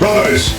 Rise!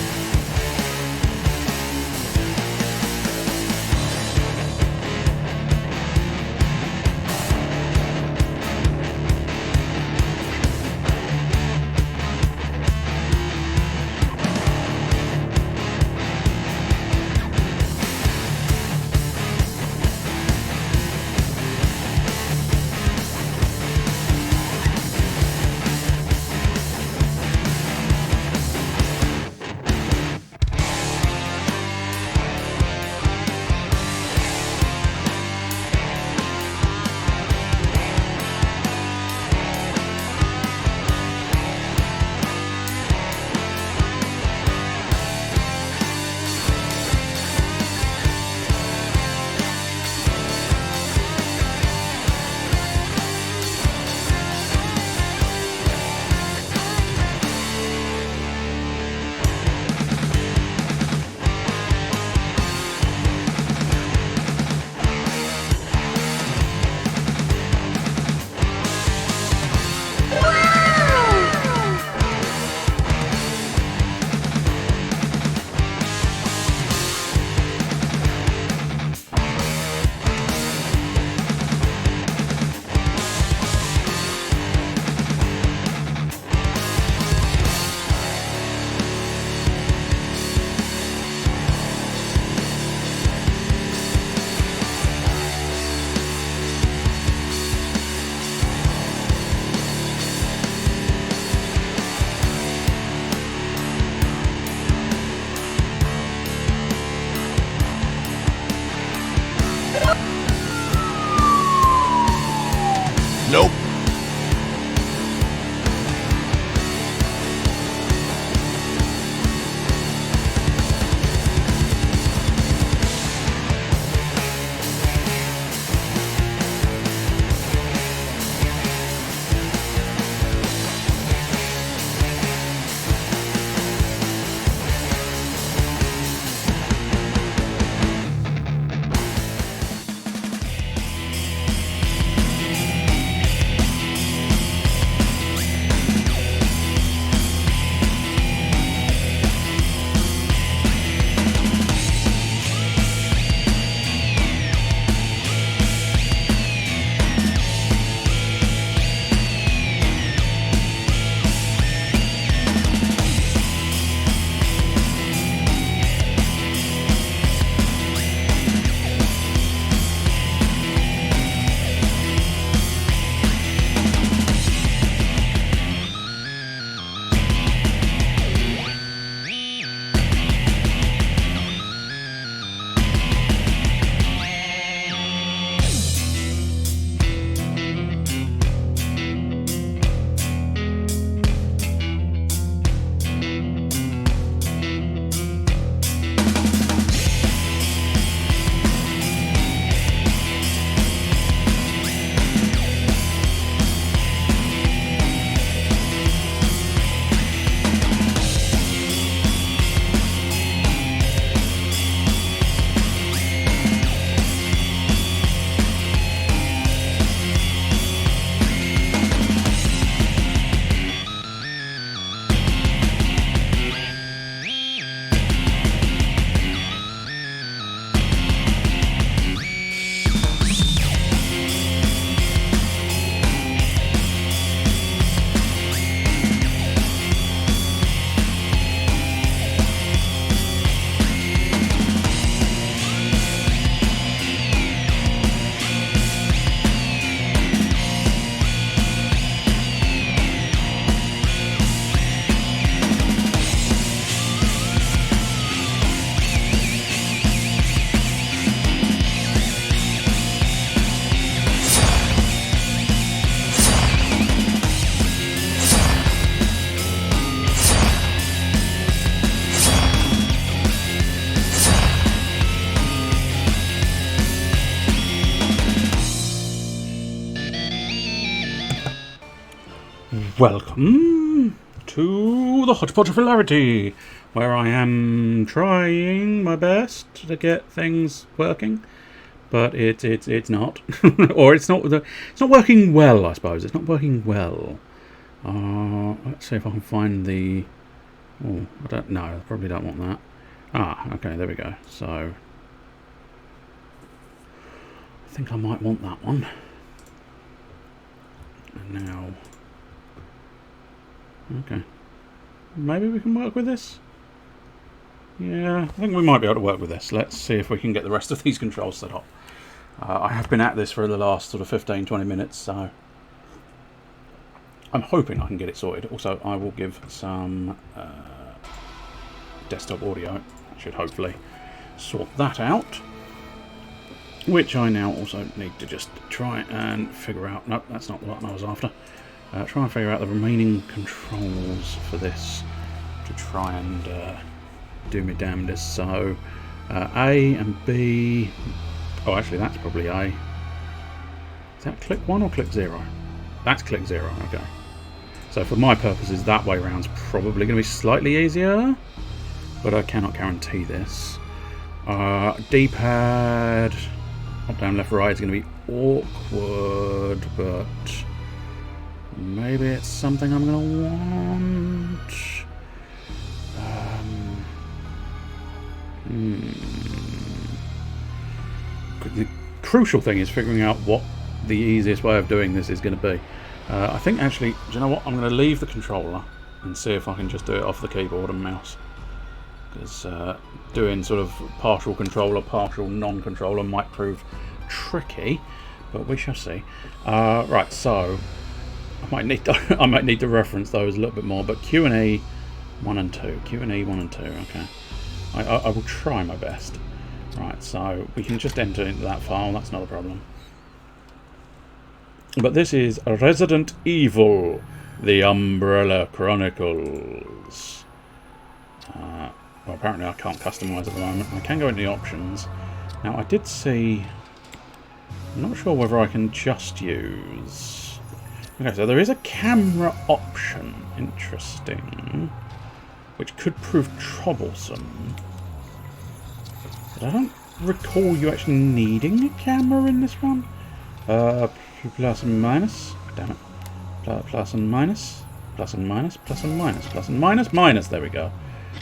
Nope. Welcome to the Hodgepodge of Hilarity, where I am trying my best to get things working, but it's not, or it's not working well. I suppose it's not working well. Let's see if I can find the Oh, I don't know. I probably don't want that. Ah, okay, there we go. So, I think I might want that one. And now, okay. Maybe we can work with this? Yeah, I think we might be able to work with this. Let's see if we can get the rest of these controls set up. I have been at this for the last sort of 15-20 minutes, so I'm hoping I can get it sorted. Also, I will give some desktop audio. I should hopefully sort that out. Which I now also need to just try and figure out. Nope, that's not the button I was after. Try and figure out the remaining controls for this to try and do me damnedest. So A and B. Oh, actually, that's probably A. Is that click 1 or click 0? That's click 0. Okay. So for my purposes, that way round's probably going to be slightly easier, but I cannot guarantee this. D-pad, up, down, left, right is going to be awkward, but maybe it's something I'm going to want. The crucial thing is figuring out what the easiest way of doing this is going to be. I think actually, do you know what? I'm going to leave the controller and see if I can just do it off the keyboard and mouse. Because doing sort of partial controller, partial non-controller might prove tricky, but we shall see. Right, so I might need to reference those a little bit more. But Q and E 1 and 2, Q and E 1 and 2. Okay, I will try my best. Right, so we can just enter into that file. That's not a problem. But this is Resident Evil, the Umbrella Chronicles. Well, apparently I can't customise at the moment. I can go into the options. Now, I did see... I'm not sure whether I can just use... Okay, so there is a camera option. Interesting. Which could prove troublesome. But I don't recall you actually needing a camera in this one. Plus and minus. Damn it. Plus and minus. Plus and minus. Plus and minus. Plus and minus. Minus. There we go.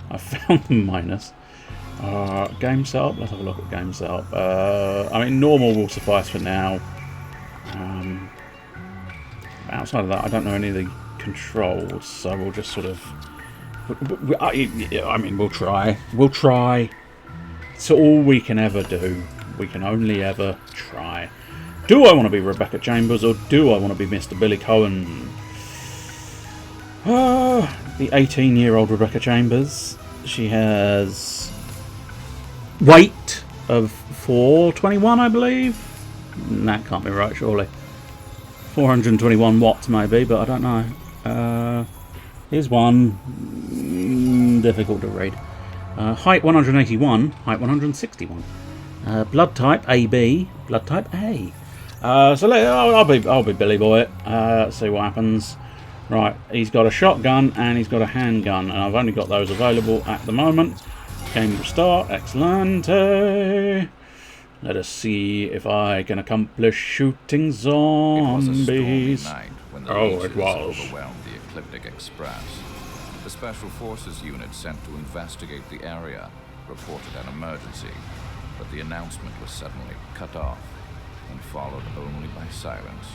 I found the minus. Game setup. Let's have a look at game setup. I mean, normal will suffice for now. Outside of that, I don't know any of the controls, so we'll just sort of... I mean, we'll try. We'll try. It's all we can ever do. We can only ever try. Do I want to be Rebecca Chambers or do I want to be Mr. Billy Cohen? The 18-year-old Rebecca Chambers. She has weight of 421, I believe. That can't be right, surely. 421 watts, maybe, but I don't know. Here's one. Difficult to read. Height 181, height 161. Blood type AB, blood type A. So I'll be Billy Boy. Let's see what happens. Right, he's got a shotgun and he's got a handgun, and I've only got those available at the moment. Game will start. Excellent. Let us see if I can accomplish shooting zombies. It was a stormy night when the It was. overwhelmed the Ecliptic Express. The Special Forces unit sent to investigate the area reported an emergency, but the announcement was suddenly cut off and followed only by silence.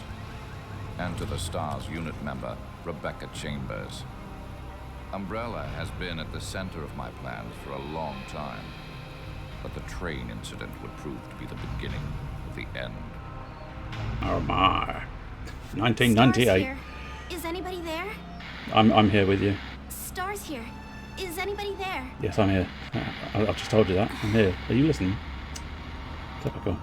Enter the STARS unit member, Rebecca Chambers. Umbrella has been at the center of my plans for a long time, but the train incident would prove to be the beginning of the end. Oh my. 1998. Stars here. Is anybody there? I'm here with you. Stars here. Is anybody there? Yes, I'm here. I've just told you that. I'm here. Are you listening? Typical.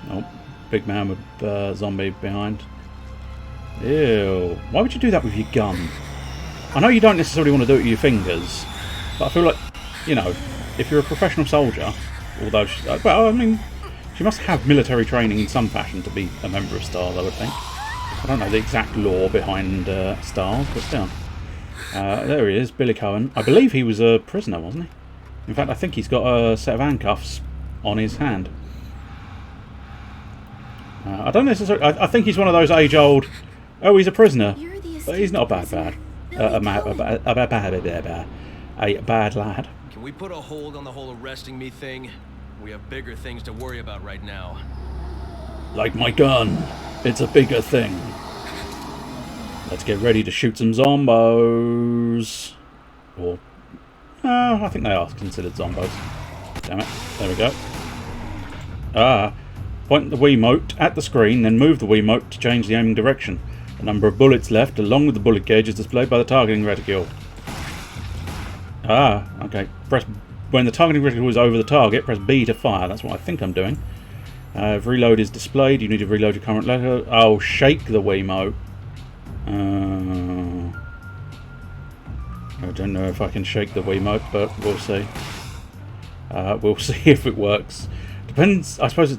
Nope. Big man with zombie behind. Ew. Why would you do that with your gun? I know you don't necessarily want to do it with your fingers, but I feel like, you know, if you're a professional soldier, although, well, I mean, she must have military training in some fashion to be a member of STARS, I would think. I don't know the exact lore behind STARS, but still. There he is, Billy Cohen. I believe he was a prisoner, wasn't he? In fact, I think he's got a set of handcuffs on his hand. I don't necessarily... I think he's one of those age-old... Oh, he's a prisoner. You're the He's not a bad lad. A bad lad. Can we put a hold on the whole arresting me thing? We have bigger things to worry about right now. Like my gun. It's a bigger thing. Let's get ready to shoot some zombos. Or... I think they are considered zombos. Damn it. There we go. Point the Wiimote at the screen, then move the Wiimote to change the aiming direction. The number of bullets left, along with the bullet gauge, is displayed by the targeting reticule. Okay. When the targeting reticule is over the target, press B to fire. That's what I think I'm doing. If reload is displayed, you need to reload your current letter. Oh, shake the Wiimote. I don't know if I can shake the Wiimote, but we'll see. We'll see if it works. Depends, I suppose.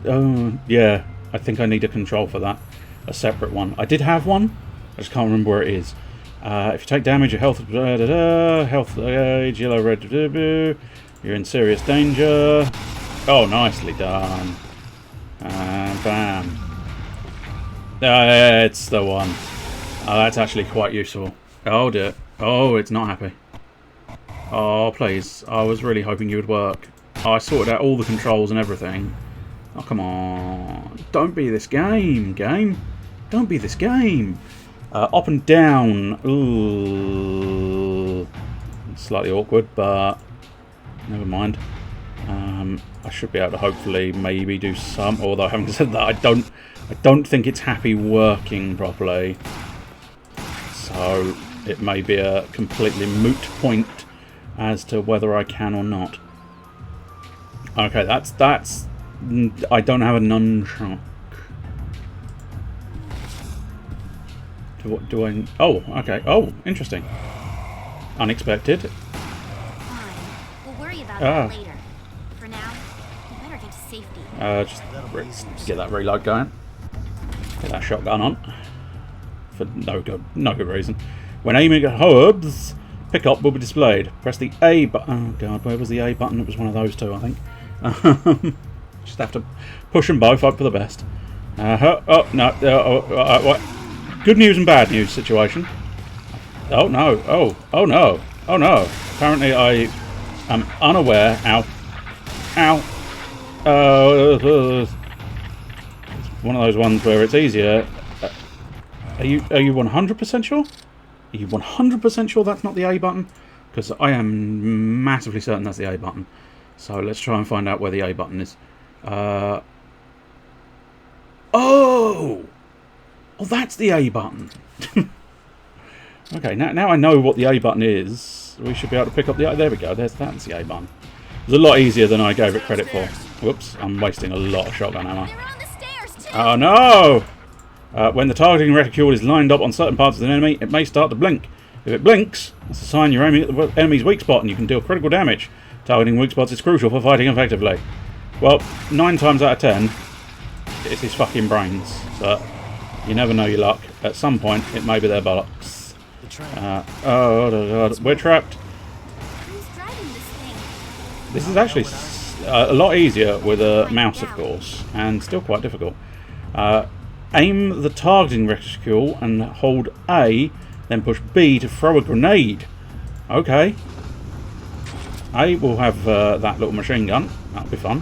Yeah, I think I need a control for that. A separate one. I did have one. I just can't remember where it is. If you take damage, your health gauge, yellow, red, you're in serious danger. Oh, nicely done. And bam. It's the one. Oh, that's actually quite useful. Oh dear. Oh, it's not happy. Oh, please. I was really hoping you would work. I sorted out all the controls and everything. Oh, come on. Don't be this game. Don't be this game. Up and down. Ooh. Slightly awkward, but never mind. I should be able to hopefully maybe do some, although having said that, I don't think it's happy working properly. So it may be a completely moot point as to whether I can or not. Okay, that's I don't have a nunchuck. Do I? Oh, okay. Oh, interesting. Unexpected. Fine. We'll worry about that later. For now, we better get to safety. Just get that reload going. Get that shotgun on. For no good reason. When aiming at hubs, pickup will be displayed. Press the A button. Oh god, where was the A button? It was one of those two, I think. Just have to push them both. Hope for the best. Oh no! What? Good news and bad news situation. Oh no! Oh no! Oh no! Apparently I am unaware. Ow! Ow! It's one of those ones where it's easier. Are you 100% sure? Are you 100% sure that's not the A button? Because I am massively certain that's the A button. So let's try and find out where the A button is. Oh, that's the A button. Okay, now I know what the A button is. We should be able to pick up the A. There we go. That's the A button. It was a lot easier than I gave it credit for. Whoops, I'm wasting a lot of shotgun ammo. Oh no! When the targeting reticule is lined up on certain parts of an enemy, it may start to blink. If it blinks, that's a sign you're aiming at the enemy's weak spot and you can deal critical damage. Targeting weak spots is crucial for fighting effectively. Well, 9 times out of 10, it's his fucking brains. But you never know your luck. At some point, it may be their bollocks. Oh god, we're trapped. Who's driving this thing? This is actually a lot easier with a mouse, of course, and still quite difficult. Aim the targeting reticule and hold A, then push B to throw a grenade. Okay. A will have that little machine gun. That'll be fun.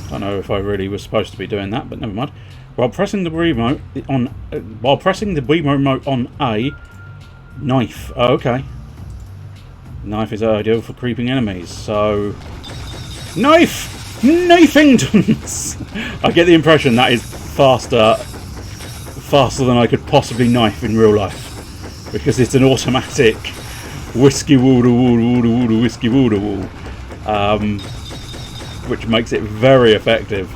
I don't know if I really was supposed to be doing that, but never mind. While pressing the Wiimote on A, knife. Oh, okay. Knife is ideal for creeping enemies. So, Knifingtons! I get the impression that is faster than I could possibly knife in real life, because it's an automatic whiskey woo whiskey woo, which makes it very effective.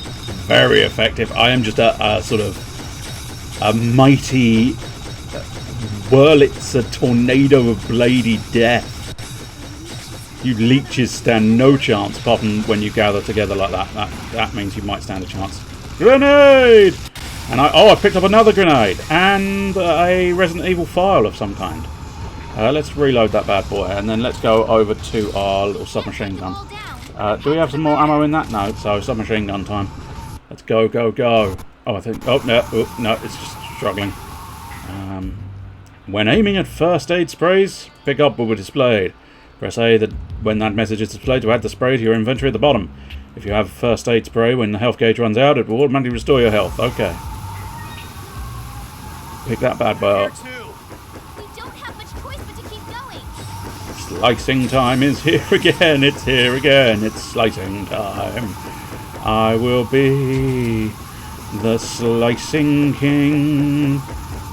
Very effective. I am just a sort of a mighty Wurlitzer tornado of bladey death. You leeches stand no chance, apart from when you gather together like that. That means you might stand a chance. Grenade! And I picked up another grenade and a Resident Evil file of some kind. Let's reload that bad boy, and then let's go over to our little submachine gun. Do we have some more ammo in that? No, so submachine gun time. Let's go, go, go. Oh, I think... Oh, no. Oh, no, it's just struggling. When aiming at first aid sprays, pick up will be displayed. Press A when that message is displayed to add the spray to your inventory at the bottom. If you have first aid spray, when the health gauge runs out, it will automatically restore your health. Okay. Pick that bad boy up. We don't have much choice but to keep going. Slicing time is here again. It's here again. It's slicing time. I will be the slicing king.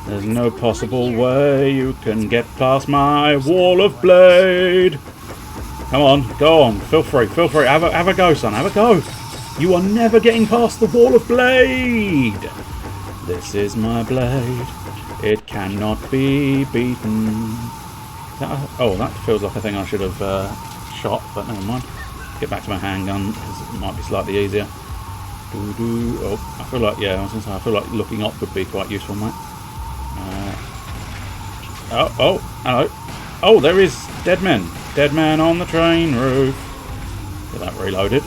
There's no possible way you can get past my wall of blade. Come on, go on. Feel free, feel free. Have a go, son. Have a go. You are never getting past the wall of blade. This is my blade. It cannot be beaten. Oh, that feels like a thing I should have shot, but never mind. Get back to my handgun because it might be slightly easier. Oh, I feel like, yeah, I was going to say, I feel like looking up would be quite useful, mate. Oh, hello. Oh, there is dead men. Dead man on the train roof. Get that reloaded.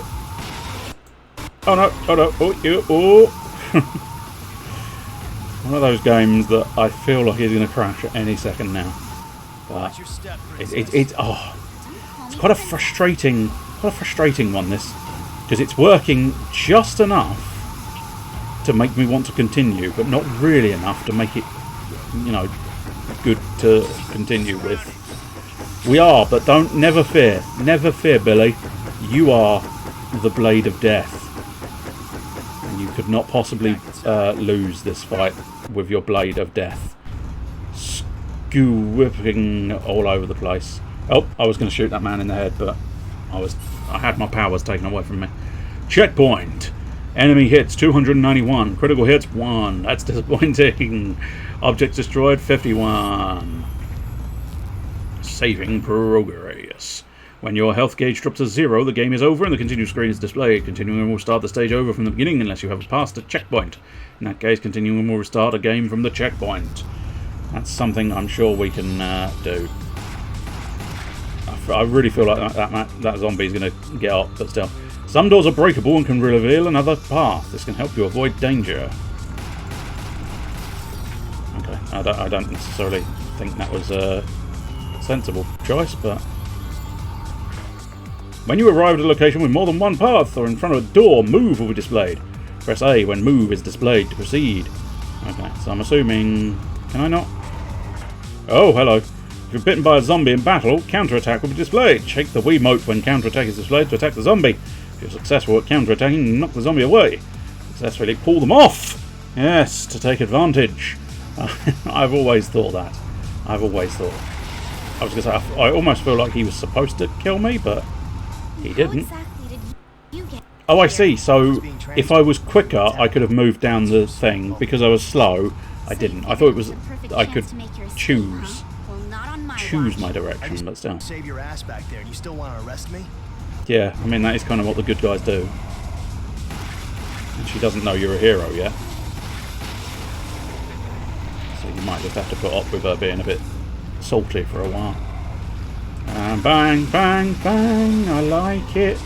Oh no, oh no, oh, you, oh. One of those games that I feel like is going to crash at any second now. But it's quite a frustrating one, this, because it's working just enough to make me want to continue, but not really enough to make it, you know, good to continue with. We are, but never fear, Billy. You are the blade of death, and you could not possibly lose this fight with your blade of death. Whipping all over the place. Oh, I was going to shoot that man in the head, but I had my powers taken away from me. Checkpoint. Enemy hits 291. Critical hits 1. That's disappointing. Objects destroyed 51. Saving progress. When your health gauge drops to 0, the game is over and the continue screen is displayed. Continuing will start the stage over from the beginning unless you have passed a checkpoint. In that case, continuing will restart a game from the checkpoint. That's something I'm sure we can do. I really feel like that zombie is going to get up, but still. Some doors are breakable and can reveal another path. This can help you avoid danger. Okay, I don't necessarily think that was a sensible choice, but... When you arrive at a location with more than one path or in front of a door, move will be displayed. Press A when move is displayed to proceed. Okay, so I'm assuming... Can I not? Oh, hello. If you're bitten by a zombie in battle, counter-attack will be displayed. Shake the Wiimote when counter-attack is displayed to attack the zombie. If you're successful at counter-attacking, knock the zombie away. Successfully pull them off! Yes, to take advantage. I've always thought that. I've always thought. I was going to say, I almost feel like he was supposed to kill me, but he didn't. Oh, I see. So, if I was quicker, I could have moved down the thing. Because I was slow, I didn't. I thought it was... I could choose my direction, but still. Save your ass back there. You still want to arrest me? Yeah, I mean, that is kind of what the good guys do. And she doesn't know you're a hero yet. So you might just have to put up with her being a bit salty for a while. And bang, bang, bang, I like it.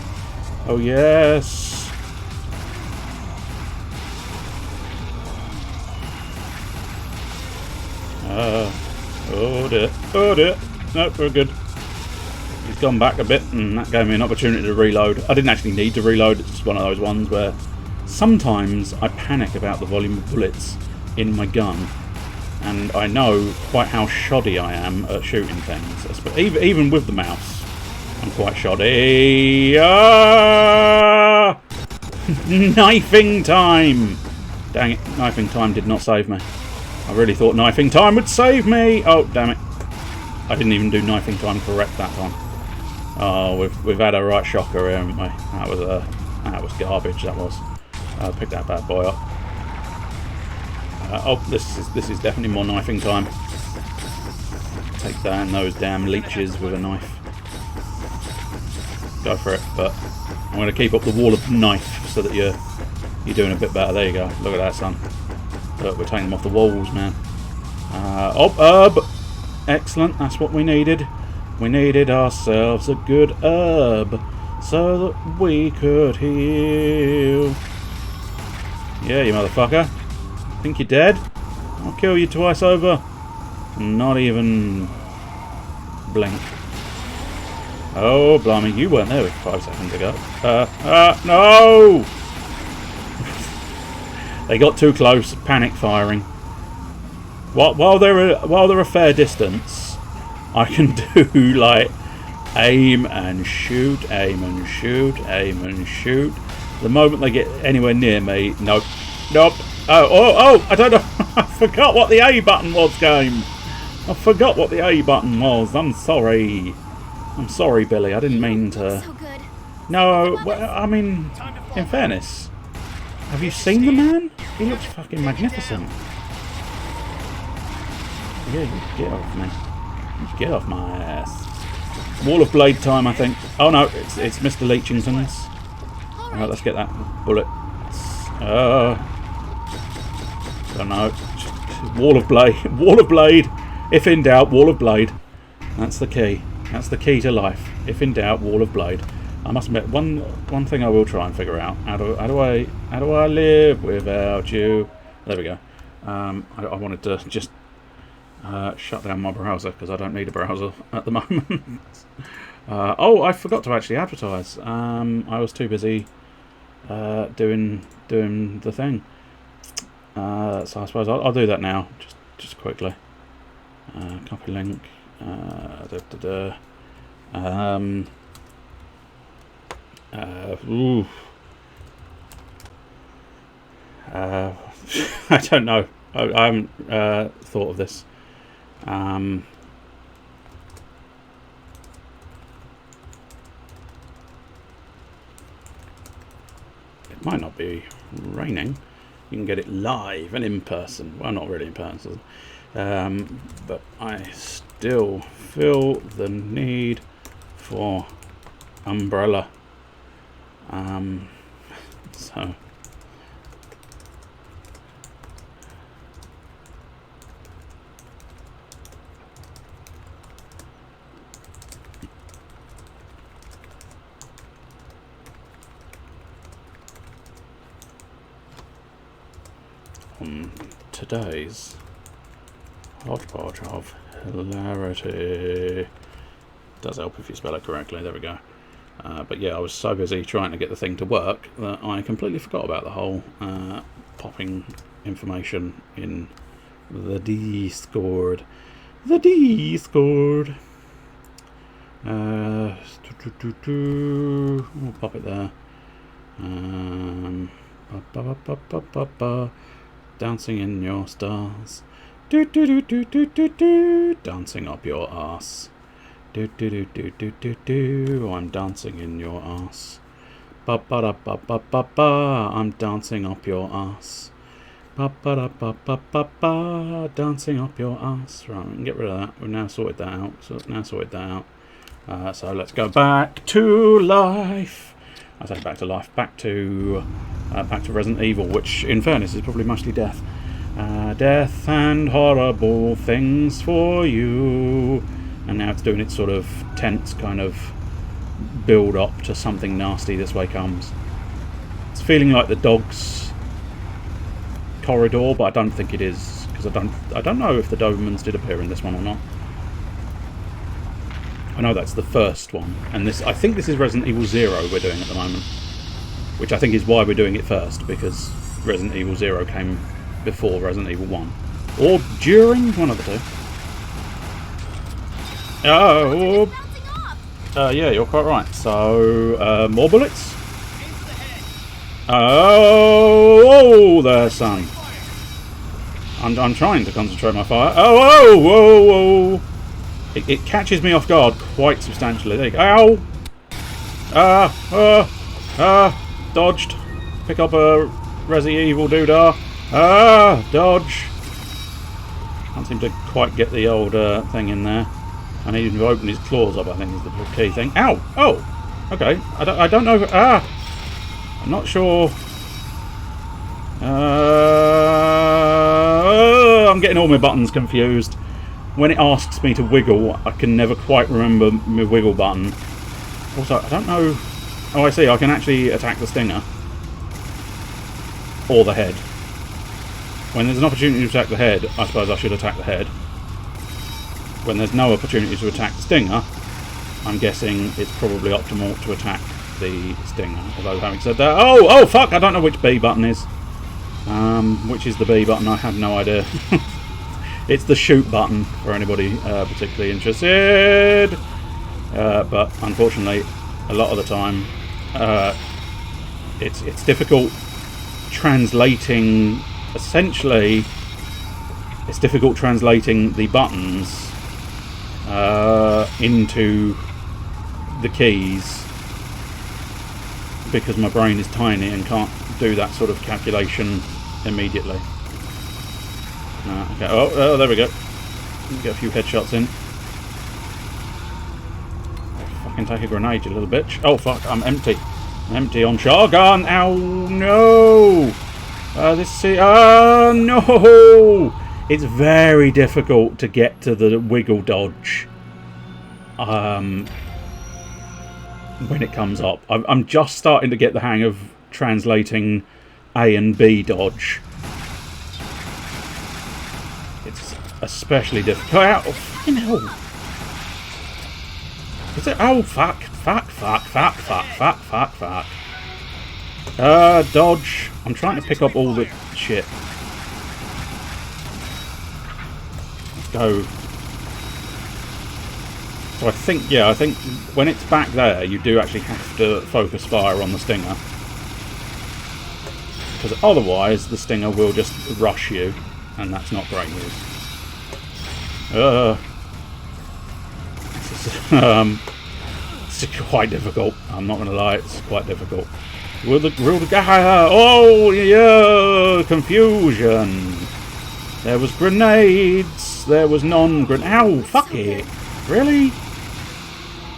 Oh yes. Oh dear, oh dear. No, we're good. He's gone back a bit and that gave me an opportunity to reload. I didn't actually need to reload, it's just one of those ones where sometimes I panic about the volume of bullets in my gun. And I know quite how shoddy I am at shooting things. But even with the mouse, I'm quite shoddy. Ah! Knifing time! Dang it, knifing time did not save me. I really thought knifing time would save me! Oh, damn it. I didn't even do knifing time correct that time. Oh, we've had a right shocker here, haven't we? That was garbage, that was. I'll pick that bad boy up. Oh, this is definitely more knifing time. Take down those damn leeches with a knife. Go for it, but I'm going to keep up the wall of knife so that you're doing a bit better. There you go. Look at that, son. Look, we're taking them off the walls, man. Oh, herb! Excellent, that's what we needed. We needed ourselves a good herb so that we could heal. Yeah, you motherfucker. Think you're dead? I'll kill you twice over. Not even blink. Oh, blimey, you weren't there 5 seconds ago. No! They got too close, panic firing. While they're a fair distance, I can do like aim and shoot, aim and shoot, aim and shoot. The moment they get anywhere near me, nope. Oh, I don't know. I forgot what the A button was, game. I forgot what the A button was. I'm sorry. I'm sorry, Billy. I didn't mean to. So good. No, well, I mean, in fairness, have you seen the man? He looks fucking magnificent. Yeah, you get off me. You get off my ass. Wall of Blade time, I think. Oh no, it's Mr. Leachington's. Alright, let's get that bullet. Don't know. Wall of Blade. Wall of Blade. If in doubt, Wall of Blade. That's the key. That's the key to life. If in doubt, Wall of Blade. I must admit, one thing I will try and figure out. How do I live without you? There we go. I wanted to just shut down my browser because I don't need a browser at the moment. Oh, I forgot to actually advertise. I was too busy doing the thing. So I suppose I'll do that now, just quickly. Copy link. I don't know. I haven't thought of this. It might not be raining. You can get it live and in person. Well, not really in person. But I still feel the need for umbrella. So on today's Hodgepodge of Hilarity. Does help if you spell it correctly. There we go. But yeah, I was so busy trying to get the thing to work that I completely forgot about the whole popping information in the Discord. The Discord. We'll pop it there. Dancing in your stars. Do do do do do do do. Dancing up your ass. Do do do do do do do. I'm dancing in your ass. Ba ba da ba ba ba ba. I'm dancing up your ass. Ba ba da ba ba ba ba. Dancing up your ass. Right, we can get rid of that. We've now sorted that out. So let's go back to life. I say back to life. Back to Resident Evil, which, in fairness, is probably mostly death. Death and horrible things for you. And now it's doing its sort of tense kind of build up to something nasty. This way comes. It's feeling like the dog's corridor, but I don't think it is, because I don't know if the Dobermans did appear in this one or not. I know that's the first one, and I think this is Resident Evil 0 we're doing at the moment, which I think is why we're doing it first, because Resident Evil 0 came before Resident Evil 1, or during, one of the two. Oh, yeah, you're quite right. So, more bullets? Oh, there, son. I'm trying to concentrate my fire. Oh, whoa, whoa. It catches me off guard quite substantially. There you go. Ow! Dodged. Pick up a Resi Evil doodah. Dodge. Can't seem to quite get the old thing in there. I need him to open his claws up, I think, is the key thing. Ow! Oh! Okay. I don't know. I'm not sure. I'm getting all my buttons confused. When it asks me to wiggle, I can never quite remember my wiggle button. Also, I don't know... Oh, I see. I can actually attack the stinger. or the head. When there's an opportunity to attack the head, I suppose I should attack the head. When there's no opportunity to attack the stinger, I'm guessing it's probably optimal to attack the stinger. Although having said that, oh fuck! I don't know which B button is. Which is the B button? I have no idea. It's the shoot button for anybody particularly interested. But unfortunately, a lot of the time, it's difficult translating. Essentially, it's difficult translating the buttons into the keys because my brain is tiny and can't do that sort of calculation immediately. Okay. Oh, there we go. Get a few headshots in. I'll fucking take a grenade, you little bitch. Oh fuck, I'm empty. I'm empty on shotgun. Ow, no! No! It's very difficult to get to the wiggle dodge when it comes up. I'm just starting to get the hang of translating A and B dodge. It's especially difficult. Oh, fucking hell. Is it? Oh, fuck. Dodge. I'm trying to pick up all the shit. Let's go. So I think when it's back there, you do actually have to focus fire on the stinger. Because otherwise, the stinger will just rush you, and that's not great news. It's quite difficult. I'm not going to lie, it's quite difficult. Oh, yeah! Confusion! There was grenades, there was non-grenades. Ow, fuck it! Really?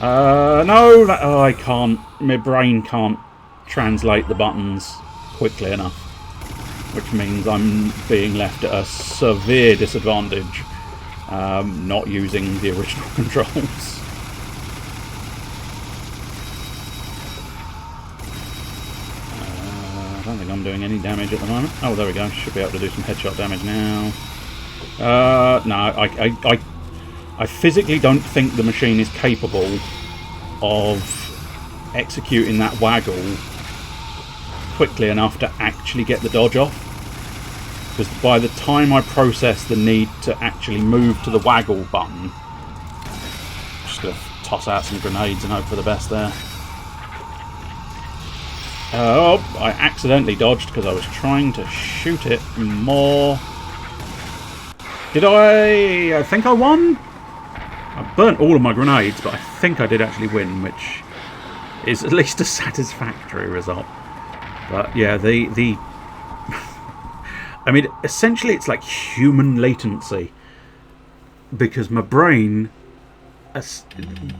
No, I can't. My brain can't translate the buttons quickly enough. Which means I'm being left at a severe disadvantage. Not using the original controls. I don't think I'm doing any damage at the moment. Oh, there we go. Should be able to do some headshot damage now. No, I physically don't think the machine is capable of executing that waggle quickly enough to actually get the dodge off. Because by the time I process the need to actually move to the waggle button, I'm just going to toss out some grenades and hope for the best there. Oh, I accidentally dodged because I was trying to shoot it more. Did I? I think I won? I burnt all of my grenades, but I think I did actually win, which is at least a satisfactory result. But yeah, I mean, essentially it's like human latency. Because my brain,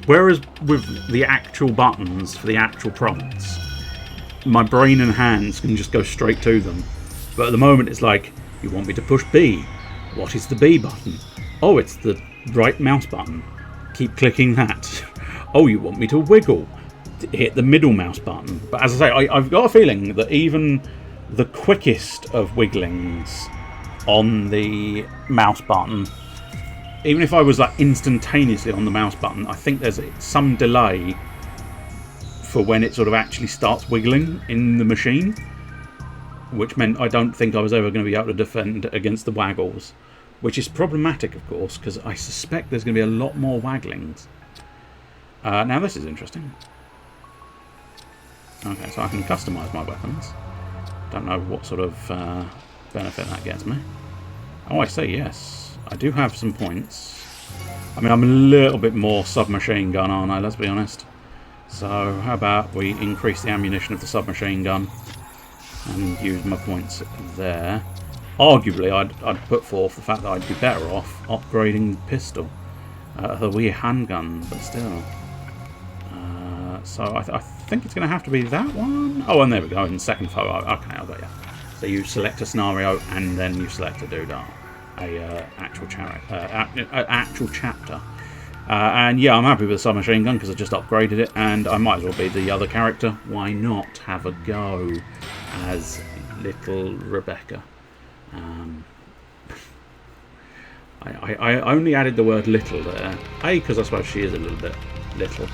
whereas with the actual buttons for the actual prompts, my brain and hands can just go straight to them. But at the moment it's like, you want me to push B. What is the B button? Oh, it's the right mouse button. Keep clicking that. Oh, you want me to wiggle. Hit the middle mouse button. But as I say, I've got a feeling that even the quickest of wigglings on the mouse button, even if I was like instantaneously on the mouse button, I think there's some delay for when it sort of actually starts wiggling in the machine, which meant I don't think I was ever going to be able to defend against the waggles, which is problematic, of course, because I suspect there's going to be a lot more wagglings. Now this is interesting. Okay, so I can customise my weapons. Don't know what sort of benefit that gets me. Oh, I see, yes. I do have some points. I mean, I'm a little bit more submachine gun, aren't I? Let's be honest. So, how about we increase the ammunition of the submachine gun and use my points there. Arguably, I'd put forth the fact that I'd be better off upgrading pistol. The wee handgun, but still. So I think it's going to have to be that one. Oh, and there we go, in second photo. Okay, I'll got you. So you select a scenario and then you select a doodah, actual chapter. And yeah, I'm happy with the submachine gun because I just upgraded it, and I might as well be the other character. Why not have a go as little Rebecca. I only added the word little there. A, because I suppose she is a little bit little.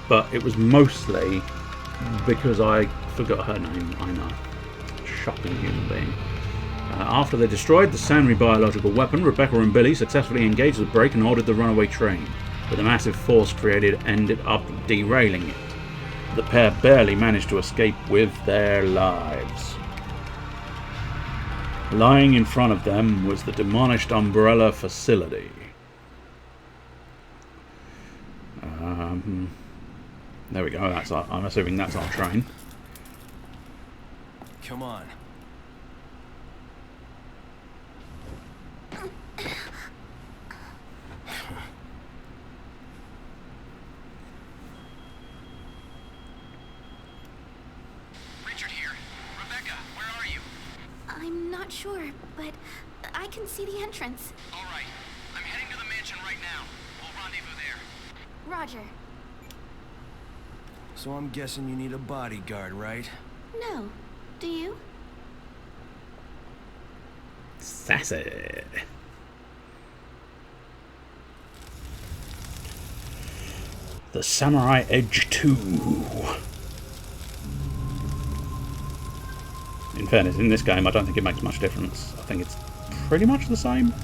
But it was mostly because I forgot her name. I know. Shocking human being. After they destroyed the Sanri biological weapon, Rebecca and Billy successfully engaged the brake and ordered the runaway train. But the massive force created ended up derailing it. The pair barely managed to escape with their lives. Lying in front of them was the demolished Umbrella facility. There we go. That's I'm assuming that's our train. Come on. Richard here. Rebecca, where are you? I'm not sure, but I can see the entrance. All right. I'm heading to the mansion right now. We'll rendezvous there. Roger. So I'm guessing you need a bodyguard, right? No. Do you? Sassy. The Samurai Edge 2. In fairness, in this game I don't think it makes much difference. I think it's pretty much the same.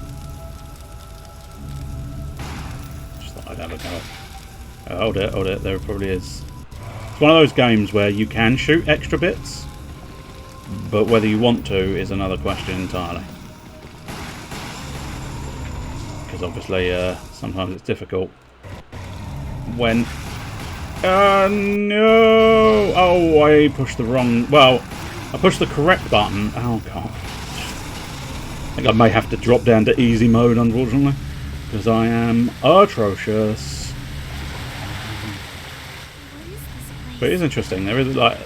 Just thought I'd have a go. Oh, hold it, there probably is. It's one of those games where you can shoot extra bits, but whether you want to is another question entirely. Because obviously sometimes it's difficult when... no! Oh, I pushed the wrong... Well, I pushed the correct button. Oh, God. I think I may have to drop down to easy mode, unfortunately, because I am atrocious. But it is interesting. There is like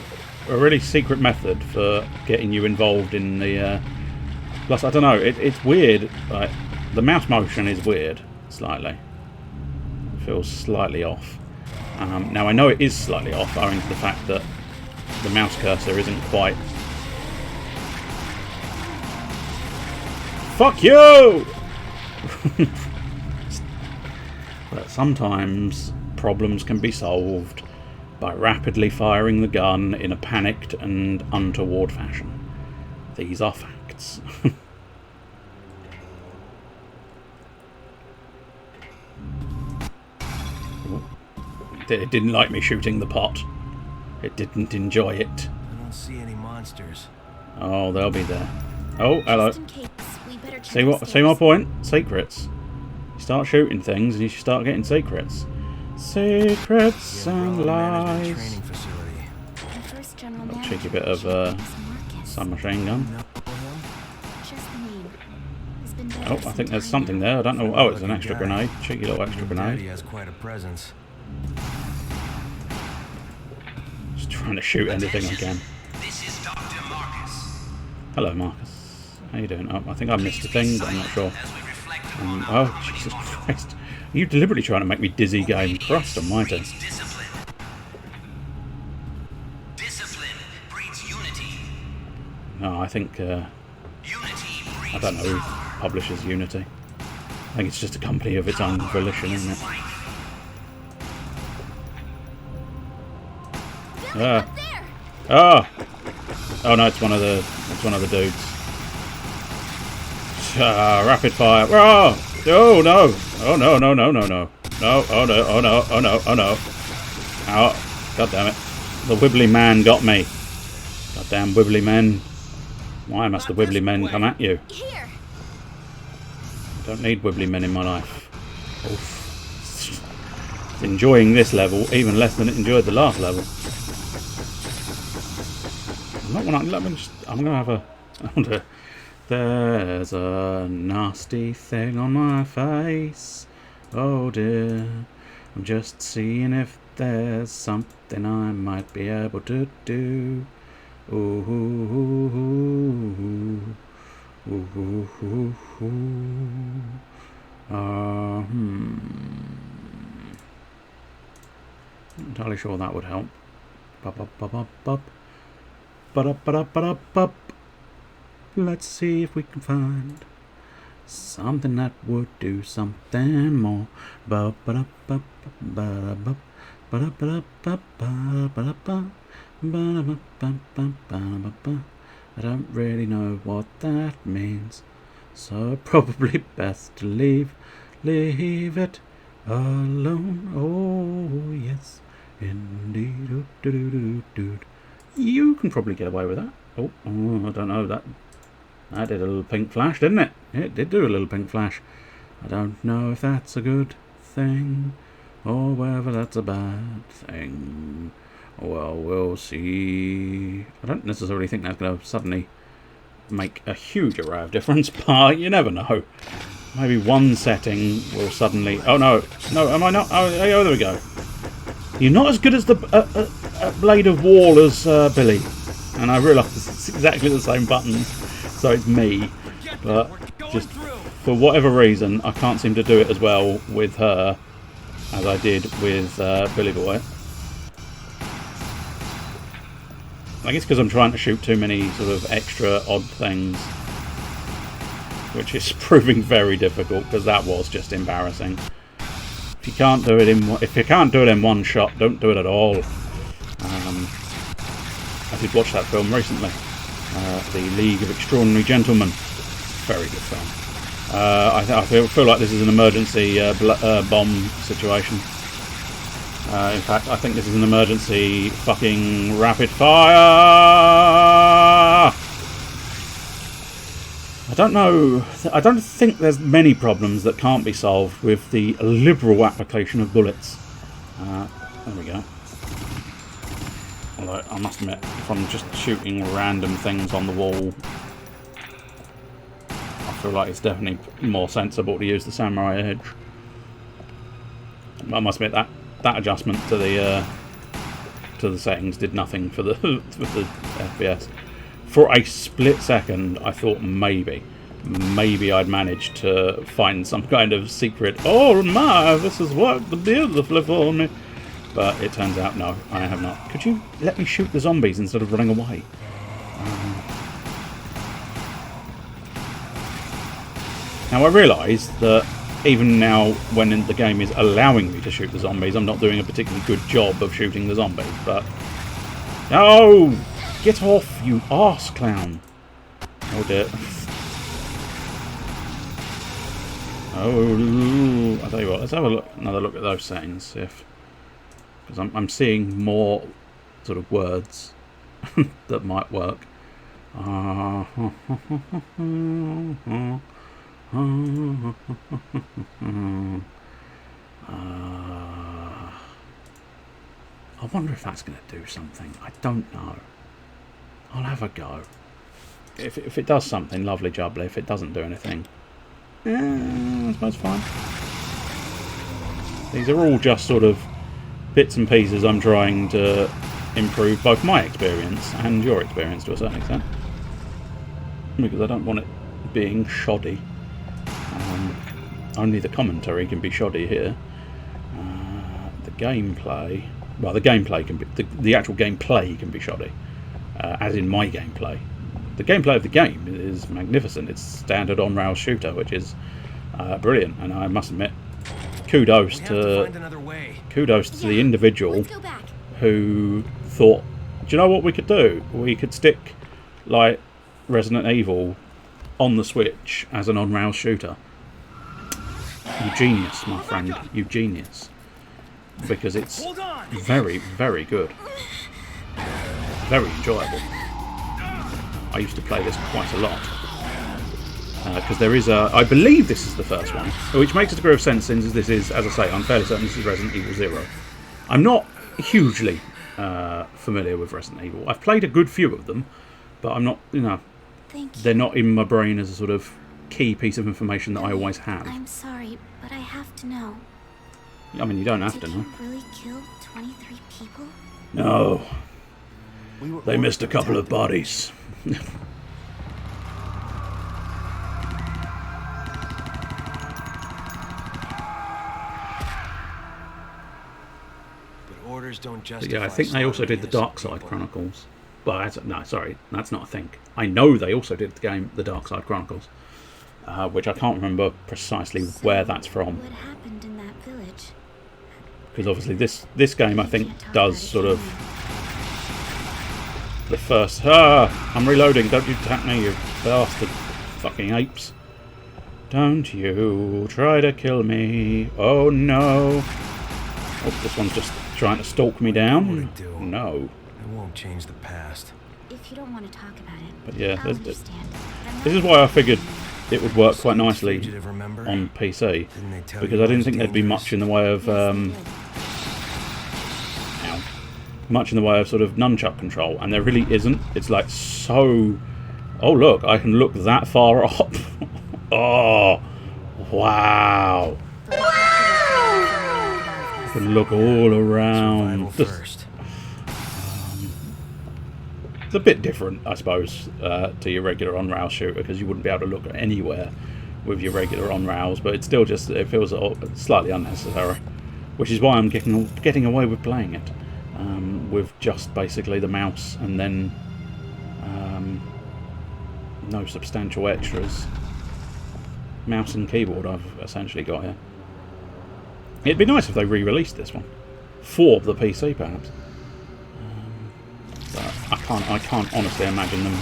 a really secret method for getting you involved in the... Plus, I don't know, it's weird. Like, the mouse motion is weird, slightly. It feels slightly off. Now, I know it is slightly off, owing to the fact that the mouse cursor isn't quite... Fuck you! But sometimes problems can be solved by rapidly firing the gun in a panicked and untoward fashion. These are facts. It didn't like me shooting the pot. It didn't enjoy it. I don't see any monsters. Oh, they'll be there. Oh, hello. Just in case, we better check See what? See my upstairs. point? Secrets. You start shooting things, and you start getting secrets. Secrets Yeah, and Rowan managed lies. a training facility. The first general Little manager cheeky bit of Marcus. submachine gun. Know him? Just the name. He's been dead Oh, for I some think there's time something now. there. I don't know. Oh, it's an Lucky extra guy. grenade. Cheeky little extra Daddy grenade. has quite a presence. Just trying to shoot anything I can. This is Dr. Marcus. Hello, Marcus. How you doing? Oh, I think I missed a thing, but I'm not sure. As we reflect upon Oh, Jesus Christ. Are you deliberately trying to make me dizzy, game? Christ almighty. discipline. Discipline breeds unity. No, I think... Unity breeds I don't know who publishes Unity. I think it's just a company of its own volition, isn't it? Ah. Oh! Oh no, it's one of the dudes. Rapid fire. Oh! Oh no! Oh no, no, no, no, no. No, oh no, oh no, oh no, oh no. Oh, god damn it. The Wibbly Man got me. Goddamn Wibbly Men. Why must the Wibbly Men come at you? Here. I don't need Wibbly Men in my life. Oof. It's enjoying this level even less than it enjoyed the last level. I'm gonna have a... There's a nasty thing on my face. Oh dear. I'm just seeing if there's something I might be able to do. Ooh, ooh, ooh, ooh, ooh, ooh, ooh. Not entirely sure that would help. Bop, bop, bop, bop, bop. Ba-da-ba-da-ba-da-ba. Let's see if we can find something that would do something more. Ba-ba-da-ba-ba-ba-ba. Ba-da-ba-da-ba-ba-ba-ba. Ba-da-ba-ba-ba-ba-ba. I don't really know what that means, so probably best to leave it alone. Oh yes, indeed. You can probably get away with that. Oh, I don't know, that did a little pink flash, didn't it? It did do a little pink flash. I don't know if that's a good thing or whether that's a bad thing. Well, we'll see. I don't necessarily think that's going to suddenly make a huge array of difference, but you never know. Maybe one setting will suddenly... Oh, no. No, am I not? Oh, there we go. You're not as good as the Blade of Wall as Billy. And I realise it's exactly the same buttons, so it's me. But just for whatever reason, I can't seem to do it as well with her as I did with Billy Boy. I guess because I'm trying to shoot too many sort of extra odd things, which is proving very difficult because that was just embarrassing. If you can't do it in one shot, don't do it at all. I did watch that film recently, The League of Extraordinary Gentlemen. Very good film. I feel like this is an emergency bomb situation. In fact, I think this is an emergency fucking rapid fire! I don't know. I don't think there's many problems that can't be solved with the liberal application of bullets. There we go. Although, I must admit, if I'm just shooting random things on the wall, I feel like it's definitely more sensible to use the Samurai Edge. I must admit that adjustment to the settings did nothing for the FPS. For a split second, I thought maybe I'd managed to find some kind of secret. Oh my, this has worked beautifully for me. But it turns out no, I have not. Could you let me shoot the zombies instead of running away? Now I realise that even now, when the game is allowing me to shoot the zombies, I'm not doing a particularly good job of shooting the zombies, but... No! Get off, you arse clown! Oh dear. Oh, I'll tell you what, let's have another look at those settings, because I'm seeing more sort of words that might work. I wonder if that's going to do something. I don't know. I'll have a go. If it does something, lovely jubbly. If it doesn't do anything, I suppose fine. These are all just sort of bits and pieces I'm trying to improve both my experience and your experience to a certain extent. Because I don't want it being shoddy. Only the commentary can be shoddy here. The gameplay... Well, the gameplay can be... The actual gameplay can be shoddy. As in my gameplay. The gameplay of the game is magnificent. It's standard on-rail shooter, which is brilliant. And I must admit, kudos to the individual who thought, do you know what we could do? We could stick, like, Resident Evil on the Switch as an on-rail shooter. You genius, my friend. You genius. Because it's very, very good. Very enjoyable. I used to play this quite a lot. Because there is a... I believe this is the first one. Which makes a degree of sense since this is, as I say, I'm fairly certain this is Resident Evil 0. I'm not hugely familiar with Resident Evil. I've played a good few of them. But I'm not, you know... They're not in my brain as a sort of key piece of information that I always have. I'm sorry, but I have to know. I mean, you don't have to know. Did you really kill 23 people? No. They missed a couple of bodies. But orders don't justify... But yeah, I think they also did the Dark Side Chronicles. Well, no, sorry, that's not a thing. I know they also did the game The Dark Side Chronicles, which I can't remember precisely where that's from. What happened in that village? Because obviously this game, I think, does sort of the first... I'm reloading, don't you attack me, you bastard fucking apes. Don't you try to kill me. Oh no. Oh, this one's just trying to stalk me down. No. It won't change the past. If you don't want to talk about it, But yeah, I'll understand. this is why I figured it would work quite nicely Fugitive, remember? on PC, Didn't they tell because you I didn't it think was there'd be much in the way of much in the way of sort of nunchuck control, and there really isn't. It's like so... Oh look, I can look that far up. Oh, wow. I can look all around. Survival first. It's a bit different, I suppose, to your regular on-rail shooter, because you wouldn't be able to look anywhere with your regular on-rails, but it's still just, it feels slightly unnecessary, which is why I'm getting away with playing it with just basically the mouse and then no substantial extras. Mouse and keyboard I've essentially got here. It'd be nice if they re-released this one for the PC, perhaps. But I can't honestly imagine them.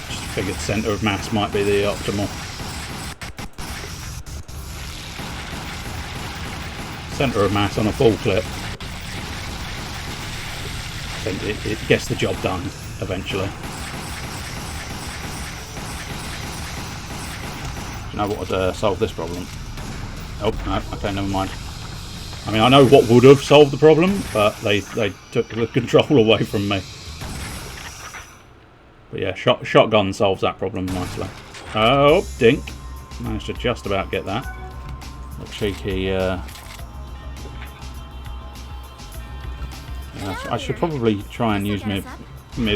Just figured centre of mass might be the optimal. Centre of mass on a full clip. It gets the job done eventually. Do you know what would solve this problem? Oh, no, okay, never mind. I mean, I know what would have solved the problem, but they took the control away from me. But yeah, shotgun solves that problem nicely. Oh, dink. Managed to just about get that. A cheeky... I should probably try and use my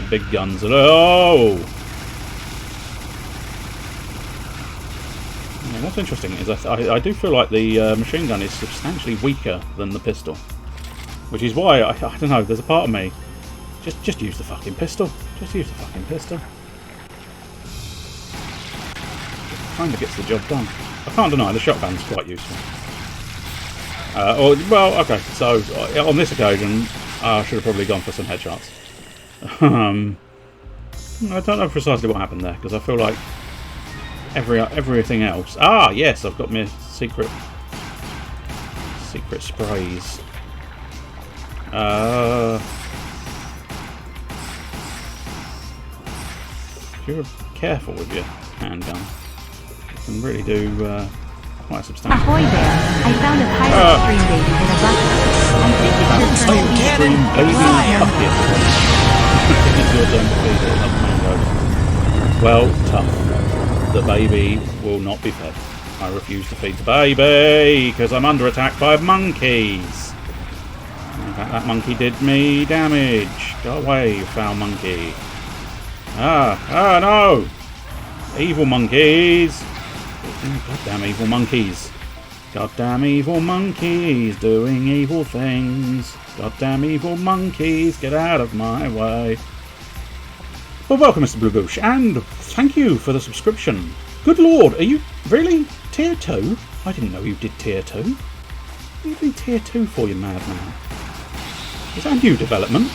big guns. Oh! Yeah, what's interesting is I do feel like the machine gun is substantially weaker than the pistol, which is why I don't know. There's a part of me just use the fucking pistol. Just use the fucking pistol. It kind of gets the job done. I can't deny the shotgun's quite useful. Well, okay. So on this occasion, I should have probably gone for some headshots. I don't know precisely what happened there, because I feel like everything else... Ah, yes, I've got my secret sprays. If you're careful with your handgun, you can really do quite a substantial... Ahoy there! I found a pirate stream baby in a bucket. I think it's your turn to feed Stream it. baby Fire. bucket. It's your turn to feed it. Love mangoes. Well, tough. The baby will not be fed. I refuse to feed the baby because I'm under attack by monkeys. In fact, that monkey did me damage. Go away, you foul monkey. Ah, no! Evil monkeys! Goddamn evil monkeys. Goddamn evil monkeys doing evil things. Goddamn evil monkeys, get out of my way. Well, welcome, Mr. Blue Bush, and thank you for the subscription. Good lord, are you really tier 2? I didn't know you did tier 2. What are you doing tier 2 for, you madman? Is that a new development?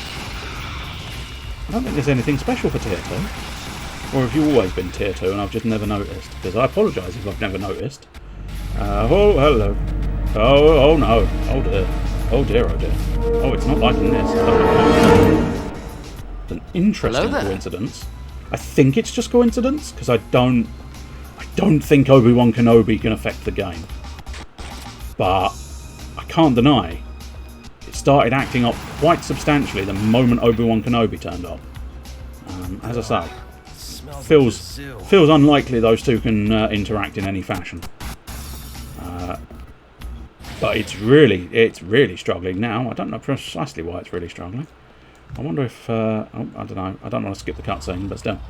I don't think there's anything special for tier 2. Or have you always been tier 2 and I've just never noticed? Because I apologise if I've never noticed. Oh, hello. Oh, no. Oh dear. Oh dear, oh dear. Oh, it's not liking this. It's an interesting coincidence. I think it's just coincidence, because I don't think Obi-Wan Kenobi can affect the game. But I can't deny it started acting up quite substantially the moment Obi-Wan Kenobi turned up. As I say, feels unlikely those two can interact in any fashion. But it's really struggling now. I don't know precisely why it's really struggling. I wonder if I don't know. I don't want to skip the cutscene, but still.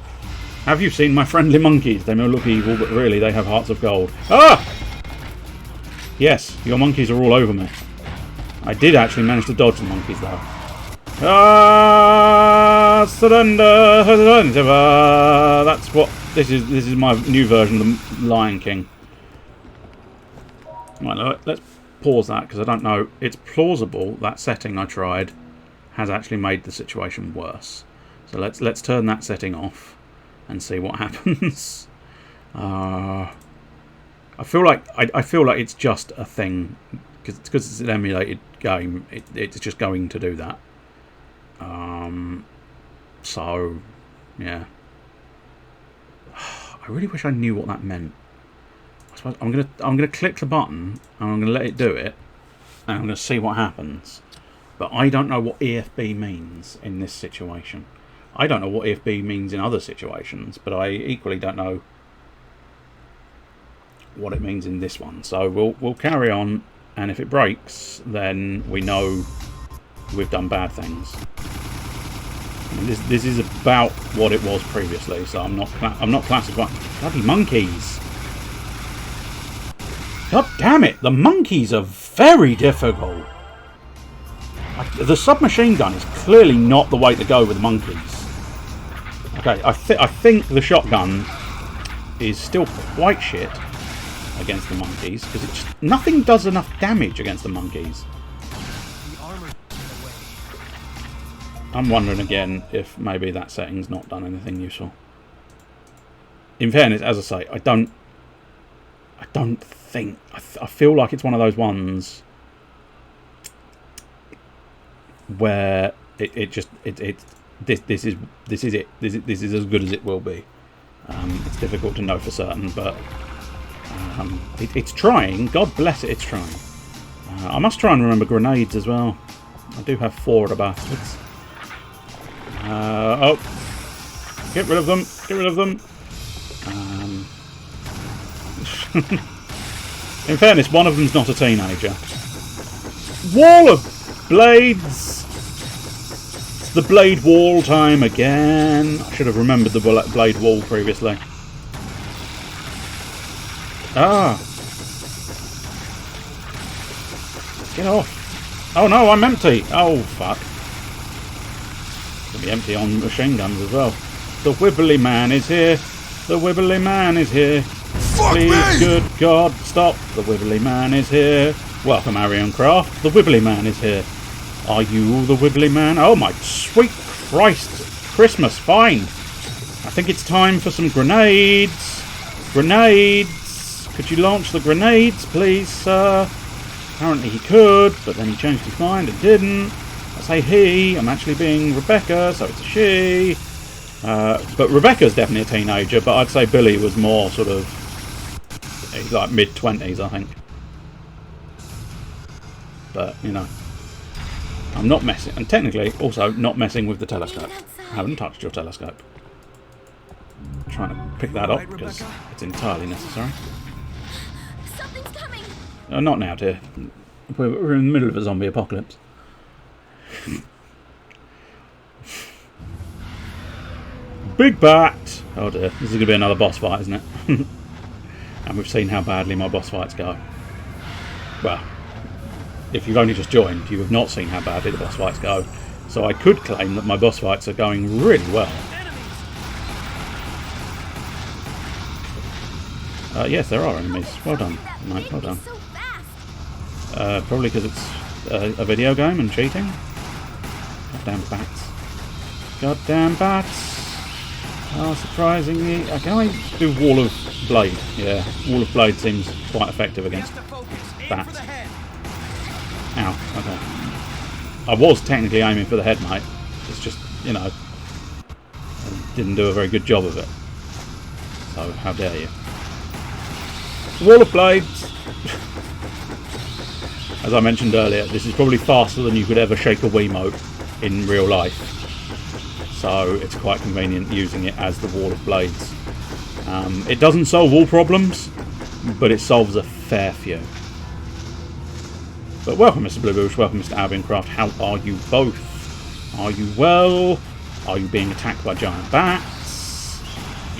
Have you seen my friendly monkeys? They may look evil, but really they have hearts of gold. Ah! Yes, your monkeys are all over me. I did actually manage to dodge the monkeys though. Ah, surrender! That's what this is. This is my new version of the Lion King. Right, let's pause that because I don't know. It's plausible that setting I tried has actually made the situation worse. So let's turn that setting off and see what happens. I feel like it's just a thing because it's an emulated game. It's just going to do that. So yeah, I really wish I knew what that meant. I suppose I'm gonna click the button and I'm gonna let it do it, and I'm gonna see what happens. But I don't know what EFB means in this situation. I don't know what EFB means in other situations, but I equally don't know what it means in this one. So we'll carry on, and if it breaks, then we know we've done bad things. And this is about what it was previously, so I'm not classifying. Bloody monkeys! God damn it! The monkeys are very difficult. The submachine gun is clearly not the way to go with monkeys. Okay, I think the shotgun is still quite shit against the monkeys because nothing does enough damage against the monkeys. I'm wondering again if maybe that setting's not done anything useful. In fairness, as I say, I don't think. I feel like it's one of those ones where this is it. This is as good as it will be. It's difficult to know for certain, but it's trying. God bless it, it's trying. I must try and remember grenades as well. I do have 4 of the bastards. Oh, get rid of them! Get rid of them! In fairness, one of them's not a teenager. Wall of blades! It's the blade wall time again. I should have remembered the blade wall previously. Ah! Get off! Oh no, I'm empty! Oh fuck. Gonna be empty on machine guns as well. The Wibbly Man is here! The Wibbly Man is here! Please, good God, stop! The Wibbly Man is here! Welcome, Arion Craft. The Wibbly Man is here. Are you the Wibbly Man? Oh my sweet Christ! Christmas, fine! I think it's time for some grenades! Grenades! Could you launch the grenades, please, sir? Apparently he could, but then he changed his mind and didn't. I say he, I'm actually being Rebecca, so it's a she. But Rebecca's definitely a teenager, but I'd say Billy was more sort of like mid-20s, I think. But, you know, I'm not messing, and technically also not messing with the telescope. I haven't touched your telescope. I'm trying to pick that up because it's entirely necessary. Something's coming. Not now, dear. We're in the middle of a zombie apocalypse. Big bat! Oh dear, this is going to be another boss fight, isn't it? And we've seen how badly my boss fights go. Well, if you've only just joined, you have not seen how badly the boss fights go. So I could claim that my boss fights are going really well. Yes, there are enemies. Well done. Mate, well done. Probably because it's a video game and cheating. Goddamn bats. Goddamn bats. Oh, surprisingly. Can I do Wall of Blade? Yeah, Wall of Blade seems quite effective against bats. Ow, okay. I was technically aiming for the head, mate. It's just, you know, I didn't do a very good job of it. So, how dare you. Wall of Blades! As I mentioned earlier, this is probably faster than you could ever shake a Wiimote in real life. So it's quite convenient using it as the Wall of Blades. It doesn't solve all problems, but it solves a fair few. But welcome, Mr. Bluebush, welcome, Mr. Albincraft. How are you both? Are you well? Are you being attacked by giant bats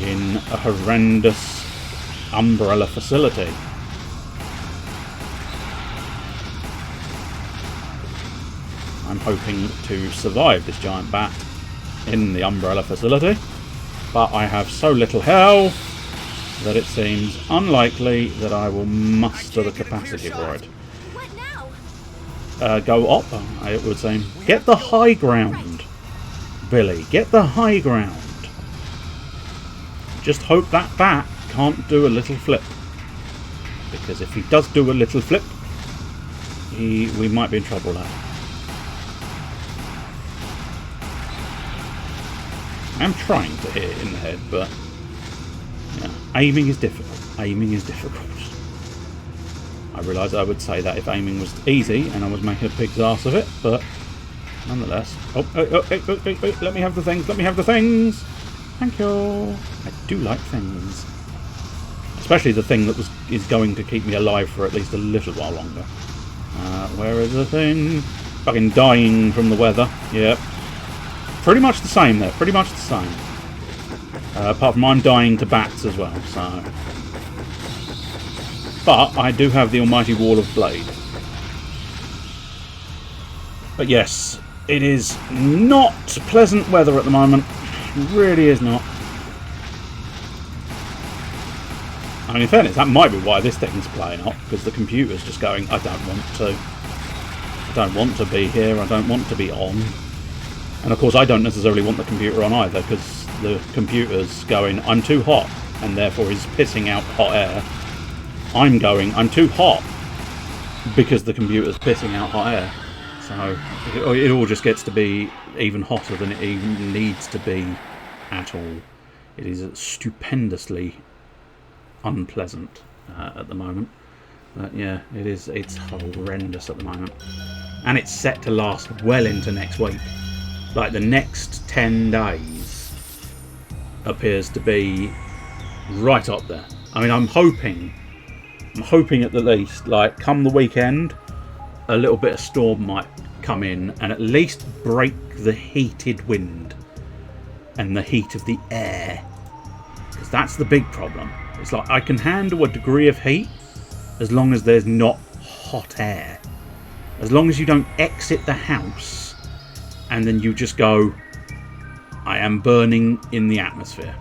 in a horrendous umbrella facility? I'm hoping to survive this giant bat in the Umbrella facility, but I have so little health that it seems unlikely that I will muster the capacity for it. What now? Go up, it would seem. Get the high ground, Billy. Get the high ground. Just hope that bat can't do a little flip. Because if he does do a little flip, we might be in trouble there. I'm trying to hit it in the head, but yeah, aiming is difficult. Aiming is difficult. I realised I would say that if aiming was easy and I was making a pig's ass of it, but nonetheless. Oh, let me have the things. Let me have the things. Thank you. I do like things. Especially the thing that is going to keep me alive for at least a little while longer. Where is the thing? Fucking dying from the weather. Yep. Pretty much the same there. Pretty much the same. Apart from I'm dying to bats as well. So, but I do have the almighty Wall of Blade. But yes, it is not pleasant weather at the moment. It really is not. I mean, in fairness, that might be why this thing's playing up, because the computer's just going, I don't want to. I don't want to be here, I don't want to be on. And of course, I don't necessarily want the computer on either, because the computer's going, I'm too hot, and therefore is pissing out hot air. I'm going, I'm too hot, because the computer's pissing out hot air. So, it all just gets to be even hotter than it even needs to be at all. It is stupendously unpleasant at the moment, but yeah, it's horrendous at the moment, and it's set to last well into next week. Like the next 10 days appears to be right up there. I mean, I'm hoping at the least, like come the weekend, a little bit of storm might come in and at least break the heated wind and the heat of the air, because that's the big problem. It's like I can handle a degree of heat as long as there's not hot air. As long as you don't exit the house and then you just go, I am burning in the atmosphere.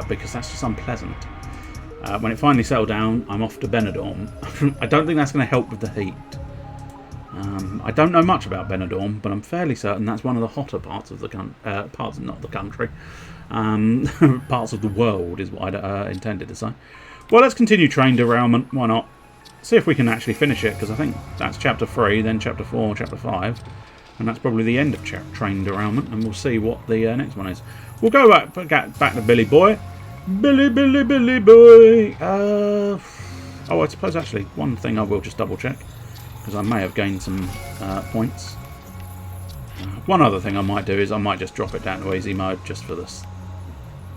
Because that's just unpleasant. When it finally settled down, I'm off to Benidorm. I don't think that's going to help with the heat. I don't know much about Benidorm, but I'm fairly certain that's one of the hotter parts of the parts of the world is what I intended to say. Well, let's continue Train Derailment. Why not? See if we can actually finish it, because I think that's chapter 3, then chapter 4, chapter 5, and that's probably the end of Train Derailment, and we'll see what the next one is. We'll go back to Billy Boy. Billy Boy. Oh, I suppose actually one thing I will just double check, because I may have gained some points. One other thing I might do is I might just drop it down to easy mode just for this.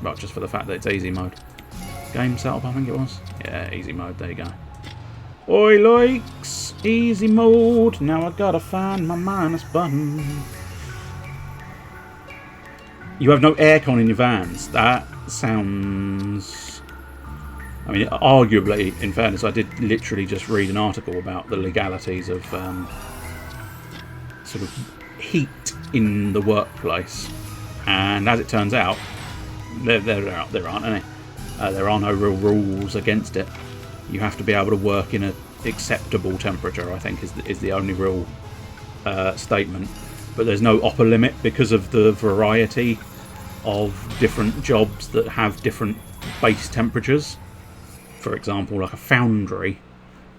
Well, just for the fact that it's easy mode. Game setup, I think it was. Yeah, easy mode. There you go. Oi, likes easy mode. Now I gotta find my minus button. You have no aircon in your vans. That sounds. I mean, arguably, in fairness, I did literally just read an article about the legalities of sort of heat in the workplace, and as it turns out, there aren't any. There are no real rules against it. You have to be able to work in an acceptable temperature, I think, is the only real statement. But there's no upper limit because of the variety of different jobs that have different base temperatures. For example, like a foundry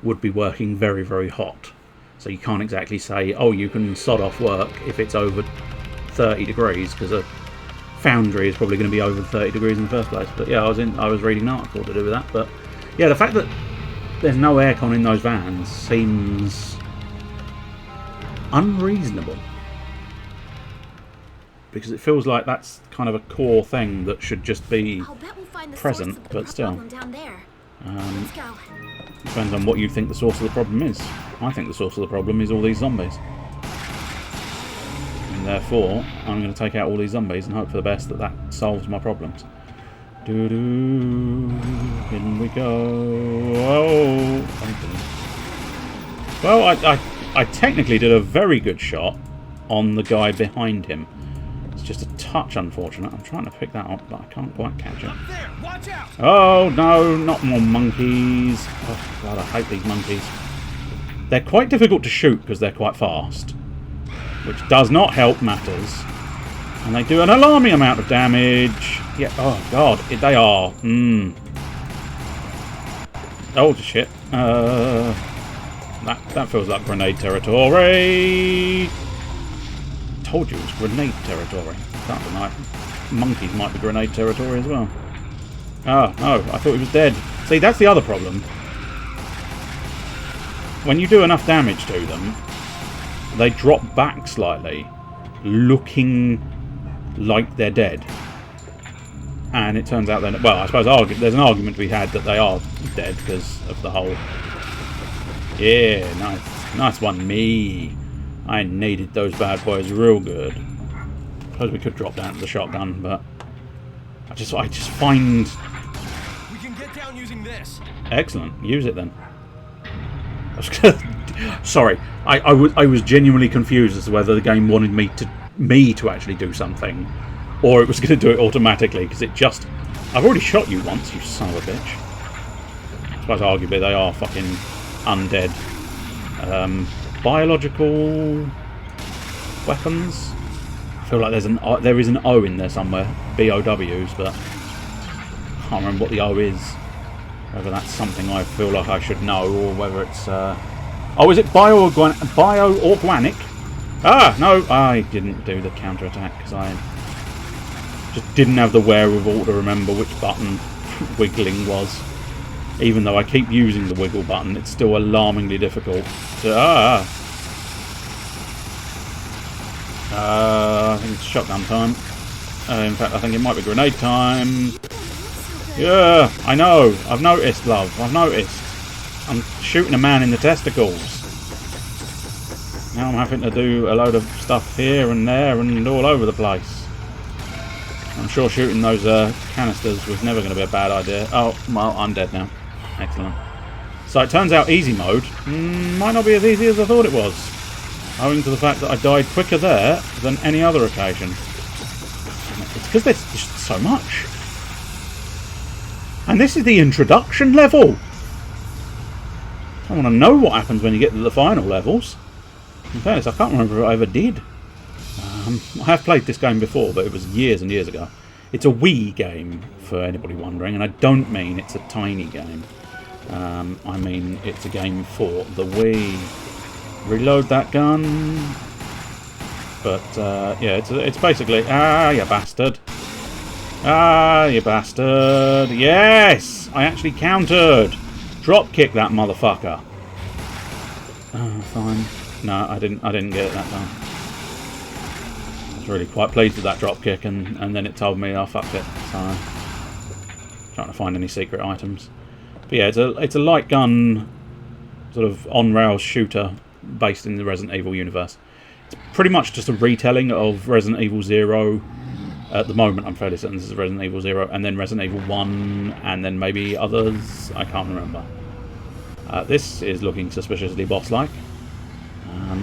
would be working very, very hot. So you can't exactly say, oh, you can sod off work if it's over 30 degrees, because a foundry is probably going to be over 30 degrees in the first place. But yeah, I was reading an article to do with that. But yeah, the fact that there's no aircon in those vans seems unreasonable, because it feels like that's kind of a core thing that should just be present, but still. Let's go. Depends on what you think the source of the problem is. I think the source of the problem is all these zombies. And therefore, I'm going to take out all these zombies and hope for the best that that solves my problems. Doo-doo, in we go. Oh, well, I technically did a very good shot on the guy behind him. It's just a touch unfortunate. I'm trying to pick that up, but I can't quite catch it. There, watch out! Oh, no, not more monkeys. Oh, God, I hate these monkeys. They're quite difficult to shoot because they're quite fast, which does not help matters. And they do an alarming amount of damage. Yeah, oh, God, they are. Oh, shit. That feels like grenade territory. Told you it was grenade territory. Sounded like monkeys might be grenade territory as well. Ah, no, I thought he was dead. See, that's the other problem. When you do enough damage to them, they drop back slightly, looking like they're dead. And it turns out then, well, I suppose there's an argument to be had that they are dead because of the whole... Yeah, nice one, me. I needed those bad boys real good. I suppose we could drop down to the shotgun, but I just find... We can get down using this. Excellent, use it then. Sorry, I was genuinely confused as to whether the game wanted me to actually do something, or it was going to do it automatically, because it just... I've already shot you once, you son of a bitch. I suppose arguably they are fucking undead. Biological weapons? I feel like there is an O in there somewhere. BOWs, but I can't remember what the O is. Whether that's something I feel like I should know, or whether it's... Oh, is it bio-organic? Ah, no, I didn't do the counter-attack because I just didn't have the wherewithal to remember which button wiggling was. Even though I keep using the wiggle button, it's still alarmingly difficult to... I think it's shotgun time. In fact, I think it might be grenade time. Yeah, I know. I've noticed, love. I've noticed. I'm shooting a man in the testicles. Now I'm having to do a load of stuff here and there and all over the place. I'm sure shooting those canisters was never going to be a bad idea. Oh, well, I'm dead now. Excellent. So it turns out easy mode might not be as easy as I thought it was, owing to the fact that I died quicker there than any other occasion. It's because there's just so much. And this is the introduction level. I want to know what happens when you get to the final levels. In fairness, I can't remember if I ever did. I have played this game before, but it was years and years ago. It's a Wii game, for anybody wondering, and I don't mean it's a tiny game. I mean it's a game for the Wii. Reload that gun. But yeah, it's basically... Ah, you bastard. Ah, you bastard. Yes! I actually countered. Drop kick that motherfucker. Oh, fine. No, I didn't get it that time. I was really quite pleased with that drop kick, and then it told me I fucked it. So, trying to find any secret items. But yeah, it's a light gun, sort of on-rails shooter based in the Resident Evil universe. It's pretty much just a retelling of Resident Evil 0. At the moment, I'm fairly certain this is Resident Evil 0, and then Resident Evil 1, and then maybe others. I can't remember. This is looking suspiciously boss-like.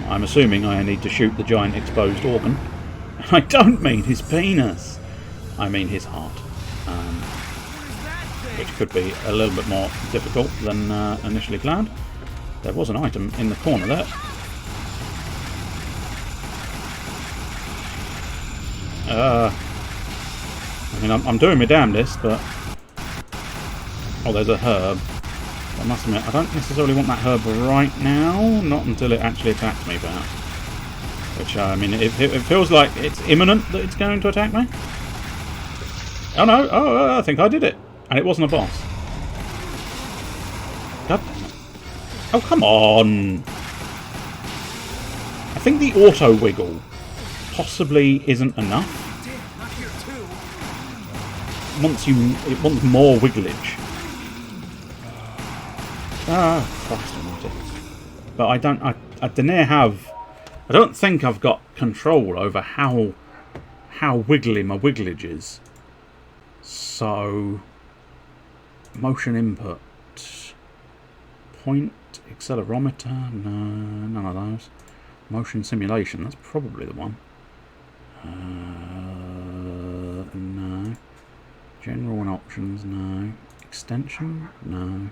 I'm assuming I need to shoot the giant exposed organ. I don't mean his penis. I mean his heart. Which could be a little bit more difficult than initially planned. There was an item in the corner there. I mean, I'm doing my damnedest, but... Oh, there's a herb. I must admit, I don't necessarily want that herb right now. Not until it actually attacks me, perhaps. Which, I mean, it feels like it's imminent that it's going to attack me. Oh, no. Oh, I think I did it. And it wasn't a boss. God damn it. Oh, come on. I think the auto wiggle possibly isn't enough. It wants more wigglage. Ah, Christ almighty. But I don't think I've got control over how wiggly my wigglage is. So, motion input. Accelerometer? No, none of those. Motion simulation, that's probably the one. No. General and options, no. Extension? No.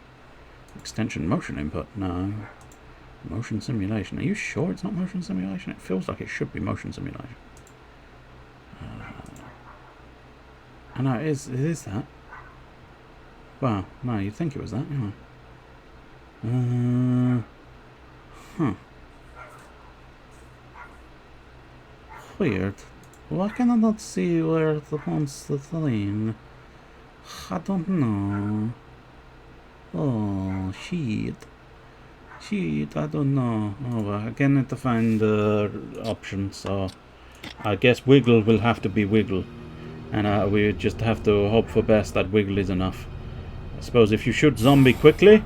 Extension motion input? No. Motion simulation. Are you sure it's not motion simulation? It feels like it should be motion simulation. I know, it is that. Well, no, you'd think it was that, yeah. Huh. Weird. Why can I not see where the one's the thing? I don't know. Oh, shit. Shit, I don't know. Oh, well, I need to find the option, so I guess wiggle will have to be wiggle. And we just have to hope for best that wiggle is enough. I suppose if you shoot zombie quickly,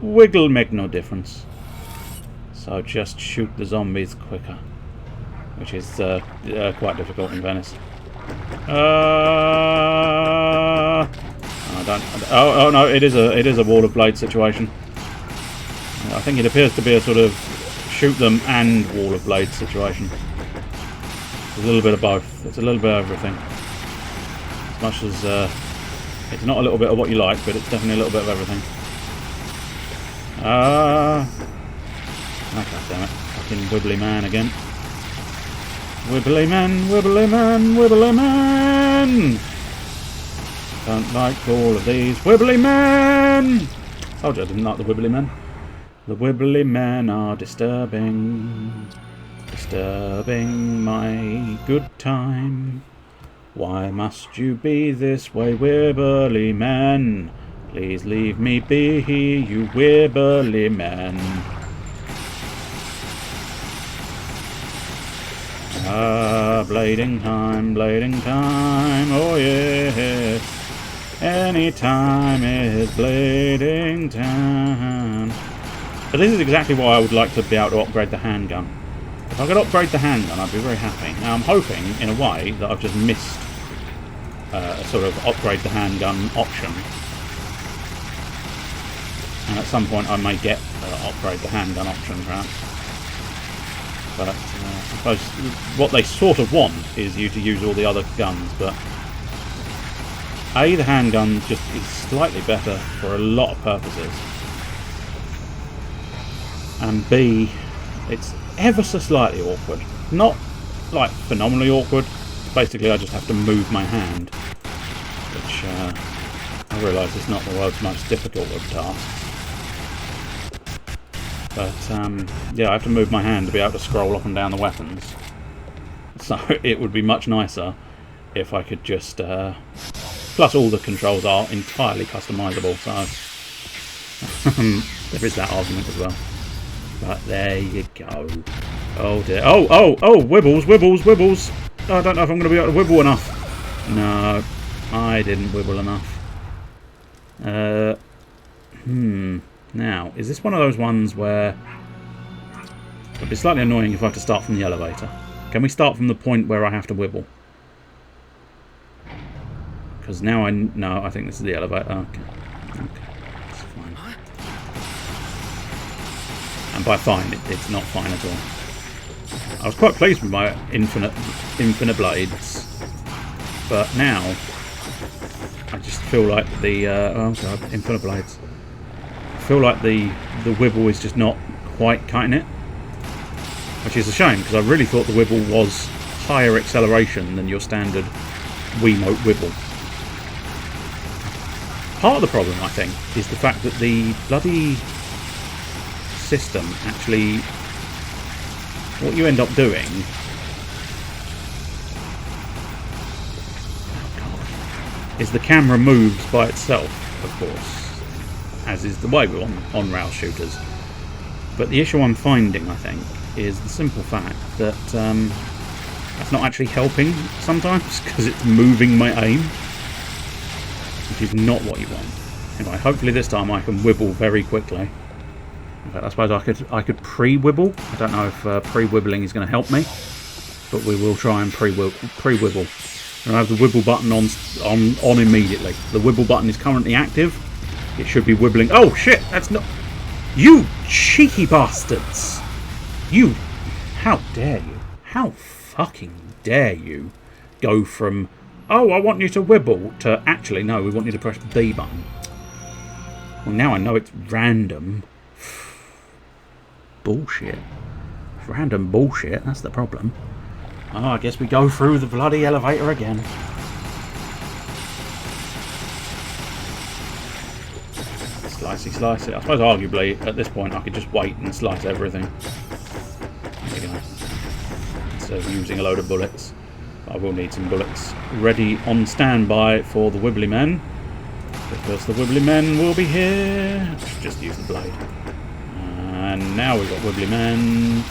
wiggle make no difference. So just shoot the zombies quicker. Which is quite difficult in Venice. Oh no, it is a wall of blade situation. I think it appears to be a sort of shoot them and wall of blade situation. It's a little bit of both. It's a little bit of everything. As much as it's not a little bit of what you like, but it's definitely a little bit of everything. Oh, god damn it! Fucking wibbly man again. Wibbly man, wibbly man, wibbly man! Don't like all of these wibbly men! Told you I didn't like the wibbly men. The wibbly men are disturbing. Disturbing my good time. Why must you be this way, wibbly men? Please leave me be, you wibbly men. Blading time, oh yes. Any time is blading time. But this is exactly why I would like to be able to upgrade the handgun. If I could upgrade the handgun, I'd be very happy. Now I'm hoping, in a way, that I've just missed a sort of upgrade the handgun option. And at some point I may get upgrade the handgun option, perhaps. But I suppose what they sort of want is you to use all the other guns, but A, the handgun just is slightly better for a lot of purposes, and B, it's ever so slightly awkward. Not like phenomenally awkward. Basically I just have to move my hand, which I realise is not the world's most difficult of tasks. But, yeah, I have to move my hand to be able to scroll up and down the weapons. So it would be much nicer if I could just... plus all the controls are entirely customisable, so... there is that argument as well. But there you go. Oh dear. Oh! Wibbles, wibbles, wibbles! Oh, I don't know if I'm going to be able to wibble enough. No, I didn't wibble enough. Now, is this one of those ones where it'd be slightly annoying if I have to start from the elevator? Can we start from the point where I have to wibble? Because now no, I think this is the elevator. Okay, that's fine. And by fine, it's not fine at all. I was quite pleased with my infinite blades, but now I just feel like the oh god, infinite blades. I feel like the wibble is just not quite cutting it, which is a shame because I really thought the wibble was higher acceleration than your standard Wiimote wibble. Part of the problem, I think, is the fact that the bloody system actually, what you end up doing is the camera moves by itself, of course, as is the way with on-rail shooters. But the issue I'm finding, I think, is the simple fact that that's not actually helping sometimes, because it's moving my aim, which is not what you want. Anyway, hopefully this time I can wibble very quickly. In fact, I suppose I could pre-wibble. I don't know if pre-wibbling is going to help me, but we will try and pre-wibble. And I have the wibble button on immediately. The wibble button is currently active. It should be wibbling. Oh shit! That's not. You cheeky bastards! You... How dare you? How fucking dare you go from, oh, I want you to wibble, to actually, no, we want you to press B button. Well, now I know it's random. Bullshit. It's random bullshit, that's the problem. Oh, I guess we go through the bloody elevator again. Slicey, slicey. I suppose arguably at this point I could just wait and slice everything. There we go. Instead of using a load of bullets. I will need some bullets ready on standby for the Wibbly Men. Because the Wibbly Men will be here. Just use the blade. And now we've got Wibbly Men.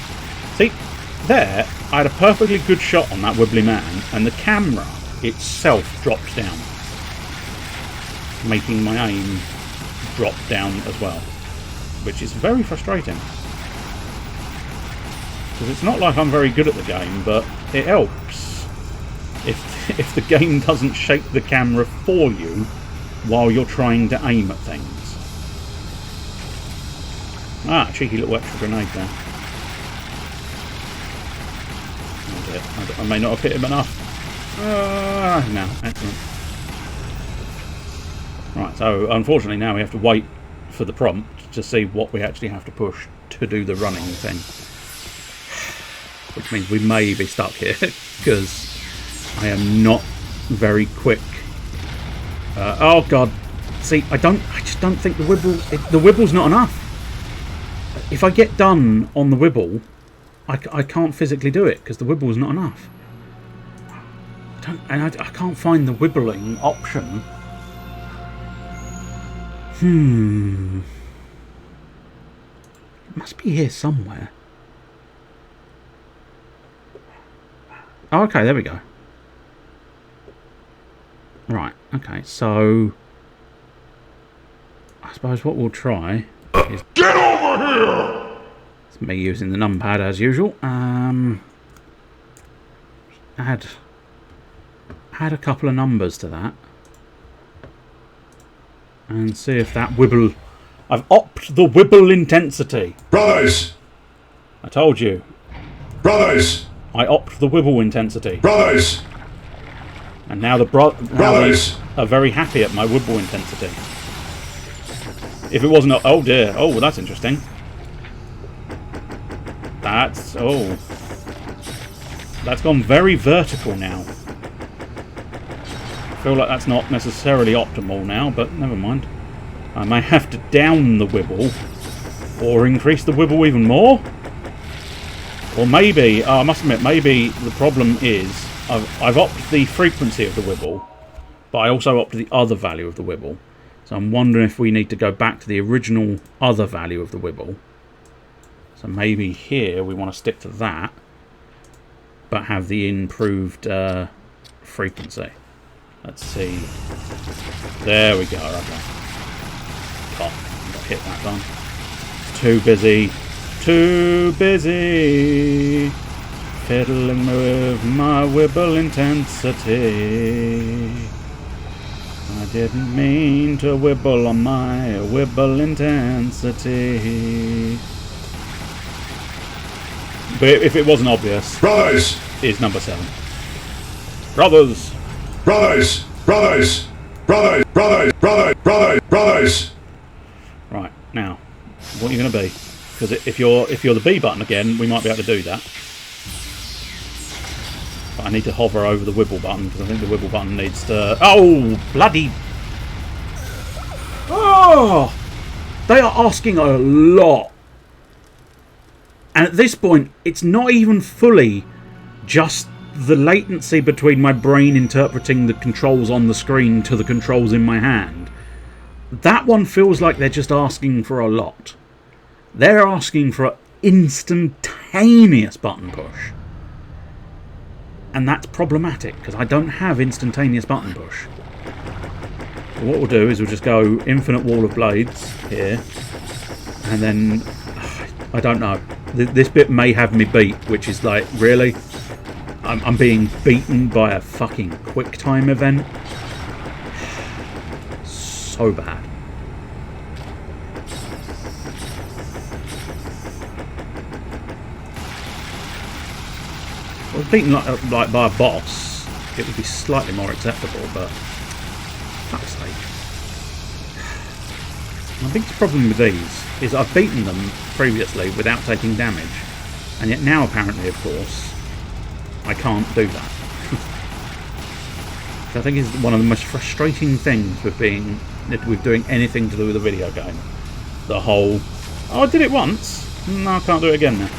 See, there, I had a perfectly good shot on that Wibbly Man, and the camera itself dropped down, making my aim drop down as well, which is very frustrating. Because it's not like I'm very good at the game, but it helps if the game doesn't shake the camera for you while you're trying to aim at things. Ah, cheeky little extra grenade there. I may not have hit him enough. No, excellent. Right, so unfortunately now we have to wait for the prompt to see what we actually have to push to do the running thing. Which means we may be stuck here, because I am not very quick. Oh god. See, I just don't think the wibble's not enough. If I get done on the wibble, I can't physically do it because the wibble is not enough. I can't find the wibbling option. It must be here somewhere. Oh, okay, there we go. Right, okay, so I suppose what we'll try is... Get over here! It's me using the numpad as usual. Add a couple of numbers to that. And see if that wibble... I've upped the wibble intensity. Brothers! I told you. Brothers! I upped the wibble intensity. Brothers! And now the brothers are very happy at my wibble intensity. If it wasn't... Oh dear. Oh, well, that's interesting. That's... Oh. That's gone very vertical now. I feel like that's not necessarily optimal now, but never mind. I may have to down the wibble. Or increase the wibble even more. Or maybe... I must admit, maybe the problem is... I've upped the frequency of the wibble, but I also upped the other value of the wibble. So I'm wondering if we need to go back to the original other value of the wibble. So maybe here we want to stick to that, but have the improved frequency. Let's see. There we go. Okay. Got hit that done. Too busy. Too busy. Fiddling with my wibble intensity. I didn't mean to wibble on my wibble intensity. But if it wasn't obvious, Brothers! Is number 7. Brothers! Brothers! Brothers! Brothers! Brothers! Brothers! Brothers! Brothers! Right, now, what are you going to be? Because if you're the B button again, we might be able to do that. But I need to hover over the wibble button, because I think the wibble button needs to... Oh, bloody... Oh! They are asking a lot. And at this point, it's not even fully just the latency between my brain interpreting the controls on the screen to the controls in my hand. That one feels like they're just asking for a lot. They're asking for an instantaneous button push. And that's problematic, because I don't have instantaneous button push. So what we'll do is we'll just go infinite wall of blades here. And then... I don't know. This bit may have me beat, which is like, really? I'm being beaten by a fucking QuickTime event? So bad. If I was beaten like by a boss, it would be slightly more acceptable, but fuck's sake. My biggest problem with these is I've beaten them previously without taking damage, and yet now apparently, of course, I can't do that. I think is one of the most frustrating things with doing anything to do with a video game. The whole, oh, I did it once, no, I can't do it again now.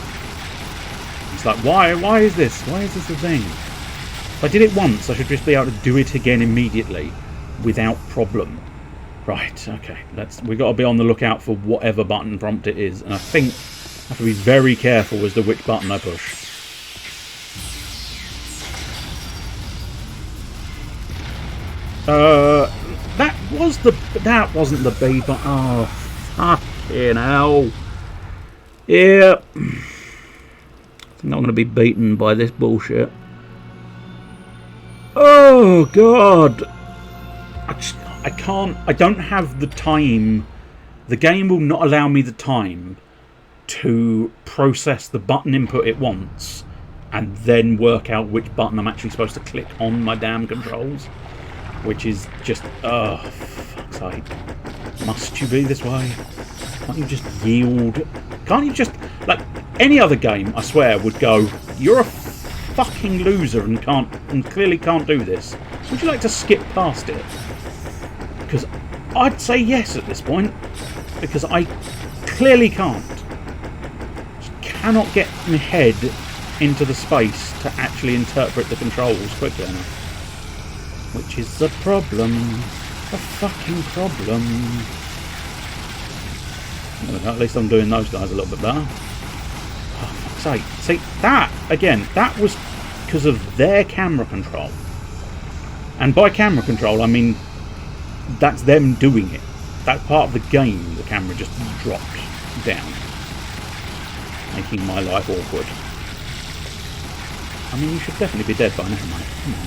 It's like, why is this? Why is this a thing? If I did it once, I should just be able to do it again immediately without problem. Right, okay, we've got to be on the lookout for whatever button prompt it is, and I think I have to be very careful as to which button I push. That wasn't the B button. Oh, fucking hell. Yeah. I'm not going to be beaten by this bullshit. Oh, God. I can't. I don't have the time. The game will not allow me the time to process the button input it wants and then work out which button I'm actually supposed to click on my damn controls. Which is just, oh, fuck's sake. Must you be this way? Can't you just yield? Can't you just, like, any other game, I swear, would go, you're a fucking loser and clearly can't do this. Would you like to skip past it? Because I'd say yes at this point. Because I clearly can't. Just cannot get my head into the space to actually interpret the controls quickly enough. Which is the problem. The fucking problem. Well, at least I'm doing those guys a little bit better. Oh, fuck's sake. See, that, again, that was because of their camera control. And by camera control, I mean, that's them doing it. That part of the game, the camera just dropped down. Making my life awkward. I mean, you should definitely be dead by now, mate. Come on.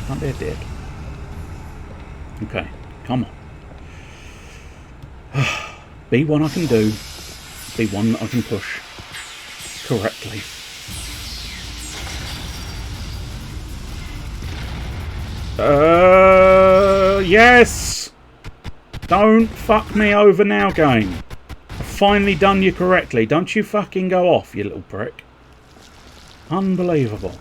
Can't be dead. Okay, come on. Be one I can do. Be one that I can push correctly. Yes! Don't fuck me over now, game. I've finally done you correctly. Don't you fucking go off, you little prick. Unbelievable.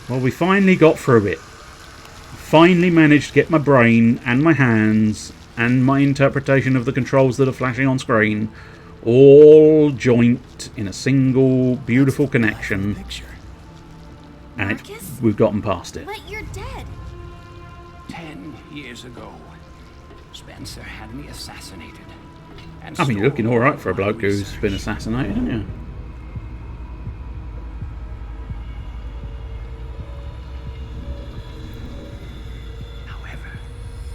Well, we finally got through it. Finally managed to get my brain and my hands and my interpretation of the controls that are flashing on screen all joint in a single beautiful connection. And we've gotten past it. But you're dead. 10 years ago, Spencer had me assassinated. I mean, you're looking alright for a bloke who's been assassinated, aren't you?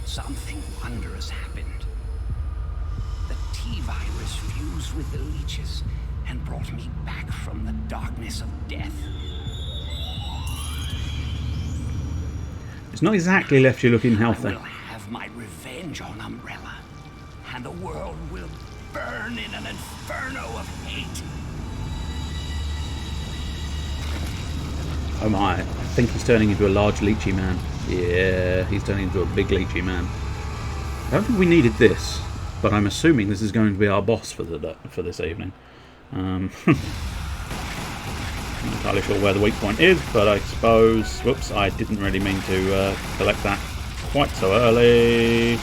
Something wondrous happened. The T-virus fused with the leeches and brought me back from the darkness of death. It's not exactly left you looking healthy. I will have my revenge on Umbrella, and the world will burn in an inferno of hate. Oh my, I think he's turning into a large leechy man. Yeah, he's turning into a big leechy man. I don't think we needed this, but I'm assuming this is going to be our boss for this evening. I'm not entirely sure where the weak point is, but I suppose... Whoops, I didn't really mean to collect that quite so early.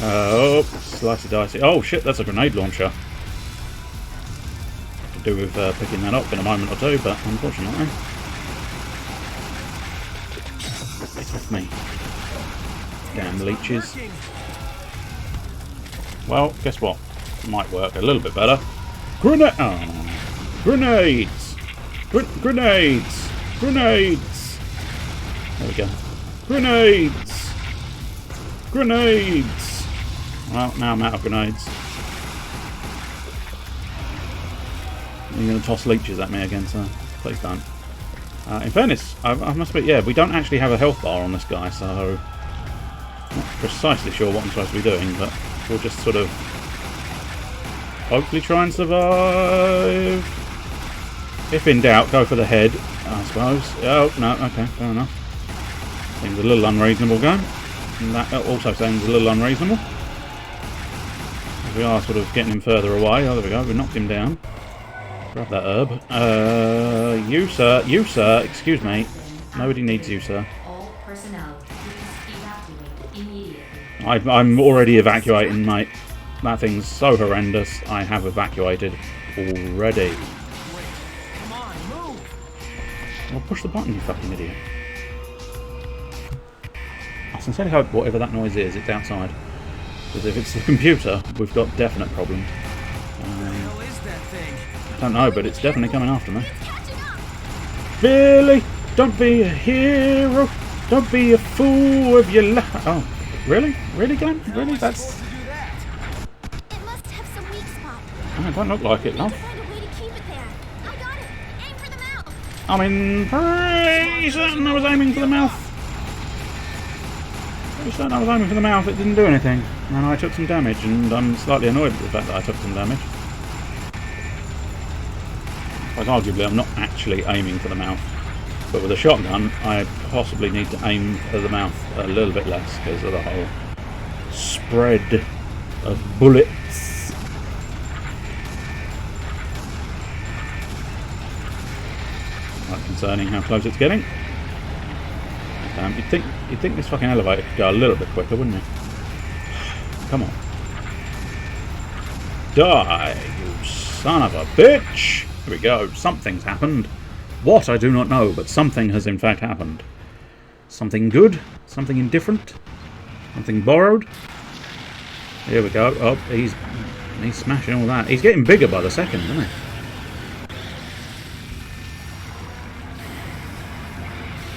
Oh, slicey dicey. Oh shit, that's a grenade launcher. Could do with picking that up in a moment or two, but unfortunately... Get off me. Damn leeches. Well, guess what? Might work a little bit better. Grenades! Grenades! Grenades! There we go. Grenades! Grenades! Well, now I'm out of grenades. You're going to toss leeches at me again, sir? Please don't. In fairness, I must admit, yeah, we don't actually have a health bar on this guy, so I'm not precisely sure what I'm supposed to be doing, but we'll just sort of hopefully try and survive. If in doubt, go for the head, I suppose. Oh, no, okay, fair enough. Seems a little unreasonable going. And that also sounds a little unreasonable. We are sort of getting him further away. Oh, there we go, we knocked him down. Grab that herb. You, sir, excuse me. Nobody needs you, sir. All personnel, please evacuate immediately. I'm already evacuating, mate. That thing's so horrendous. I have evacuated already. Come on, move! Well, push the button, you fucking idiot. I sincerely hope whatever that noise is, it's outside. Because if it's the computer, we've got definite problems. What the hell is that thing? I don't know, but it's definitely coming after me. Billy, don't be a hero. Don't be a fool of your life. Oh, really? Really, Glenn? Really? That's... To do that? It must have some weak spot. Oh, it don't look like it, love. Find a way to keep it there. I got it. Aim for the mouth. I'm pretty certain I was aiming for the mouth. Pretty certain I was aiming for the mouth. It didn't do anything. And I took some damage, and I'm slightly annoyed with the fact that I took some damage. Like, arguably, I'm not actually aiming for the mouth. But with a shotgun, I possibly need to aim for the mouth a little bit less because of the whole spread of bullets. Quite concerning how close it's getting. You'd think this fucking elevator could go a little bit quicker, wouldn't you? Come on. Die, you son of a bitch! Here we go. Something's happened. What, I do not know, but something has in fact happened. Something good? Something indifferent? Something borrowed? Here we go. Oh, he's smashing all that. He's getting bigger by the second, isn't he?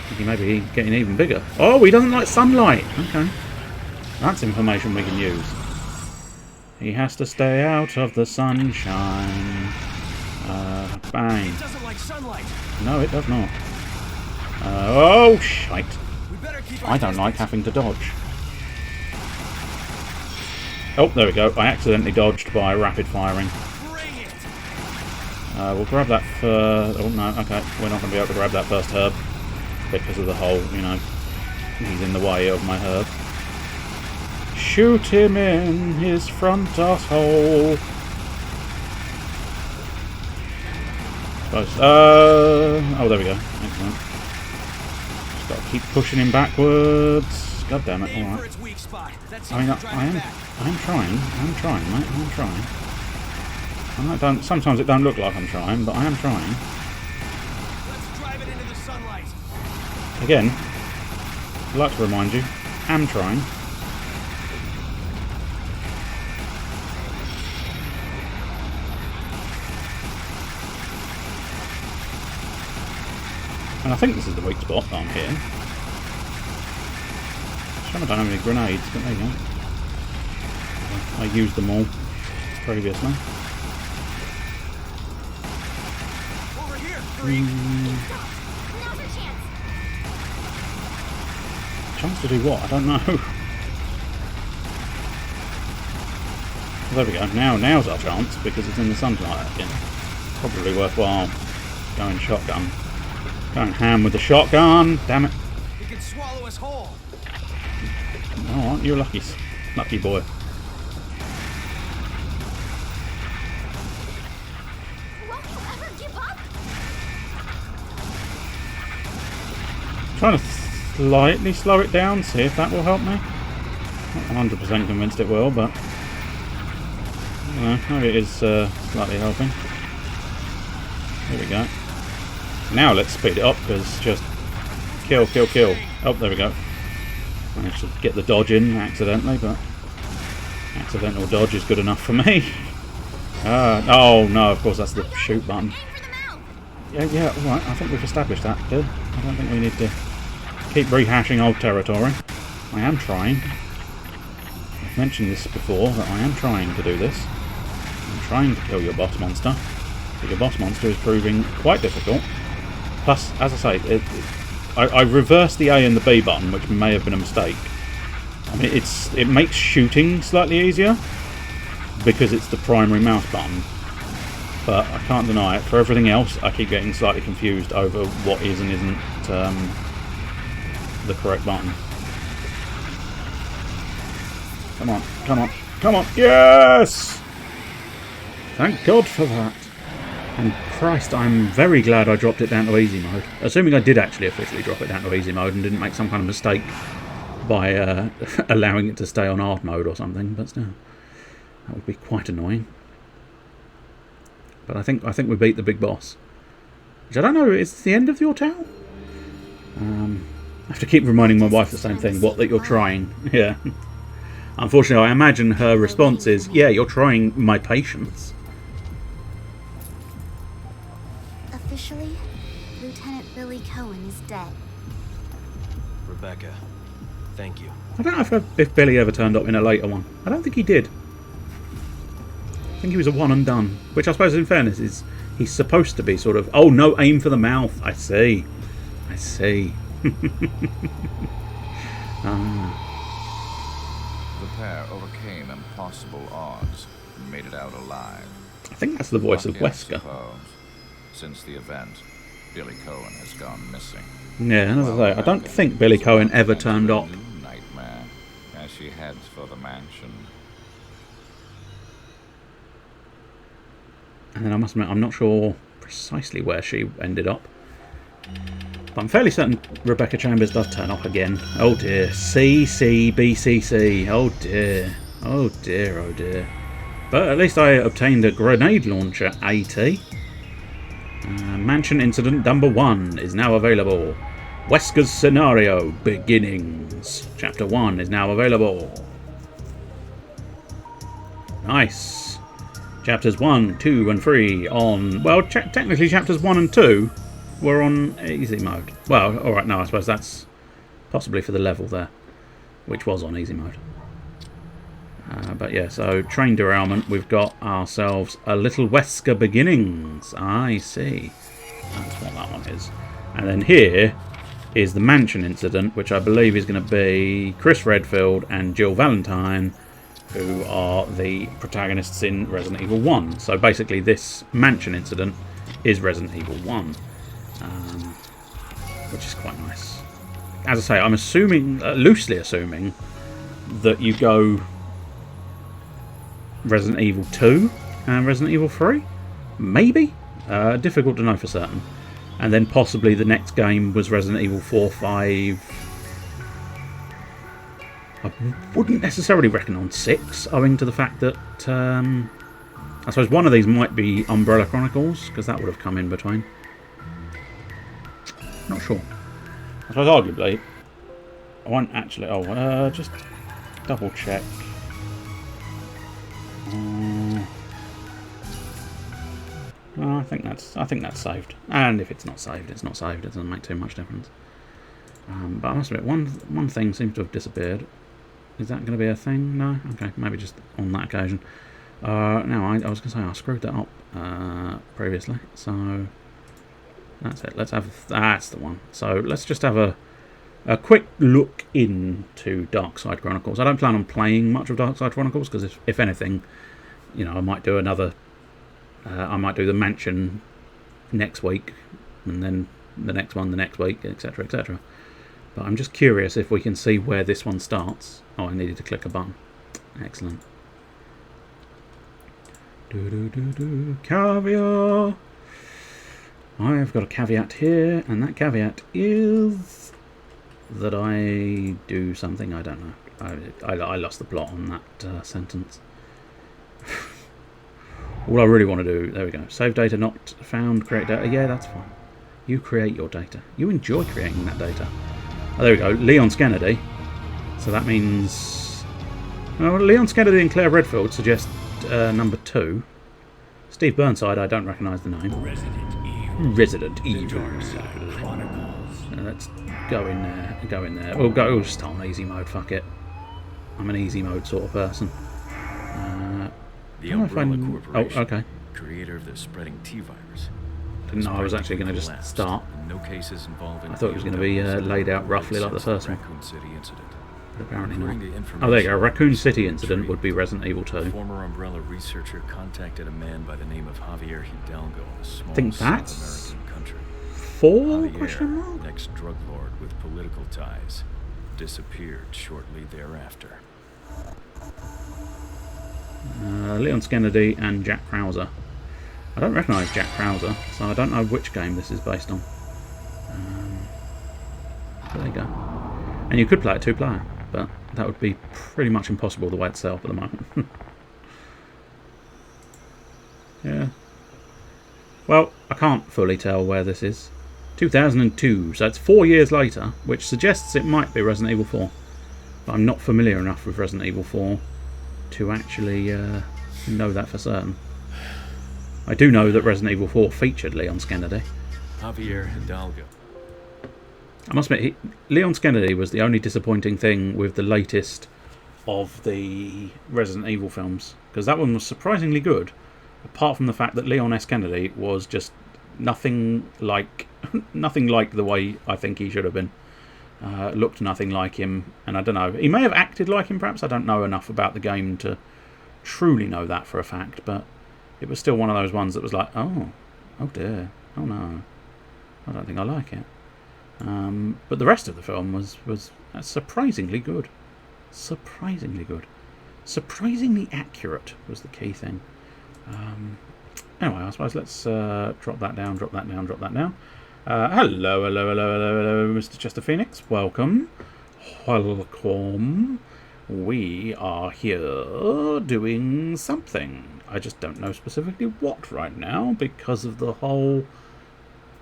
Thinking maybe he's getting even bigger. Oh, he doesn't like sunlight. Okay. That's information we can use. He has to stay out of the sunshine. Bang. It doesn't like sunlight. No, it does not. Oh, shite. We better keep our I don't like having to dodge. Oh, there we go. I accidentally dodged by rapid firing. Bring it. We'll grab that first... Oh, no, okay. We're not going to be able to grab that first herb. Because of the whole, you know, he's in the way of my herb. Shoot him in his front asshole. Oh, there we go. Excellent. Just got to keep pushing him backwards. God damn it! All right. I mean, I'm trying. I'm trying, mate. I'm trying. I don't. Sometimes it don't look like I'm trying, but I am trying. Let's drive it into the sunlight. Again, I'd like to remind you, am trying. And I think this is the weak spot that I'm hitting. Shame I don't have any grenades, but there you go. I used them all previously. Over here. Now's our chance. Chance to do what? I don't know. Well, there we go. Now's our chance because it's in the sunlight again. Probably worthwhile going shotgun. Going ham with the shotgun. Damn it. He can swallow us whole. Oh, aren't you lucky boy? Won't you ever give up? Trying to slightly slow it down, see if that will help me. Not 100% convinced it will, but maybe it is slightly helping. Here we go. Now let's speed it up, because just kill. Oh, there we go. Managed to get the dodge in accidentally, but accidental dodge is good enough for me. Oh no, of course that's the shoot button. Yeah, alright, I think we've established that, dude. I don't think we need to keep rehashing old territory. I am trying. I've mentioned this before, that I am trying to do this. I'm trying to kill your boss monster. But your boss monster is proving quite difficult. Plus, as I say, I reversed the A and the B button, which may have been a mistake. I mean, it makes shooting slightly easier because it's the primary mouse button. But I can't deny it. For everything else, I keep getting slightly confused over what is and isn't the correct button. Come on, come on, come on. Yes! Thank God for that. And Christ, I'm very glad I dropped it down to easy mode. Assuming I did actually officially drop it down to easy mode and didn't make some kind of mistake by allowing it to stay on hard mode or something. But still, that would be quite annoying. But I think we beat the big boss. Which I don't know, is the end of your tale? I have to keep reminding my wife the same thing. What, that you're trying? Yeah. Unfortunately, I imagine her response is, yeah, you're trying my patience. Officially, Lieutenant Billy Cohen is dead. Rebecca, thank you. I don't know if Billy ever turned up in a later one. I don't think he did. I think he was a one and done. Which I suppose, in fairness, is he's supposed to be sort of, oh no, aim for the mouth. I see. I see. The pair overcame impossible odds and made it out alive. I think that's the voice of Lucky, I Wesker. suppose. Since the event, Billy Cohen has gone missing. Yeah, and as I say, I don't think Billy Cohen ever turned up. Nightmare as she heads for the mansion. And then I must admit, I'm not sure precisely where she ended up. But I'm fairly certain Rebecca Chambers does turn up again. Oh dear. CCBCC. Oh dear. Oh dear, oh dear. But at least I obtained a grenade launcher AT. Mansion Incident number 1 is now available. Wesker's Scenario Beginnings. Chapter 1 is now available. Nice. Chapters 1, 2 and 3 on... Well, technically chapters 1 and 2 were on easy mode. Well, alright, no, I suppose that's possibly for the level there, which was on easy mode. But yeah, so train derailment, we've got ourselves a little Wesker Beginnings. I see. That's what that one is. And then here is the mansion incident, which I believe is going to be Chris Redfield and Jill Valentine, who are the protagonists in Resident Evil 1. So basically this mansion incident is Resident Evil 1. Which is quite nice. As I say, I'm assuming, loosely assuming, that you go Resident Evil 2 and Resident Evil 3? Maybe? Difficult to know for certain. And then possibly the next game was Resident Evil 4, 5... I wouldn't necessarily reckon on 6, owing to the fact that... I suppose one of these might be Umbrella Chronicles, because that would have come in between. Not sure. I suppose arguably, I won't actually... Oh, just double check. I think that's saved. And if it's not saved, it's not saved. It doesn't make too much difference. But I must admit, one thing seems to have disappeared. Is that going to be a thing? No? Okay, maybe just on that occasion. No, I was going to say I screwed that up previously. So that's it. Let's have... That's the one. So let's just have a quick look into Darkside Chronicles. I don't plan on playing much of Darkside Chronicles because if anything, you know, I might do another... I might do the mansion next week, and then the next one the next week, etc, etc. But I'm just curious if we can see where this one starts. Oh, I needed to click a button. Excellent. Caveat! I've got a caveat here, and that caveat is that I do something I don't know. I lost the plot on that sentence. All I really want to do, there we go. Save data not found, create data. Yeah, that's fine. You create your data. You enjoy creating that data. Oh, there we go. Leon Kennedy. So that means... Well, Leon Kennedy and Claire Redfield suggest number 2. Steve Burnside, I don't recognise the name. Resident Evil. Let's go in there. Go in there. We'll start on easy mode, fuck it. I'm an easy mode sort of person. The Umbrella Corporation, oh, okay. creator of the spreading T-virus. Didn't know I was actually going to just start. No cases involving... I thought it was going to be laid out roughly like the first one. Raccoon City incident. But apparently not. According to Oh, there you go. information, Raccoon City incident would be Resident Evil 2. A former Umbrella researcher contacted a man by the name of Javier Hidalgo in a small Think South that's American country. 4? Question Javier, mark? an ex-drug lord with political ties, disappeared shortly thereafter. Leon Kennedy and Jack Krauser. I don't recognise Jack Krauser, so I don't know which game this is based on. But there you go. And you could play it 2-player, but that would be pretty much impossible the way it's set up at the moment. Yeah. Well, I can't fully tell where this is. 2002, so it's 4 years later, which suggests it might be Resident Evil 4. But I'm not familiar enough with Resident Evil 4 to actually know that for certain. I do know that Resident Evil 4 featured Leon Kennedy. Javier Hidalgo. I must admit, Leon Kennedy was the only disappointing thing with the latest of the Resident Evil films, because that one was surprisingly good, apart from the fact that Leon S. Kennedy was just nothing like the way I think he should have been. Looked nothing like him, and I don't know. He may have acted like him, perhaps. I don't know enough about the game to truly know that for a fact, but it was still one of those ones that was like, oh dear, oh no, I don't think I like it. But the rest of the film was surprisingly good. Surprisingly good. Surprisingly accurate was the key thing. Anyway, I suppose let's drop that down. Hello, Mr. Chester Phoenix. Welcome. We are here doing something. I just don't know specifically what right now because of the whole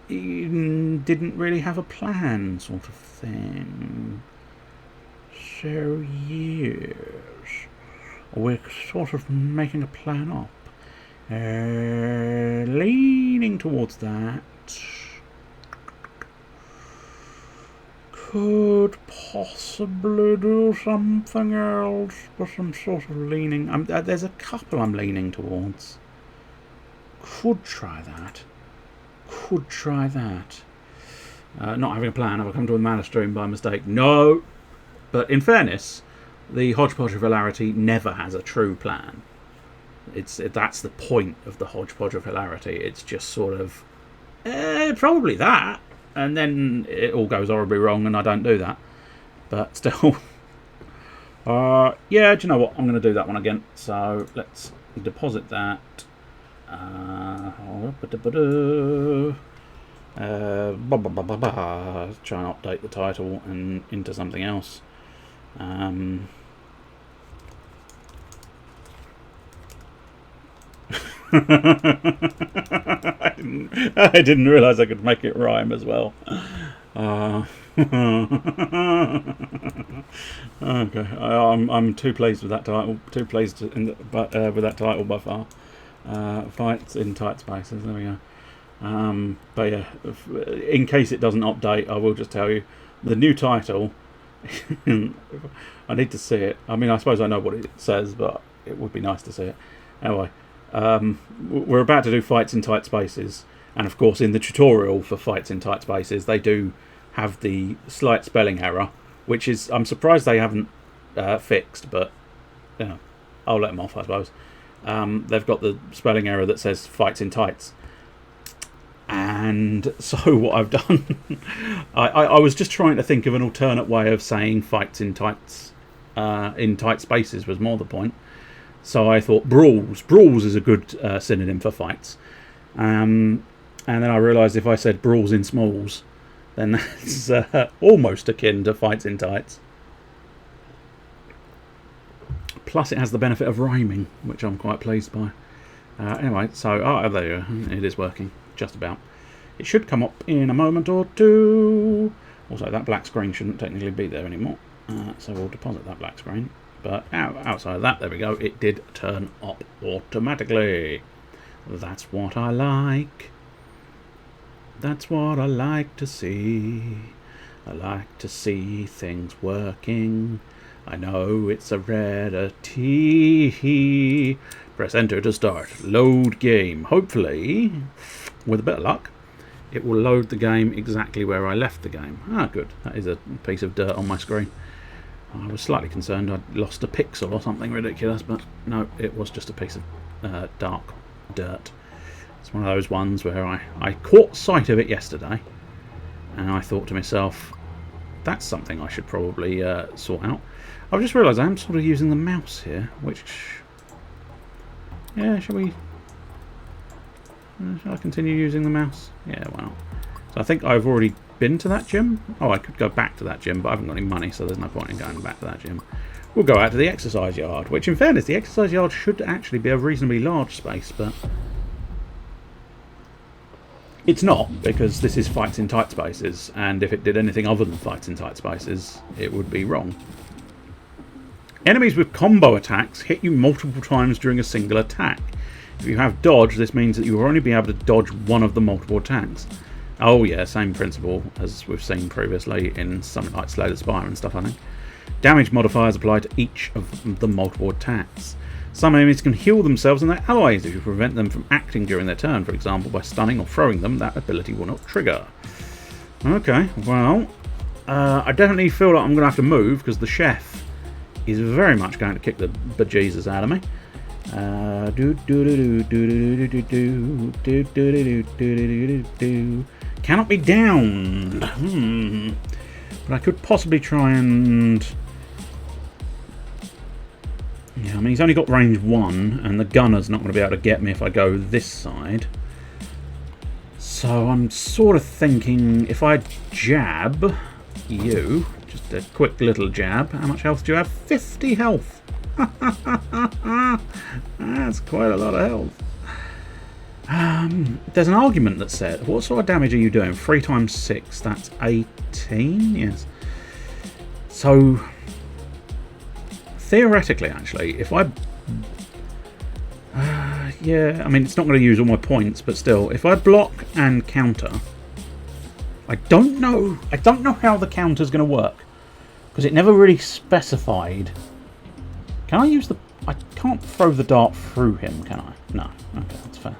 didn't really have a plan sort of thing. So yes, we're sort of making a plan up. Leaning towards that. Could possibly do something else, but I'm sort of leaning. There's a couple I'm leaning towards. Could try that. Not having a plan. Have I come to a mana stream by mistake? No. But in fairness, the Hodgepodge of Hilarity never has a true plan. That's the point of the Hodgepodge of Hilarity. It's just sort of probably that, and then it all goes horribly wrong, and I don't do that. But still, yeah. Do you know what? I'm going to do that one again. So let's deposit that. Try and update the title and into something else. I didn't realise I could make it rhyme as well. Okay, I'm too pleased with that title. Too pleased with that title by far. Fights in tight spaces. There we go. But yeah, in case it doesn't update, I will just tell you the new title. I need to see it. I mean, I suppose I know what it says, but it would be nice to see it. Anyway, we're about to do fights in tight spaces, and of course, in the tutorial for fights in tight spaces, they do have the slight spelling error, which is I'm surprised they haven't fixed, but you know, I'll let them off, I suppose. They've got the spelling error that says fights in tights. And so what I've done, I was just trying to think of an alternate way of saying fights in tights, in tight spaces was more the point. So I thought brawls. Brawls is a good synonym for fights. And then I realised if I said brawls in smalls, then that's almost akin to fights in tights. Plus it has the benefit of rhyming, which I'm quite pleased by. Anyway, so there you go. It is working. Just about. It should come up in a moment or two. Also, that black screen shouldn't technically be there anymore. So we'll deposit that black screen. But outside of that, there we go. It did turn up automatically. That's what I like. That's what I like to see. I like to see things working. I know it's a rarity. Press enter to start. Load game. Hopefully, with a bit of luck, it will load the game exactly where I left the game. Ah, good. That is a piece of dirt on my screen. I was slightly concerned I'd lost a pixel or something ridiculous, but no, it was just a piece of dark dirt. It's one of those ones where I caught sight of it yesterday, and I thought to myself, that's something I should probably sort out. I've just realised I'm sort of using the mouse here, which... Yeah, shall I continue using the mouse? Yeah, why not? So I think I've already been to that gym. Oh, I could go back to that gym, but I haven't got any money, so there's no point in going back to that gym. We'll go out to the exercise yard, which in fairness, the exercise yard should actually be a reasonably large space, but... It's not, because this is fights in tight spaces, and if it did anything other than fights in tight spaces, it would be wrong. Enemies with combo attacks hit you multiple times during a single attack. If you have dodge, this means that you will only be able to dodge one of the multiple attacks. Oh yeah, same principle as we've seen previously in something like Slay the Spire and stuff, I think. Damage modifiers apply to each of the multiple attacks. Some enemies can heal themselves and their allies if you prevent them from acting during their turn. For example, by stunning or throwing them, that ability will not trigger. Okay, well, I definitely feel like I'm going to have to move because the chef is very much going to kick the bejesus out of me. Cannot be downed. But I could possibly try and... Yeah, I mean, he's only got range 1, and the gunner's not going to be able to get me if I go this side. So I'm sort of thinking if I jab you, just a quick little jab. How much health do you have? 50 health. That's quite a lot of health. There's an argument that said, what sort of damage are you doing? 3 times 6, that's 18? Yes. So... Theoretically, actually, if I... yeah, I mean, it's not going to use all my points, but still, if I block and counter... I don't know how the counter's going to work. Because it never really specified... Can I use the... I can't throw the dart through him, can I? No. Okay, that's fair.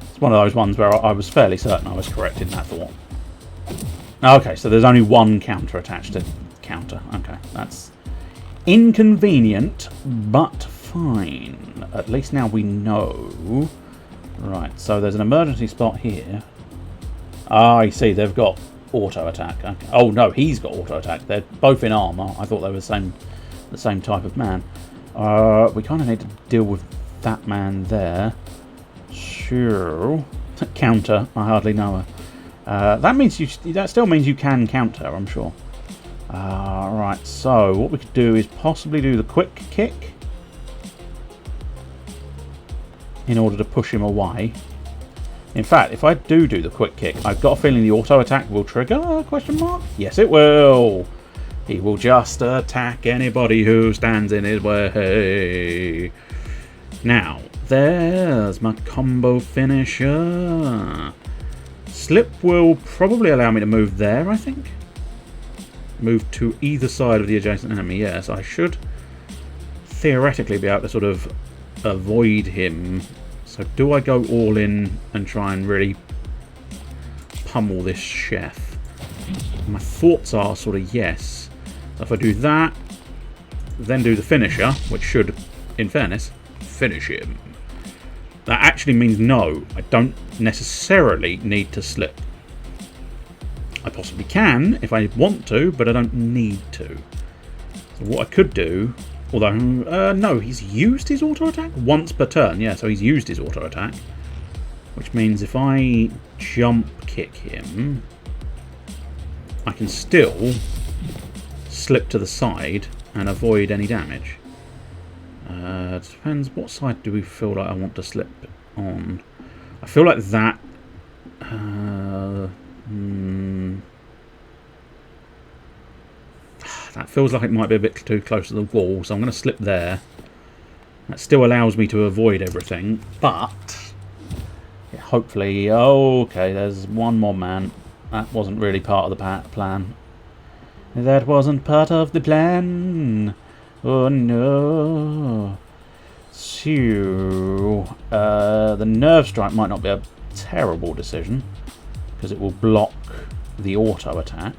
It's one of those ones where I was fairly certain I was correct in that thought. Okay, so there's only one counter attached to counter. Okay, that's... inconvenient, but fine. At least now we know. Right, so there's an emergency spot here. Ah, I see, they've got auto attack. Okay. Oh no, he's got auto attack. They're both in armour. I thought they were the same type of man. We kind of need to deal with that man there. Sure. Counter. I hardly know her. That still means you can counter, I'm sure. Right, so what we could do is possibly do the quick kick in order to push him away. In fact, if I do the quick kick, I've got a feeling the auto attack will trigger, question mark? Yes, it will. He will just attack anybody who stands in his way. Now, there's my combo finisher. Slip will probably allow me to move there, I think. Move to either side of the adjacent enemy. Yes, I should theoretically be able to sort of avoid him. So do I go all in and try and really pummel this chef? My thoughts are sort of yes. So if I do that, then do the finisher, which should, in fairness, finish him. That actually means no, I don't necessarily need to slip. I possibly can if I want to, but I don't need to. So what I could do, although, no, he's used his auto attack once per turn. Yeah, so he's used his auto attack, which means if I jump kick him, I can still slip to the side and avoid any damage. It depends, what side do we feel like I want to slip on? I feel like that... that feels like it might be a bit too close to the wall, so I'm going to slip there. That still allows me to avoid everything, but yeah, hopefully... Okay, there's one more man. That wasn't really part of the plan. That wasn't part of the plan. Oh no. So, the nerve strike might not be a terrible decision, because it will block the auto attack.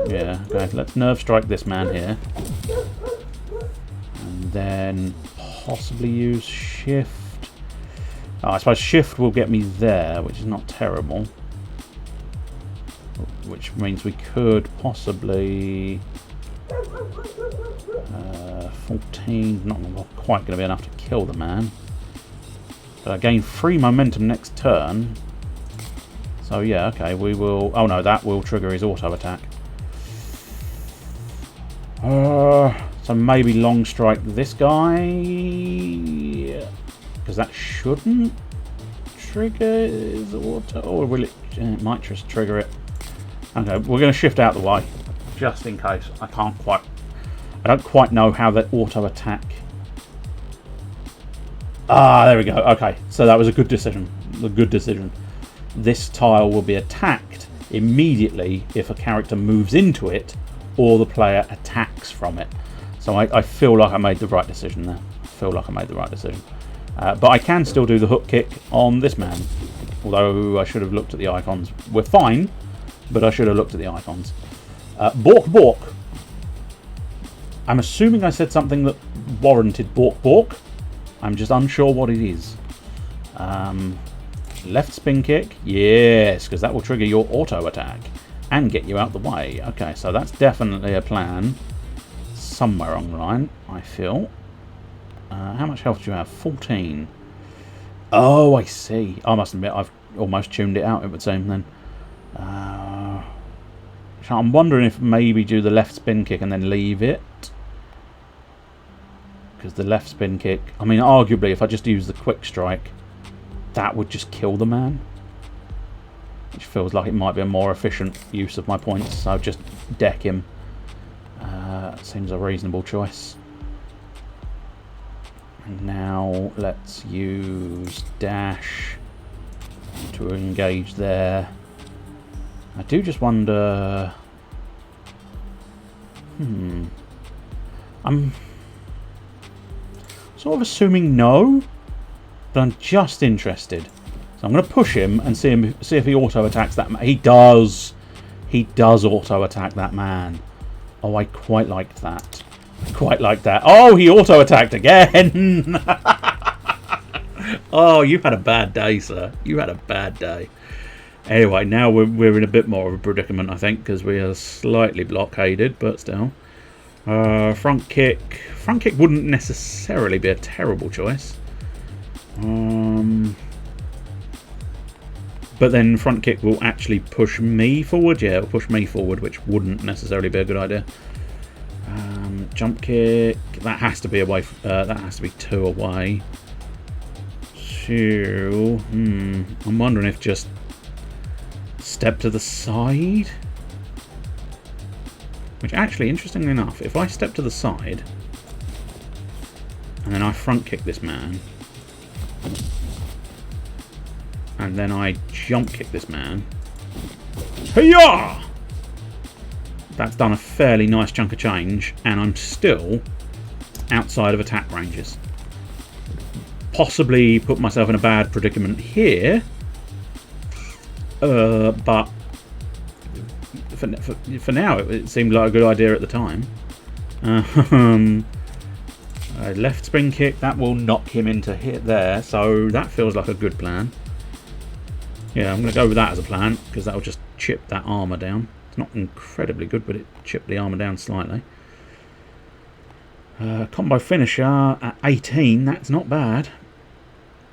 Yeah, okay. Let's nerve strike this man here. And then possibly use shift. Oh, I suppose shift will get me there, which is not terrible. Which means we could possibly... 14, not quite going to be enough to kill the man. But I gain 3 momentum next turn. So yeah, okay, we will... Oh no, that will trigger his auto attack. So maybe long strike this guy, because that shouldn't trigger his auto, or will it? It might just trigger it. Okay, we're going to shift out the way, just in case. I don't quite know how that auto attack. Ah, there we go. Okay, so that was a good decision. A good decision. This tile will be attacked immediately if a character moves into it, or the player attacks from it. So I feel like I made the right decision there. I feel like I made the right decision. But I can still do the hook kick on this man. Although I should have looked at the icons. We're fine, but I should have looked at the icons. Bork Bork. I'm assuming I said something that warranted Bork Bork. I'm just unsure what it is. Left spin kick. Yes, because that will trigger your auto attack and get you out the way. Okay, so that's definitely a plan. Somewhere along the line, I feel. How much health do you have? 14. Oh, I see. I must admit, I've almost tuned it out, it would seem, then. So I'm wondering if maybe do the left spin kick and then leave it. Because the left spin kick... I mean, arguably, if I just use the quick strike, that would just kill the man. Which feels like it might be a more efficient use of my points, so just deck him. Seems a reasonable choice. And now let's use dash to engage there. I do just wonder... I'm sort of assuming no, but I'm just interested. So I'm going to push him and see if he auto attacks that man. He does. He does auto attack that man. Oh, I quite liked that. Quite like that. Oh, he auto attacked again. Oh, you've had a bad day, sir. You had a bad day. Anyway, now we're in a bit more of a predicament, I think, because we are slightly blockaded, but still. Front kick. Front kick wouldn't necessarily be a terrible choice. But then front kick will actually push me forward. Yeah, it'll push me forward, which wouldn't necessarily be a good idea. Jump kick. That has to be away. That has to be 2 away. So, I'm wondering if just step to the side. Which actually, interestingly enough, if I step to the side and then I front kick this man, and then I jump kick this man, hiya! That's done a fairly nice chunk of change, and I'm still outside of attack ranges. Possibly put myself in a bad predicament here, but for now it seemed like a good idea at the time. Left spin kick, that will knock him into hit there, so that feels like a good plan. Yeah, I'm going to go with that as a plan, because that will just chip that armour down. It's not incredibly good, but it chipped the armour down slightly. Combo finisher at 18, that's not bad.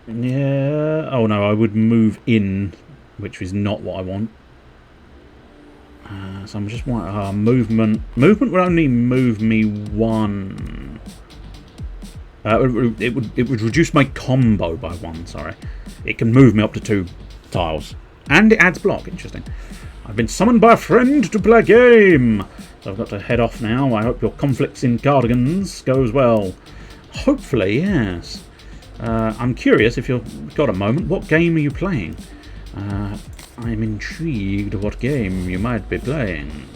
Yeah, oh no, I would move in, which is not what I want. So I'm just wanting movement. Movement would only move me 1. It would reduce my combo by 1. Sorry, it can move me up to 2 tiles, and it adds block. Interesting. I've been summoned by a friend to play a game, so I've got to head off now. I hope your conflicts in cardigans goes well. Hopefully, yes. I'm curious if you've got a moment. What game are you playing? I'm intrigued what game you might be playing.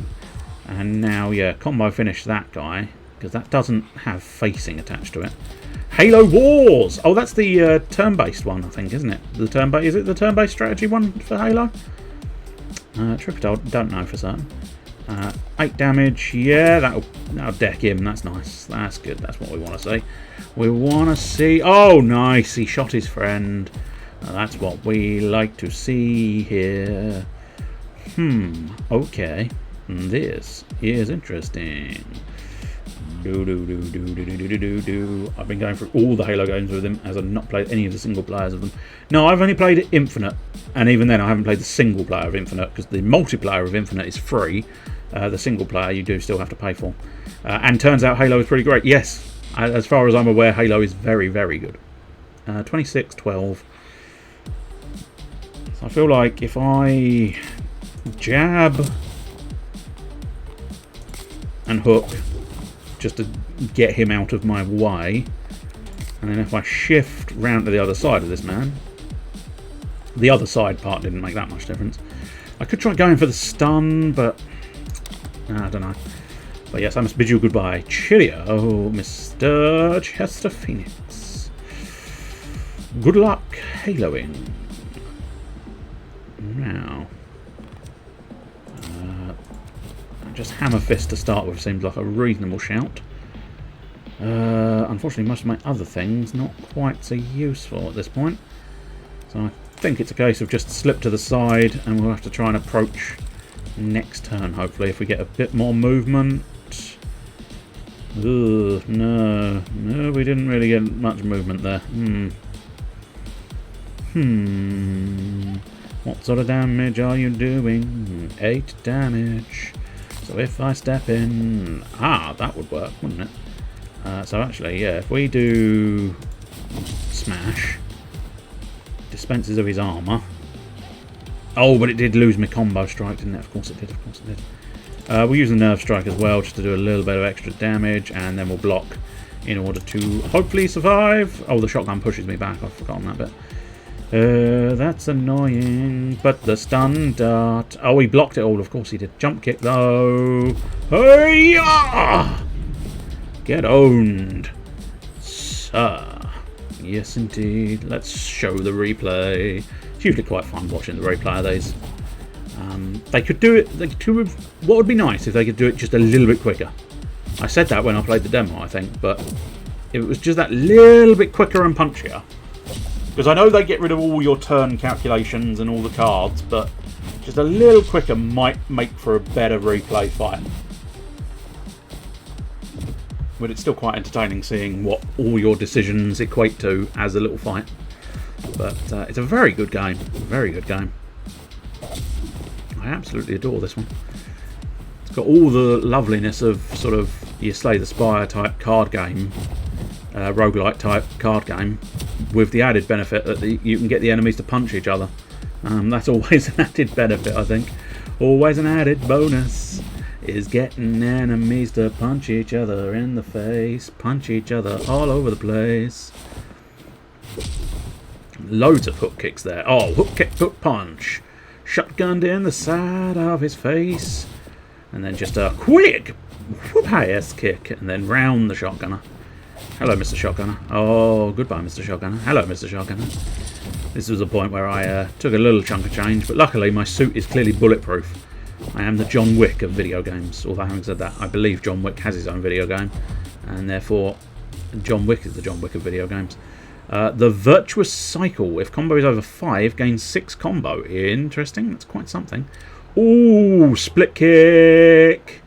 And now, yeah, combo finish that guy, because that doesn't have facing attached to it. Halo Wars! Oh, that's the turn-based one, I think, isn't it? Is it the turn-based strategy one for Halo? Tripped, don't know for certain. 8 damage. Yeah, that'll deck him. That's nice. That's good. That's what we want to see. We want to see... Oh, nice. He shot his friend. That's what we like to see here. Okay. This is interesting. I've been going through all the Halo games with him, as I've not played any of the single players of them. No, I've only played Infinite, and even then I haven't played the single player of Infinite, because the multiplayer of Infinite is free. The single player you do still have to pay for. And turns out Halo is pretty great. Yes, as far as I'm aware, Halo is very, very good. 26-12. So I feel like if I jab and hook, just to get him out of my way, and then if I shift round to the other side of this man, the other side part didn't make that much difference. I could try going for the stun, but I don't know. But yes, I must bid you goodbye. Cheerio, Mr. Chester Phoenix. Good luck haloing. Now, just Hammer Fist to start with seems like a reasonable shout. Unfortunately, most of my other things not quite so useful at this point. So I think it's a case of just slip to the side, and we'll have to try and approach next turn, hopefully, if we get a bit more movement. Ugh, no, we didn't really get much movement there. What sort of damage are you doing? 8 damage. So if I step in... that would work, wouldn't it? So actually, yeah, if we do smash, dispenses of his armour. Oh, but it did lose me combo strike, didn't it? Of course it did, of course it did. We'll use the nerve strike as well, just to do a little bit of extra damage, and then we'll block in order to hopefully survive. Oh, the shotgun pushes me back, I've forgotten that bit. That's annoying. But the stun dart... Oh, he blocked it all, of course he did. Jump kick, though. Hey-ya! Get owned, sir. Yes, indeed. Let's show the replay. It's usually quite fun watching the replay of these. They could do it... what would be nice if they could do it just a little bit quicker. I said that when I played the demo, I think, but if it was just that little bit quicker and punchier. Because I know they get rid of all your turn calculations and all the cards, but just a little quicker might make for a better replay fight. But it's still quite entertaining seeing what all your decisions equate to as a little fight. But it's a very good game. Very good game. I absolutely adore this one. It's got all the loveliness of sort of you Slay the Spire type card game, roguelike type card game, with the added benefit that you can get the enemies to punch each other. That's always an added benefit, I think. Always an added bonus is getting enemies to punch each other in the face, punch each other all over the place. Loads of hook kicks there. Oh, hook kick, hook punch. Shotgunned in the side of his face. And then just a quick whoop-ass kick. And then round the shotgunner. Hello, Mr. Shotgunner. Oh, goodbye, Mr. Shotgunner. Hello, Mr. Shotgunner. This was a point where I took a little chunk of change. But luckily, my suit is clearly bulletproof. I am the John Wick of video games. Although having said that, I believe John Wick has his own video game. And therefore, John Wick is the John Wick of video games. The Virtuous Cycle. If combo is over 5, gains 6 combo. Interesting. That's quite something. Ooh, split kick.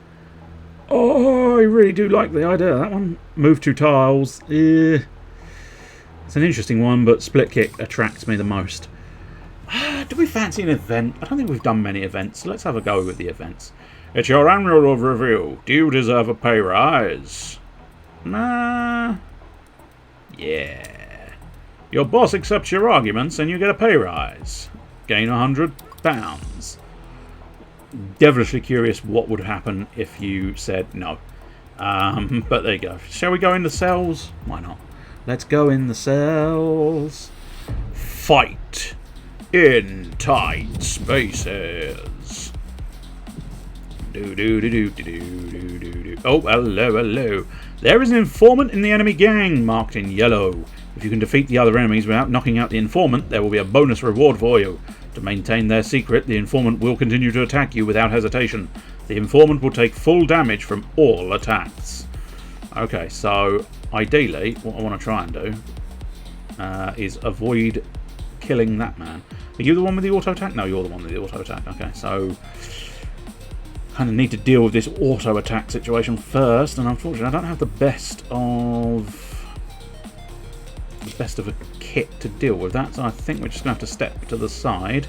Oh, I really do like the idea of that one. Move 2 tiles. It's an interesting one, but split kick attracts me the most. Do we fancy an event? I don't think we've done many events, so let's have a go with the events. It's your annual review. Do you deserve a pay rise? Nah. Yeah. Your boss accepts your arguments and you get a pay rise. Gain £100. Devilishly curious what would happen if you said no. But there you go. Shall we go in the cells? Why not? Let's go in the cells. Fight in tight spaces. Oh, hello, hello. There is an informant in the enemy gang marked in yellow. If you can defeat the other enemies without knocking out the informant, there will be a bonus reward for you. To maintain their secret, the informant will continue to attack you without hesitation. The informant will take full damage from all attacks. Okay, so ideally, what I want to try and do is avoid killing that man. Are you the one with the auto attack? No, you're the one with the auto attack. Okay, so kind of need to deal with this auto attack situation first, and unfortunately, I don't have the best of a kit to deal with that. So I think we're just gonna have to step to the side,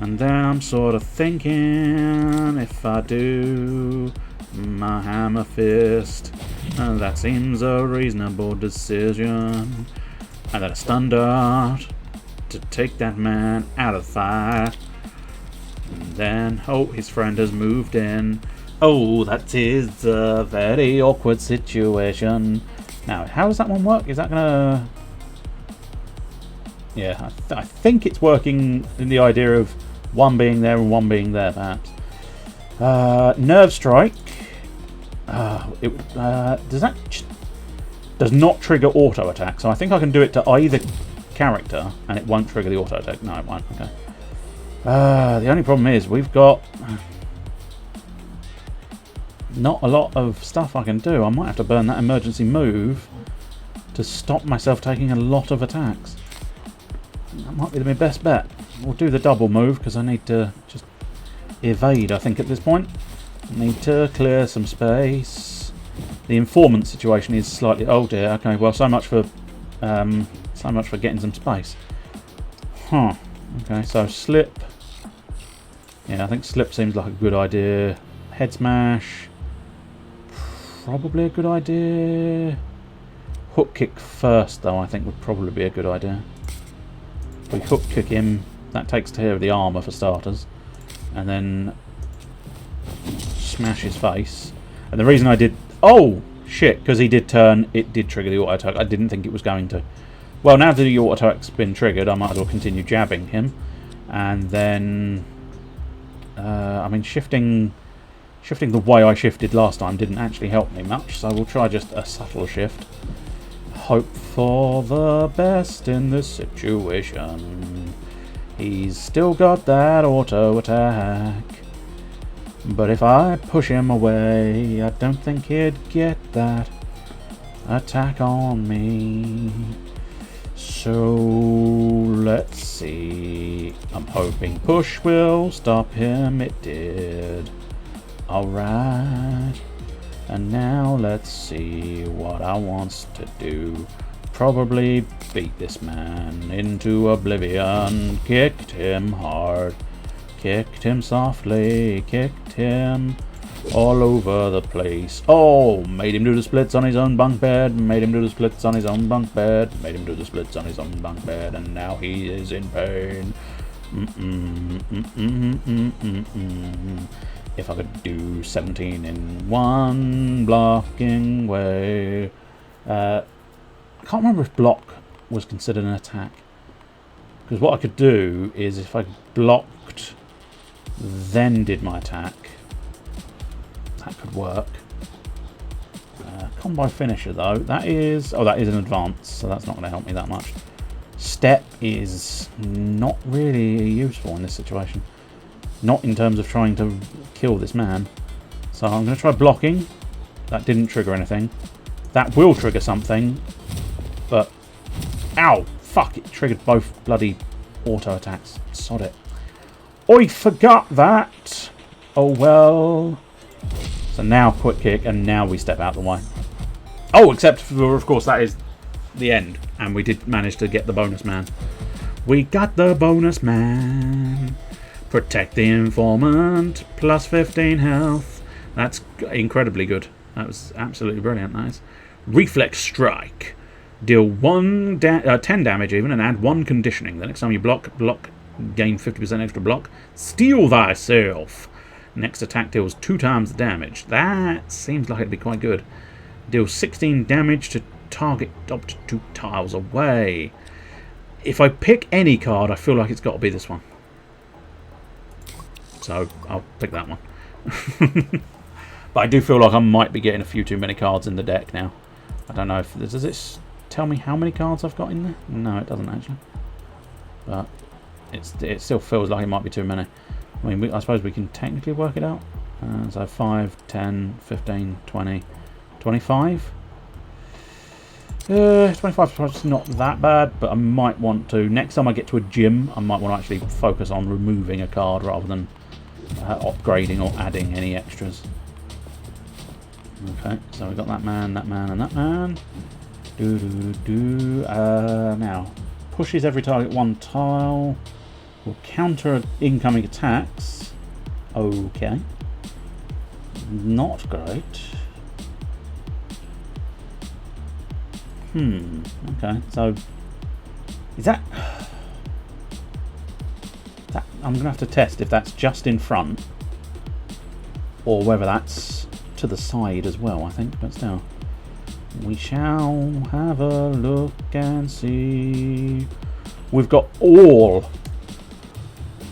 and then I'm sort of thinking if I do my hammer fist, that seems a reasonable decision. And then a stun dart to take that man out of the fire. And then, oh, his friend has moved in. Oh, that is a very awkward situation. Now, how does that one work? Is that gonna... Yeah, I think it's working in the idea of one being there and one being there, perhaps. Nerve strike. Does not trigger auto attack, so I think I can do it to either character and it won't trigger the auto attack. No, it won't. Okay. The only problem is we've got not a lot of stuff I can do. I might have to burn that emergency move to stop myself taking a lot of attacks. That might be my best bet. We'll do the double move because I need to just evade, I think, at this point. I need to clear some space. The informant situation is slightly... Oh dear, okay, well, so much for getting some space. Huh. Okay, so slip. Yeah, I think slip seems like a good idea. Head smash. Probably a good idea. Hook kick first, though, I think would probably be a good idea. If we hook kick him, that takes care of the armour for starters. And then smash his face. And the reason I did... Oh, shit, because he did turn, it did trigger the auto attack. I didn't think it was going to. Well, now that the auto attack's been triggered, I might as well continue jabbing him. And then... I mean, shifting the way I shifted last time didn't actually help me much, so we'll try just a subtle shift. Hope for the best in this situation. He's still got that auto attack. But if I push him away, I don't think he'd get that attack on me. So let's see. I'm hoping push will stop him. It did. Alright. And now let's see what I wants to do. Probably beat this man into oblivion. Kicked him hard. Kicked him softly, kicked him all over the place. Oh, made him do the splits on his own bunk bed, made him do the splits on his own bunk bed, made him do the splits on his own bunk bed, and now he is in pain. If I could do 17 in one blocking way. I can't remember if block was considered an attack. Because what I could do is if I blocked... then did my attack, that could work. Combo finisher though, that is an advance, so that's not going to help me that much. Step is not really useful in this situation, not in terms of trying to kill this man. So I'm going to try blocking. That didn't trigger anything. That will trigger something, but ow, fuck, it triggered both bloody auto attacks. Sod it. I forgot that. Oh well. So now quick kick, and now we step out the way. Oh, except for, of course, that is the end. And we did manage to get the bonus man. We got the bonus man. Protect the informant. Plus 15 health. That's incredibly good. That was absolutely brilliant. Nice. Reflex strike. Deal 10 damage even, and add 1 conditioning. The next time you block, gain 50% extra block. Steal thyself. Next attack deals 2 times the damage. That seems like it'd be quite good. Deals 16 damage to target up to 2 tiles away. If I pick any card, I feel like it's got to be this one. So I'll pick that one. But I do feel like I might be getting a few too many cards in the deck now. I don't know if does this tell me how many cards I've got in there? No, it doesn't actually. But it still feels like it might be too many. I mean, I suppose we can technically work it out. So 5, 10, 15, 20, 25. 25 is not that bad, but I might want to, next time I get to a gym, I might want to actually focus on removing a card rather than upgrading or adding any extras. Okay, so we've got that man, and that man. Now, pushes every target 1 tile. Will counter incoming attacks. Okay. Not great. Okay, so is that I'm gonna have to test if that's just in front or whether that's to the side as well, I think, but still. We shall have a look and see. We've got all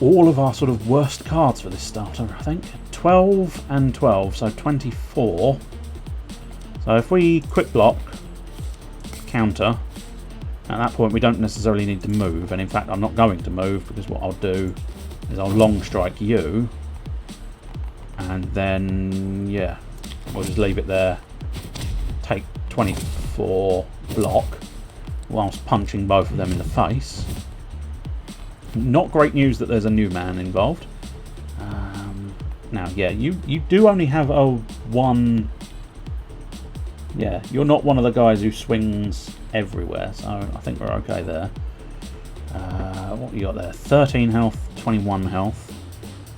of our sort of worst cards for this starter, I think. 12 and 12, so 24. So if we quick block, counter, at that point we don't necessarily need to move, and in fact I'm not going to move because what I'll do is I'll long strike you, and then yeah, we'll just leave it there, take 24 block whilst punching both of them in the face. Not great news that there's a new man involved. Now yeah, you do only have one. Yeah, you're not one of the guys who swings everywhere, so I think we're okay there. What you got there? 13 health, 21 health.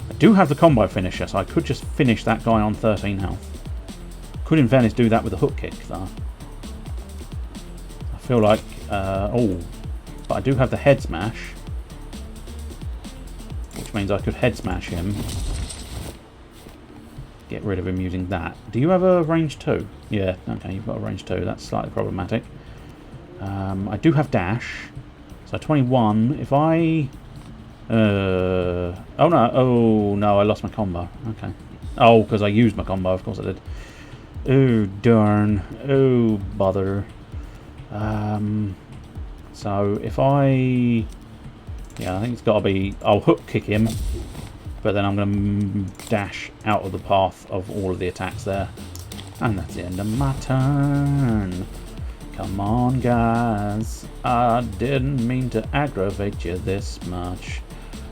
I do have the combo finisher, so I could just finish that guy on 13 health. Could in fairness do that with a hook kick, though. I feel like... oh, but I do have the head smash, which means I could head smash him. Get rid of him using that. Do you have a range 2? Yeah, okay, you've got a range 2. That's slightly problematic. I do have dash. So 21. If I... oh no, I lost my combo. Okay. Oh, because I used my combo, of course I did. Oh, darn. Oh, bother. So if I... Yeah, I think it's got to be... I'll hook kick him. But then I'm going to dash out of the path of all of the attacks there. And that's the end of my turn. Come on, guys. I didn't mean to aggravate you this much.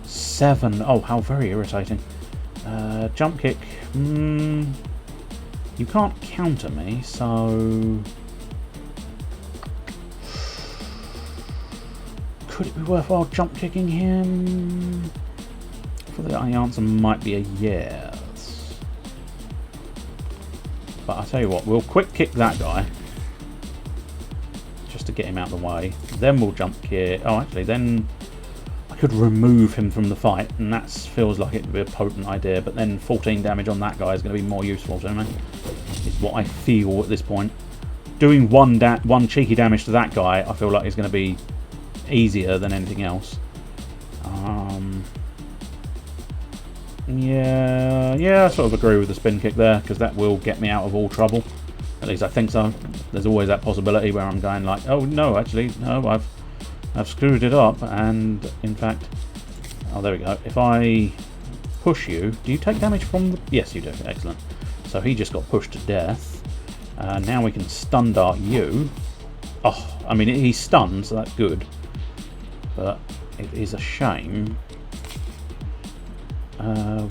7. Oh, how very irritating. Jump kick. You can't counter me, so... Could it be worthwhile jump kicking him? The answer might be a yes. But I'll tell you what, we'll quick kick that guy just to get him out of the way. Then we'll jump kick. Oh, actually, then I could remove him from the fight, and that feels like it would be a potent idea. But then 14 damage on that guy is going to be more useful to me. Is what I feel at this point. Doing one cheeky damage to that guy, I feel like is going to be easier than anything else. Yeah, I sort of agree with the spin kick there, because that will get me out of all trouble. At least I think so. There's always that possibility where I'm going like, oh no, actually, no, I've screwed it up, and in fact, oh there we go. If I push you, do you take damage from the... Yes, you do. Excellent. So he just got pushed to death. Now we can stun dart you. Oh, I mean, he's stunned, so that's good. But it is a shame.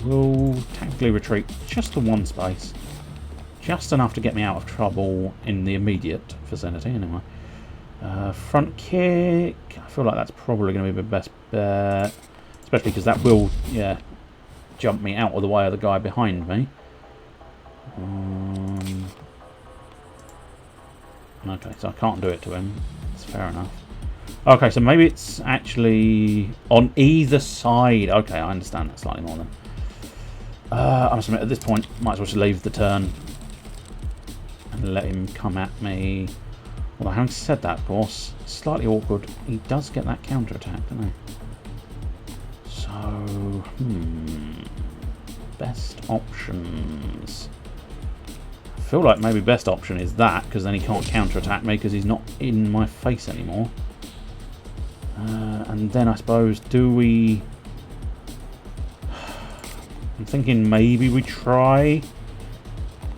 We'll tactically retreat just to one space. Just enough to get me out of trouble in the immediate vicinity, anyway. Front kick. I feel like that's probably going to be the best bet. Especially because that will, yeah, jump me out of the way of the guy behind me. Okay, so I can't do it to him. That's fair enough. Okay, so maybe it's actually on either side. Okay, I understand that slightly more then. I must admit, at this point, might as well just leave the turn and let him come at me. Although, having said that, of course, slightly awkward. He does get that counter attack, doesn't he? So, best options. I feel like maybe best option is that, because then he can't counterattack me because he's not in my face anymore. And then I suppose, do we... I'm thinking maybe we try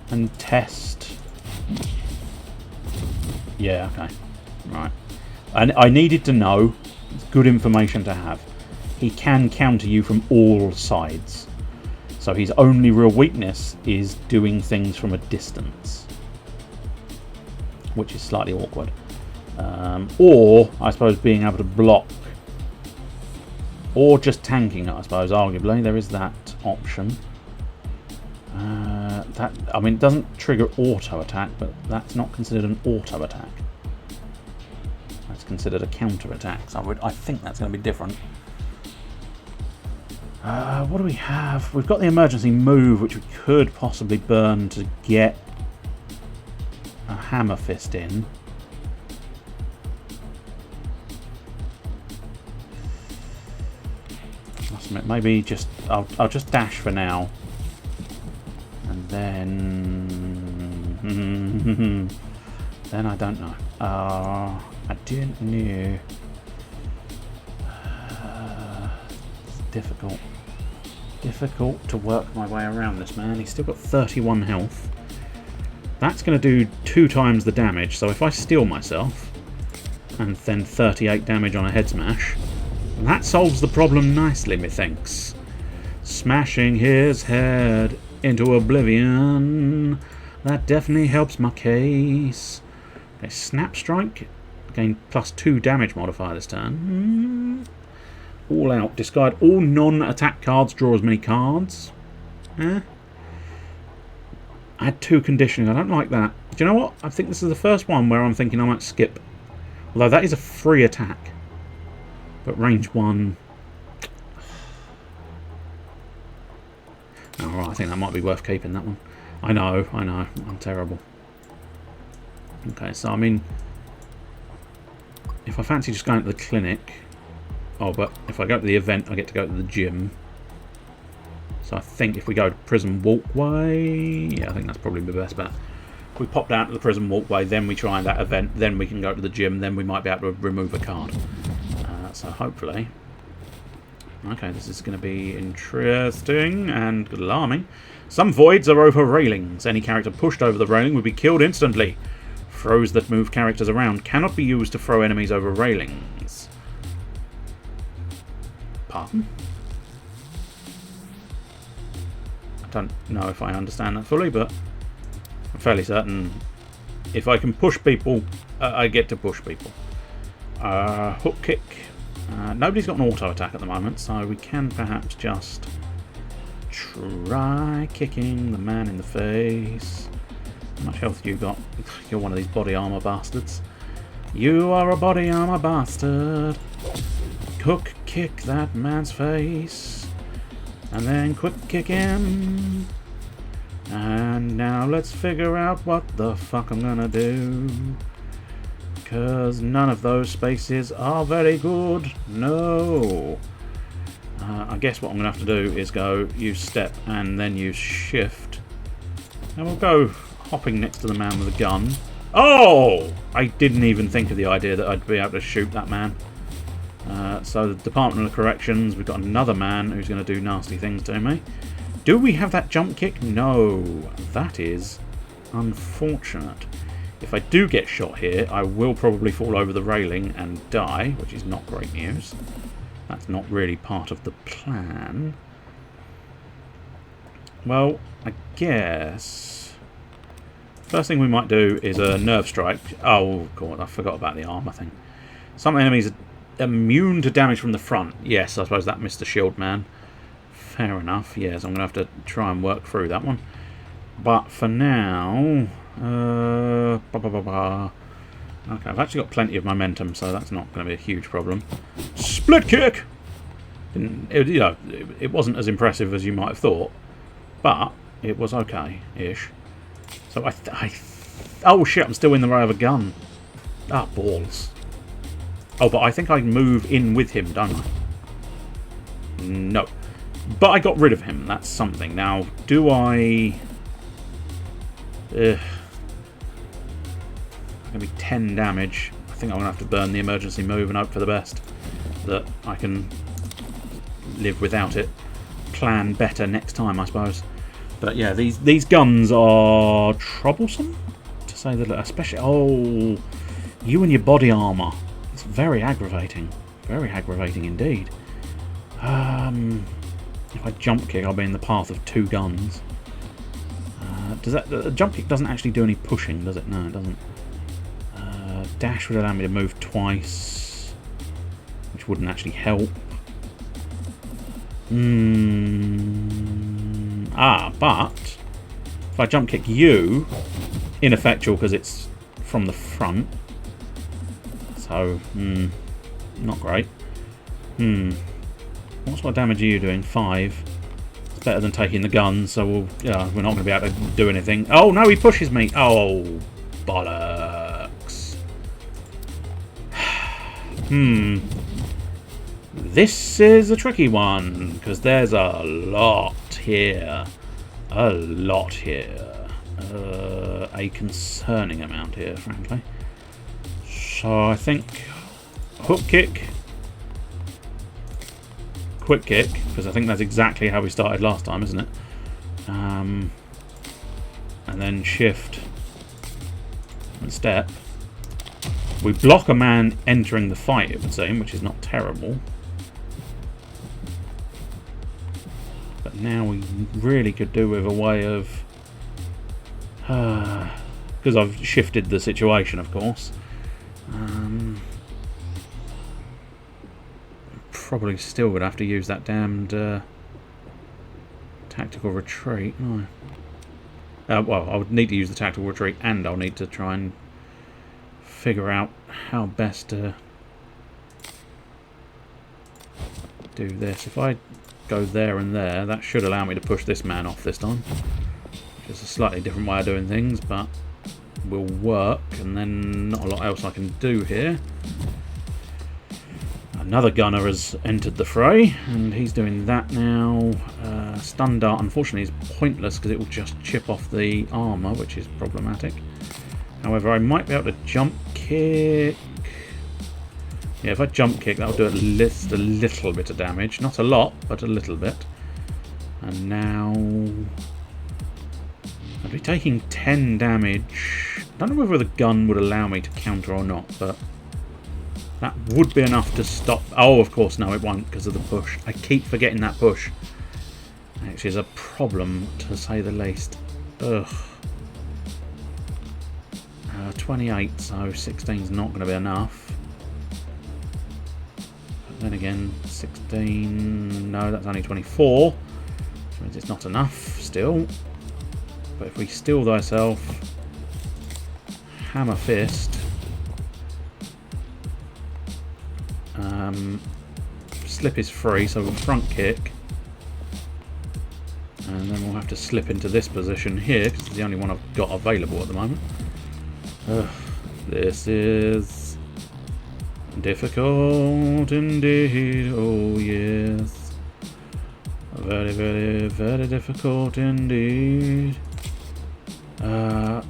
and test... Yeah, okay. Right. And I needed to know. It's good information to have. He can counter you from all sides. So his only real weakness is doing things from a distance, which is slightly awkward. Or, I suppose, being able to block. Or just tanking it, I suppose, arguably. There is that option. I mean, it doesn't trigger auto attack, but that's not considered an auto attack. That's considered a counter attack. So I think that's going to be different. What do we have? We've got the emergency move, which we could possibly burn to get a hammer fist in. Must admit, maybe just I'll just dash for now, and then then I don't know. I didn't know. It's difficult. Difficult to work my way around this man. He's still got 31 health. That's going to do 2 times the damage, so if I steal myself and then 38 damage on a head smash, that solves the problem nicely, methinks. Smashing his head into oblivion. That definitely helps my case. Okay, Snap Strike. Gain +2 damage modifier this turn. All out. Discard all non-attack cards. Draw as many cards. Add 2 conditioning. I don't like that. Do you know what? I think this is the first one where I'm thinking I might skip. Although that is a free attack. But range 1... Alright, I think that might be worth keeping, that one. I know. I'm terrible. Okay, so I mean... If I fancy just going to the clinic... Oh, but if I go to the event, I get to go to the gym. So I think if we go to Prison Walkway... Yeah, I think that's probably the best bet. If we pop down to the Prison Walkway, then we try that event, then we can go to the gym, then we might be able to remove a card. So hopefully... Okay, this is going to be interesting and alarming. Some voids are over railings. Any character pushed over the railing would be killed instantly. Throws that move characters around cannot be used to throw enemies over railings. Pardon? I don't know if I understand that fully, but I'm fairly certain if I can push people, I get to push people. Hook kick. Nobody's got an auto attack at the moment, so we can perhaps just try kicking the man in the face. How much health you got? You're one of these body armor bastards. You are a body armor bastard. Hook kick that man's face. And then quick kick him. And now let's figure out what the fuck I'm gonna do. Because none of those spaces are very good. No. I guess what I'm going to have to do is go use step and then use shift. And we'll go hopping next to the man with a gun. Oh! I didn't even think of the idea that I'd be able to shoot that man. So the Department of Corrections, we've got another man who's going to do nasty things to me. Do we have that jump kick? No. That is unfortunate. If I do get shot here, I will probably fall over the railing and die, which is not great news. That's not really part of the plan. Well, I guess... First thing we might do is a nerve strike. Oh, God, I forgot about the armor thing. Some enemies are immune to damage from the front. Yes, I suppose that missed the shield man. Fair enough. Yes, I'm going to have to try and work through that one. But for now... Okay, I've actually got plenty of momentum, so that's not going to be a huge problem. Split kick! It wasn't as impressive as you might have thought, but it was okay-ish. So oh shit, I'm still in the way of a gun. Ah, balls. Oh, but I think I move in with him, don't I? No. But I got rid of him, that's something. Now, do I... Ugh. Gonna be 10 damage. I think I'm gonna have to burn the emergency move and hope for the best that I can live without it. Plan better next time, I suppose. But yeah, these guns are troublesome, to say the least. Especially, oh, you and your body armour. It's very aggravating. Very aggravating indeed. If I jump kick, I'll be in the path of 2 guns. Does that the jump kick doesn't actually do any pushing, does it? No, it doesn't. Dash would allow me to move twice, which wouldn't actually help. But if I jump kick you, ineffectual because it's from the front. So, not great. What sort of damage are you doing? 5. It's better than taking the gun, so we're not going to be able to do anything. Oh no, he pushes me. Oh, bollocks. This is a tricky one because there's a lot here. A lot here. A concerning amount here, frankly. So I think hook kick, quick kick, because I think that's exactly how we started last time, isn't it? And then shift and step. We block a man entering the fight, it would seem, which is not terrible. But now we really could do with a way of... because I've shifted the situation, of course. Probably still would have to use that damned tactical retreat. No. Well, I would need to use the tactical retreat, and I'll need to try and figure out how best to do this. If I go there and there, that should allow me to push this man off this time. Which is a slightly different way of doing things, but will work, and then not a lot else I can do here. Another gunner has entered the fray, and he's doing that now. Stun dart, unfortunately, is pointless because it will just chip off the armour, which is problematic. However, I might be able to jump kick. Yeah, if I jump kick, that'll do at least a little bit of damage. Not a lot, but a little bit. And now... I'll be taking 10 damage. I don't know whether the gun would allow me to counter or not, but... that would be enough to stop... Oh, of course, no, it won't because of the push. I keep forgetting that push. Actually, is a problem, to say the least. Ugh. 28, so 16's not going to be enough. But then again, 16... No, that's only 24. Which means it's not enough, still. But if we steal thyself... Hammer fist... slip is free, so we'll front kick. And then we'll have to slip into this position here, because it's the only one I've got available at the moment. This is difficult indeed, oh yes. Very, very, very difficult indeed. I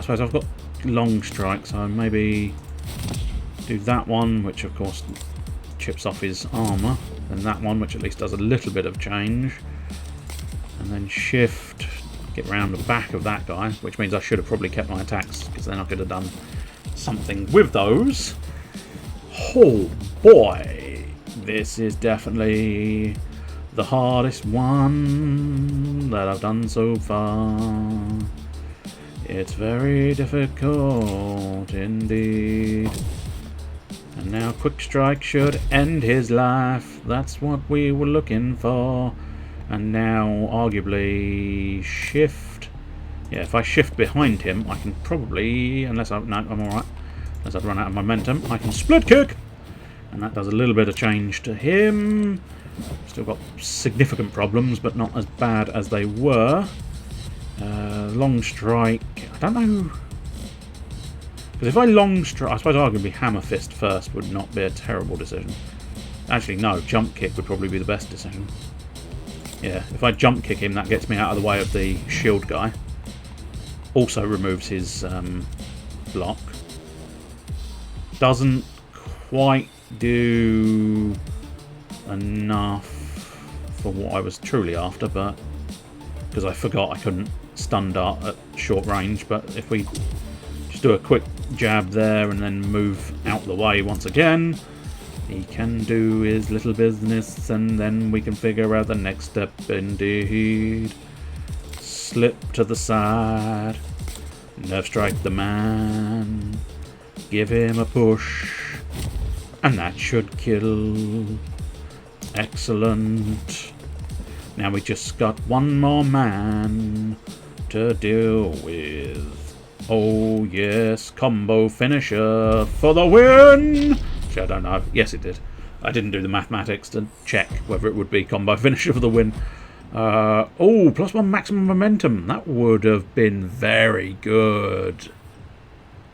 suppose I've got long strike, so maybe do that one, which of course chips off his armour, and that one, which at least does a little bit of change. And then shift, get round the back of that guy, which means I should have probably kept my attacks, because then I could have done something with those. Oh boy, this is definitely the hardest one that I've done so far. It's very difficult indeed. And now quick strike should end his life. That's what we were looking for. And now, arguably, shift. Yeah, if I shift behind him, I can probably, unless I, no, I'm alright. Unless I've run out of momentum, I can split kick. And that does a little bit of change to him. Still got significant problems, but not as bad as they were. Long strike. I don't know. Because if I long strike, I suppose arguably hammer fist first would not be a terrible decision. Actually, no, jump kick would probably be the best decision. Yeah, if I jump kick him, that gets me out of the way of the shield guy. Also removes his block. Doesn't quite do enough for what I was truly after, but because I forgot I couldn't stun dart at short range. But if we just do a quick jab there and then move out the way once again, he can do his little business, and then we can figure out the next step indeed. Slip to the side, nerve strike the man, give him a push, and that should kill. Excellent. Now we just got one more man to deal with. Oh yes, combo finisher for the win! Which I don't know. Yes, it did. I didn't do the mathematics to check whether it would be combo finisher for the win. Oh, +1 maximum momentum. That would have been very good.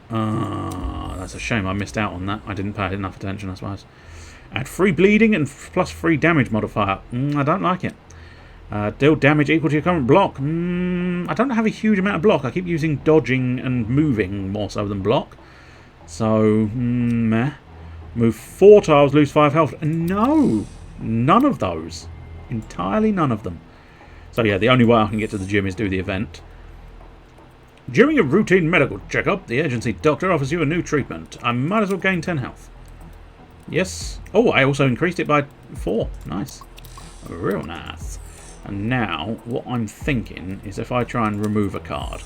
That's a shame I missed out on that. I didn't pay enough attention, I suppose. Add free bleeding and +3 damage modifier. I don't like it. Deal damage equal to your current block. I don't have a huge amount of block. I keep using dodging and moving more so than block. So, meh. Move 4 tiles, lose 5 health. No! None of those. Entirely none of them. So yeah, the only way I can get to the gym is do the event. During a routine medical checkup, the agency doctor offers you a new treatment. I might as well gain 10 health. Yes. Oh, I also increased it by 4. Nice. Real nice. And now, what I'm thinking is if I try and remove a card,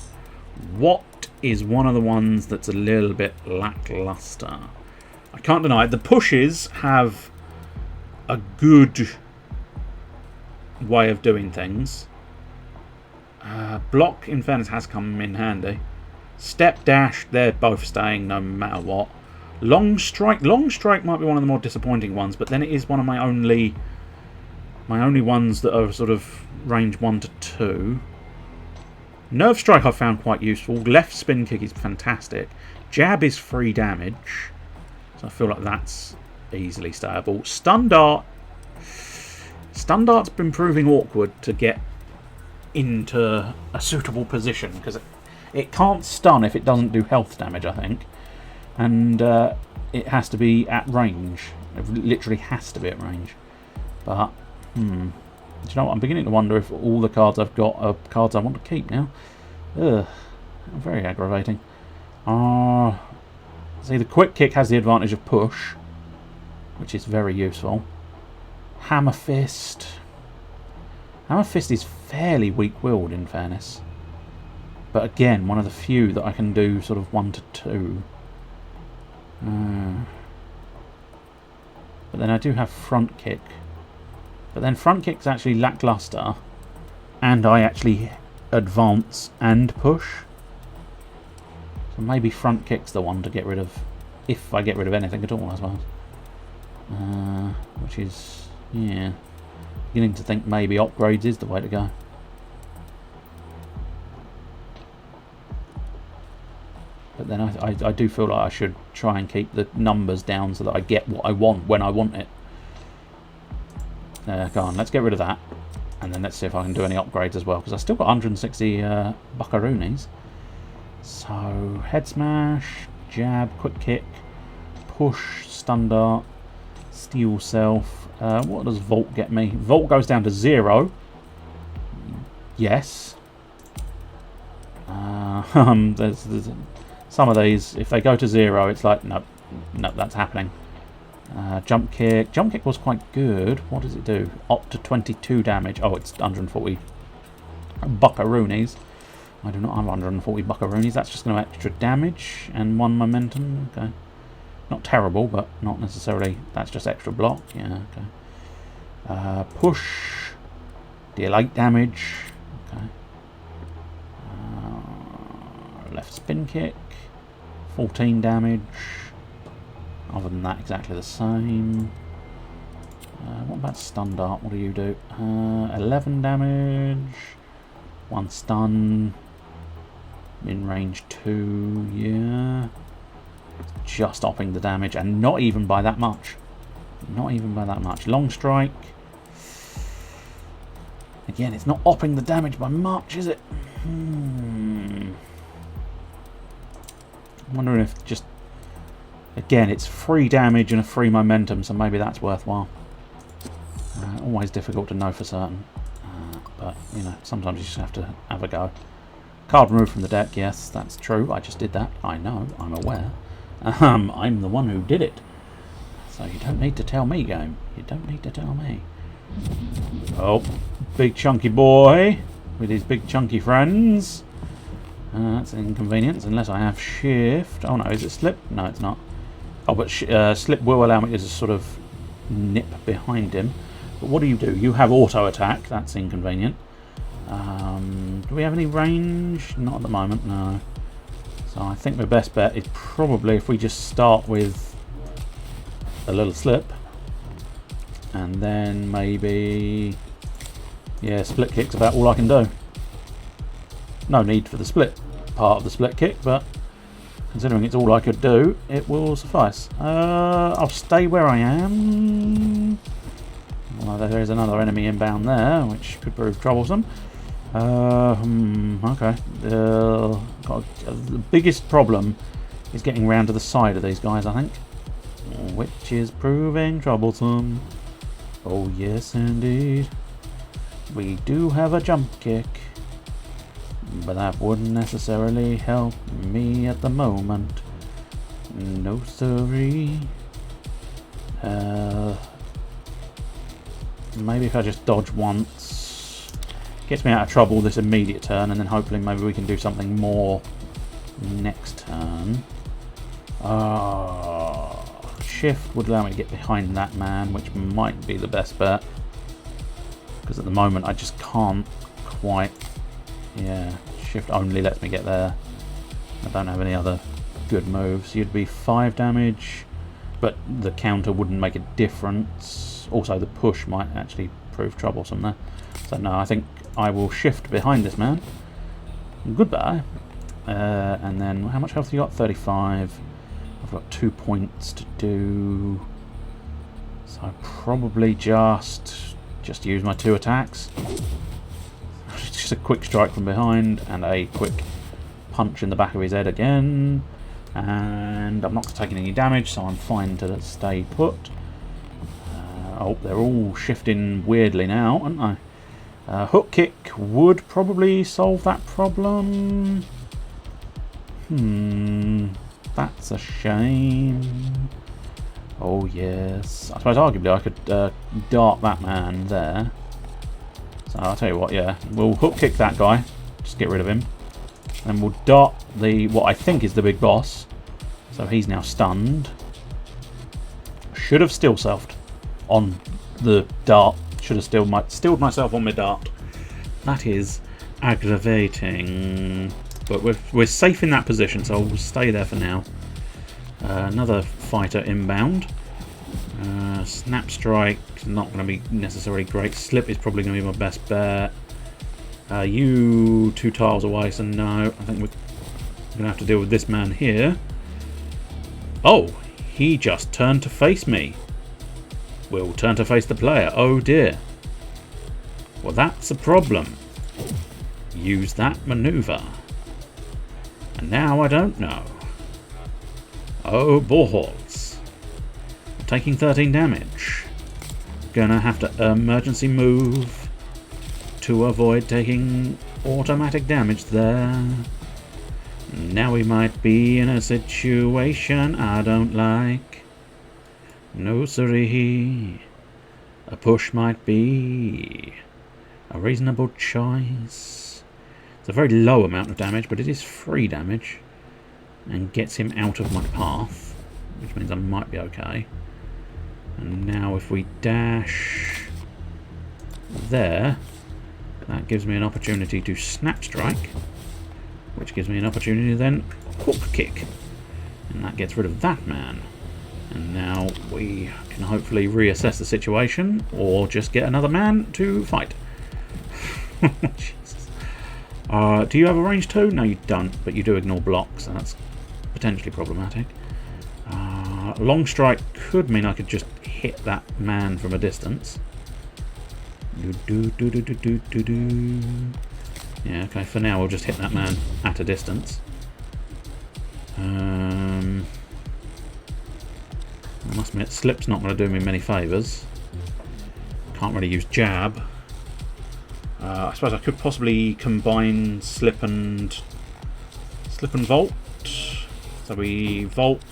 what is one of the ones that's a little bit lackluster? I can't deny it. The pushes have a good way of doing things. Block, in fairness, has come in handy. Step dash, they're both staying no matter what. Long strike might be one of the more disappointing ones, but then it is one of my only ones that are sort of range 1 to 2. Nerve strike I found quite useful. Left spin kick is fantastic. Jab is free damage, so I feel like that's easily stayable. Stun dart's been proving awkward to get into a suitable position because it can't stun if it doesn't do health damage, I think, and it has to be at range. It literally has to be at range. But do you know what? I'm beginning to wonder if all the cards I've got are cards I want to keep now. Ugh, very aggravating. See, the quick kick has the advantage of push, which is very useful. Hammer fist. Hammer fist is fairly weak-willed, in fairness. But again, one of the few that I can do sort of 1 to 2. But then I do have front kick. But then front kick's actually lackluster, and I actually advance and push. So maybe front kick's the one to get rid of, if I get rid of anything at all, I suppose. Which is, yeah, beginning to think maybe upgrades is the way to go. But then I do feel like I should try and keep the numbers down so that I get what I want when I want it. Go on, let's get rid of that. And then let's see if I can do any upgrades as well, because I've still got 160 buckaroonies. So, head smash, jab, quick kick, push, stun dart, steel self. What does Vault get me? Vault goes down to 0. Yes. There's some of these, if they go to 0, it's like, nope, that's happening. Jump kick. Jump kick was quite good. What does it do? Up to 22 damage. Oh, it's 140 buckaroonies. I do not have 140 buckaroonies. That's just going to extra damage and 1 momentum. Okay. Not terrible, but not necessarily. That's just extra block. Yeah, okay. Push. Deal 8 damage. Okay. Left spin kick. 14 damage. Other than that, exactly the same. What about stun dart? What do you do? 11 damage. 1 stun. In range 2. Yeah. Just upping the damage, and not even by that much. Not even by that much. Long strike. Again, it's not upping the damage by much, is it? I'm wondering if just... Again, it's free damage and a free momentum, so maybe that's worthwhile. Always difficult to know for certain. But, you know, sometimes you just have to have a go. Card removed from the deck, yes, that's true. I just did that. I know, I'm aware. I'm the one who did it. So you don't need to tell me, game. You don't need to tell me. Oh, big chunky boy with his big chunky friends. That's an inconvenience, unless I have shift. Oh no, is it slip? No, it's not. Oh, but slip will allow me to sort of nip behind him. But what do? You have auto attack. That's inconvenient. Do we have any range? Not at the moment, no. So I think the best bet is probably if we just start with a little slip. And then maybe... Yeah, split kick's about all I can do. No need for the split part of the split kick, but considering it's all I could do, it will suffice. I'll stay where I am. Although there is another enemy inbound there, which could prove troublesome. Okay. The biggest problem is getting round to the side of these guys, I think. Which is proving troublesome. Oh yes, indeed. We do have a jump kick. But that wouldn't necessarily help me at the moment. No siree. Maybe if I just dodge once. Gets me out of trouble this immediate turn, and then hopefully maybe we can do something more next turn. Shift would allow me to get behind that man, which might be the best bet. Because at the moment I just can't quite... Yeah, shift only lets me get there. I don't have any other good moves. You'd be 5 damage, but the counter wouldn't make a difference. Also, the push might actually prove troublesome there. So no, I think I will shift behind this man. Goodbye. And then, how much health have you got? 35. I've got 2 points to do. So I probably just use my 2 attacks. Just a quick strike from behind and a quick punch in the back of his head again. And I'm not taking any damage, so I'm fine to stay put. Oh, they're all shifting weirdly now, aren't they? Hook kick would probably solve that problem. That's a shame. Oh yes. I suppose arguably I could dart that man there. So I'll tell you what, yeah, we'll hook kick that guy, just get rid of him, and we'll dart what I think is the big boss. So he's now stunned. Should have still selfed on the dart. Should have stilled myself on my dart. That is aggravating. But we're safe in that position, so we'll stay there for now. Another fighter inbound. Snap strike, not going to be necessarily great. Slip is probably going to be my best bet. You 2 tiles away, so no. I think we're going to have to deal with this man here. Oh, he just turned to face me. We'll turn to face the player. Oh dear. Well, that's a problem. Use that maneuver. And now I don't know. Oh, balls. Taking 13 damage. Gonna have to emergency move to avoid taking automatic damage there. Now we might be in a situation I don't like. No siree. A push might be a reasonable choice. It's a very low amount of damage, but it is free damage and gets him out of my path, which means I might be okay. And now if we dash there, that gives me an opportunity to snap strike, which gives me an opportunity to then hook kick, and that gets rid of that man. And now we can hopefully reassess the situation, or just get another man to fight. Jesus. Do you have a range 2? No, you don't, but you do ignore blocks, so that's potentially problematic. Long strike could mean I could just hit that man from a distance. Yeah, okay, for now we'll just hit that man at a distance. I must admit, Slip's not going to do me many favours. Can't really use Jab. I suppose I could possibly combine Slip and Volt. So we Volt,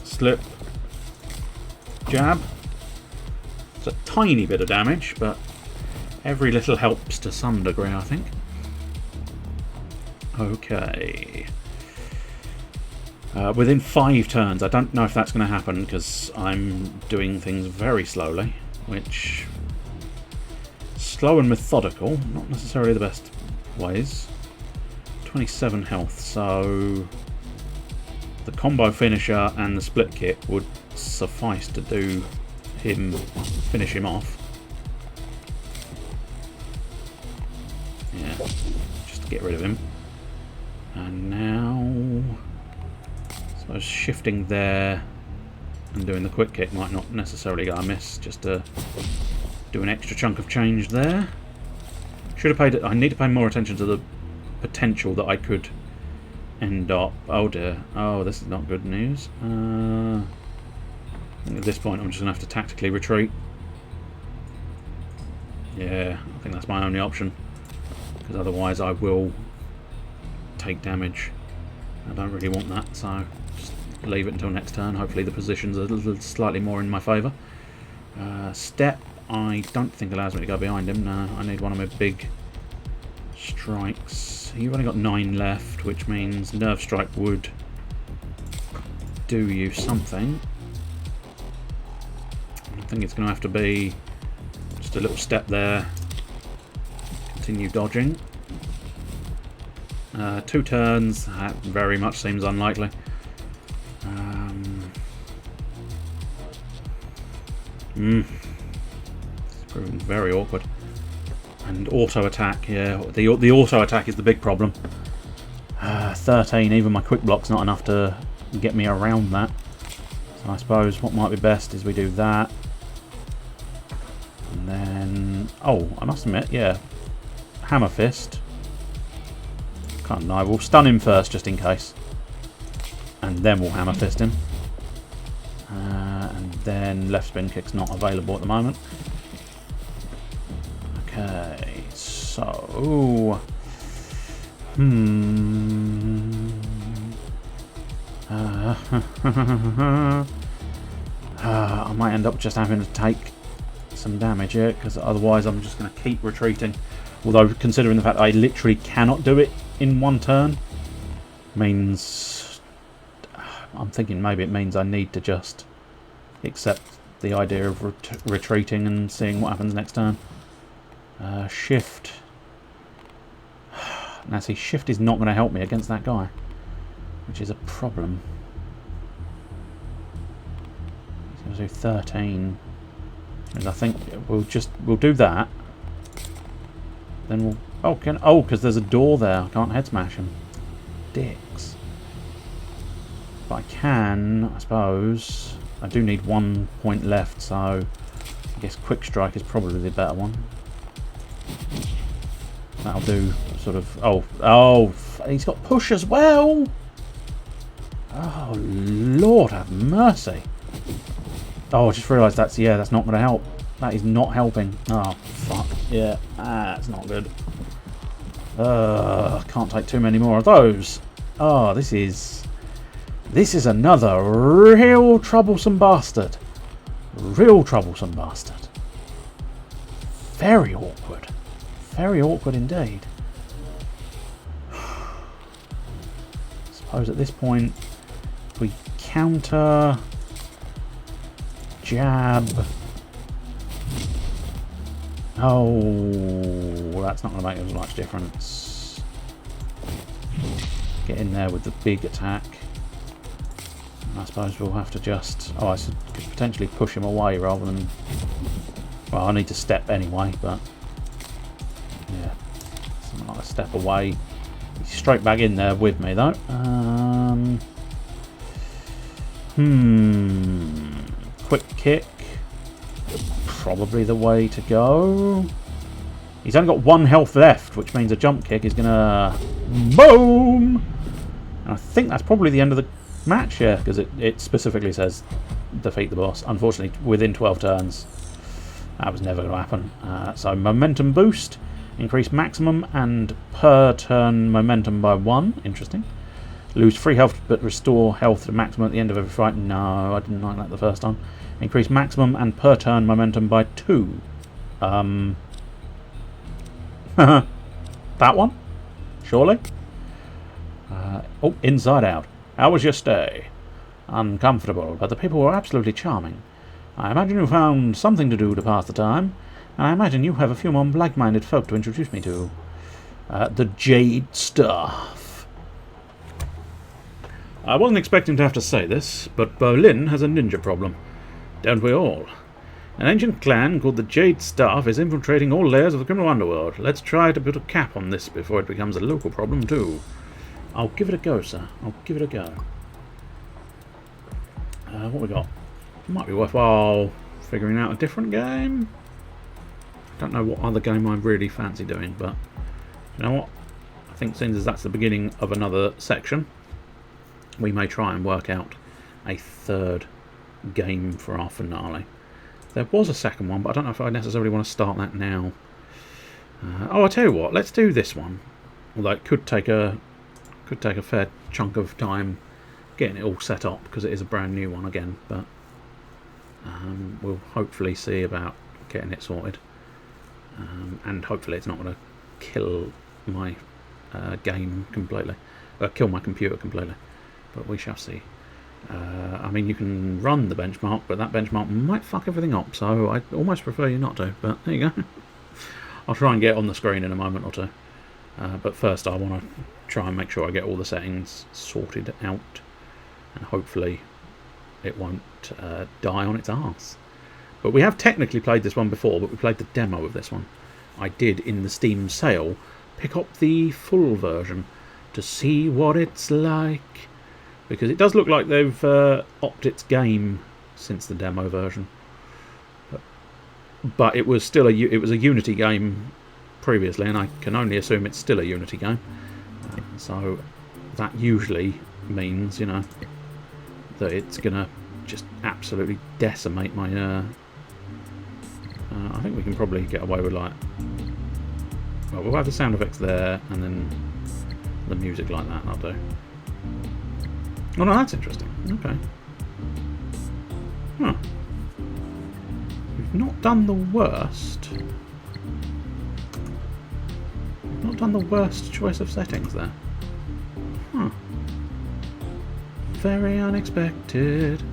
Slip, Jab. It's a tiny bit of damage, but every little helps to some degree, I think. Okay. Within 5 turns. I don't know if that's going to happen because I'm doing things very slowly, which... slow and methodical, not necessarily the best ways. 27 health, so... the combo finisher and the split kick would suffice to do him... finish him off. Yeah, just to get rid of him. And now... I suppose shifting there and doing the quick kick might not necessarily go amiss, just to do an extra chunk of change there. Should have paid it. I need to pay more attention to the potential that I could end up. Oh dear. Oh, this is not good news. I think at this point I'm just going to have to tactically retreat. Yeah, I think that's my only option, because otherwise I will take damage. I don't really want that, so just leave it until next turn. Hopefully the position's a little slightly more in my favour. Step, I don't think allows me to go behind him. No, I need one of my big strikes. You've only got 9 left, which means Nerve Strike would do you something. I think it's going to have to be just a little step there. Continue dodging. 2 turns, that very much seems unlikely. It's proving very awkward. And auto attack, yeah, the auto attack is the big problem. 13, even my quick block's not enough to get me around that. So I suppose what might be best is we do that. And then, oh, I must admit, yeah, Hammer Fist. Can't lie, we'll stun him first just in case. And then we'll Hammer Fist him. And then left spin kick's not available at the moment. Okay, so... I might end up just having to take some damage here, because otherwise I'm just going to keep retreating. Although, considering the fact I literally cannot do it in 1 turn, means... I'm thinking maybe it means I need to just accept the idea of retreating and seeing what happens next turn. Shift. Now see, shift is not going to help me against that guy, which is a problem. He's going to do 13. And I think we'll do that. Then we'll... Oh, because there's a door there. I can't head smash him. Dicks. But I can, I suppose. I do need 1 point left, so I guess quick strike is probably the better one. That'll do sort of... Oh, he's got push as well! Oh, Lord have mercy. Oh, I just realised that's not going to help. That is not helping. Oh, fuck. Yeah, that's not good. Can't take too many more of those. Oh, this is another real troublesome bastard. Real troublesome bastard. Very awkward. Very awkward indeed. I suppose at this point we counter, jab. Oh, that's not going to make as much difference. Get in there with the big attack. And I suppose we'll have to just... Oh, I could potentially push him away rather than... Well, I need to step anyway, but... Yeah, something like a step away. He's straight back in there with me, though. Quick kick. Probably the way to go. He's only got 1 health left, which means a jump kick is gonna... Boom! And I think that's probably the end of the match, yeah, because it specifically says defeat the boss. Unfortunately, within 12 turns, that was never going to happen. So momentum boost, increase maximum and per turn momentum by 1. Interesting. Lose free health but restore health to maximum at the end of every fight. No, I didn't like that the first time. Increase maximum and per turn momentum by 2. That one? Surely? Oh, Inside Out. How was your stay? Uncomfortable, but the people were absolutely charming. I imagine you found something to do to pass the time, and I imagine you have a few more like-minded folk to introduce me to. The Jade Staff. I wasn't expecting to have to say this, but Berlin has a ninja problem. Don't we all? An ancient clan called the Jade Staff is infiltrating all layers of the criminal underworld. Let's try to put a cap on this before it becomes a local problem too. I'll give it a go, sir. I'll give it a go. What we got? Might be worthwhile figuring out a different game. Don't know what other game I really fancy doing, but you know what? I think since that's the beginning of another section, we may try and work out a third game for our finale. There was a second one, but I don't know if I necessarily want to start that now. I'll tell you what. Let's do this one. Although it could take a fair chunk of time getting it all set up because it is a brand new one again. But we'll hopefully see about getting it sorted, and hopefully it's not going to kill my game completely, kill my computer completely. But we shall see. I mean, you can run the benchmark, but that benchmark might fuck everything up, so I almost prefer you not to, but there you go. I'll try and get it on the screen in a moment or two. But first I want to try and make sure I get all the settings sorted out, and hopefully it won't die on its arse. But we have technically played this one before, but we played the demo of this one. I did, in the Steam sale, pick up the full version to see what it's like. Because it does look like they've upped its game since the demo version, but it was still a Unity game previously, and I can only assume it's still a Unity game. So that usually means, you know, that it's gonna just absolutely decimate my. I think we can probably get away with like. Well, we'll have the sound effects there, and then the music like that. I'll do. Oh no, that's interesting. Okay. Huh. We've not done the worst. We've not done the worst choice of settings there. Huh. Very unexpected.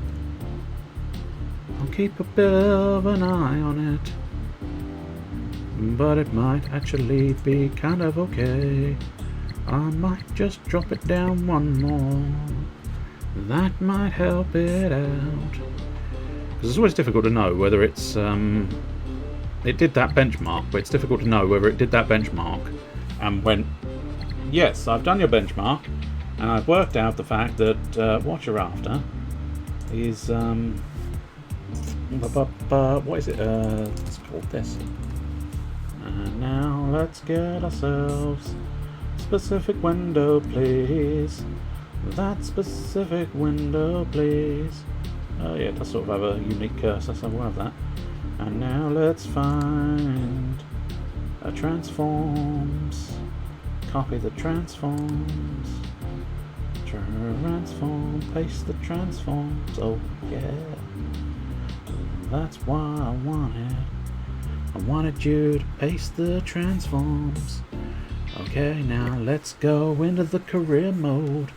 I'll keep a bit of an eye on it. But it might actually be kind of okay. I might just drop it down one more. That might help it out. Because it's always difficult to know whether it's it did that benchmark, but it's difficult to know whether it did that benchmark and went, yes, I've done your benchmark, and I've worked out the fact that what you're after is what is it? It's called this. And now let's get ourselves a specific window, please. That specific window, please. Oh yeah, it does sort of have a unique cursor, so we'll have that. And now let's find a transforms. Copy the transforms. Transform, paste the transforms. Oh yeah. That's why I wanted. I wanted you to paste the transforms. Okay, now let's go into the career mode.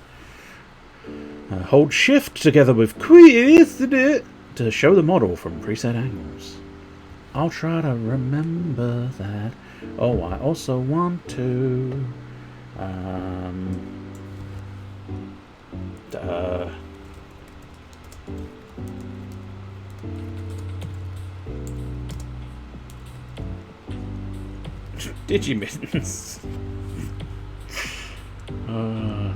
Hold shift together with quiz to show the model from preset angles. I'll try to remember that. Oh, I also want to Digimittens.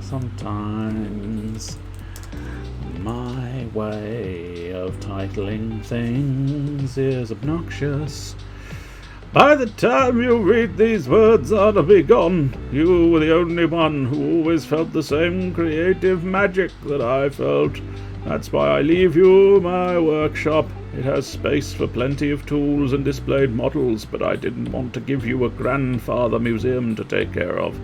Sometimes my way of titling things is obnoxious. By the time you read these words, I'll be gone. You were the only one who always felt the same creative magic that I felt. That's why I leave you my workshop. It has space for plenty of tools and displayed models, but I didn't want to give you a grandfather museum to take care of.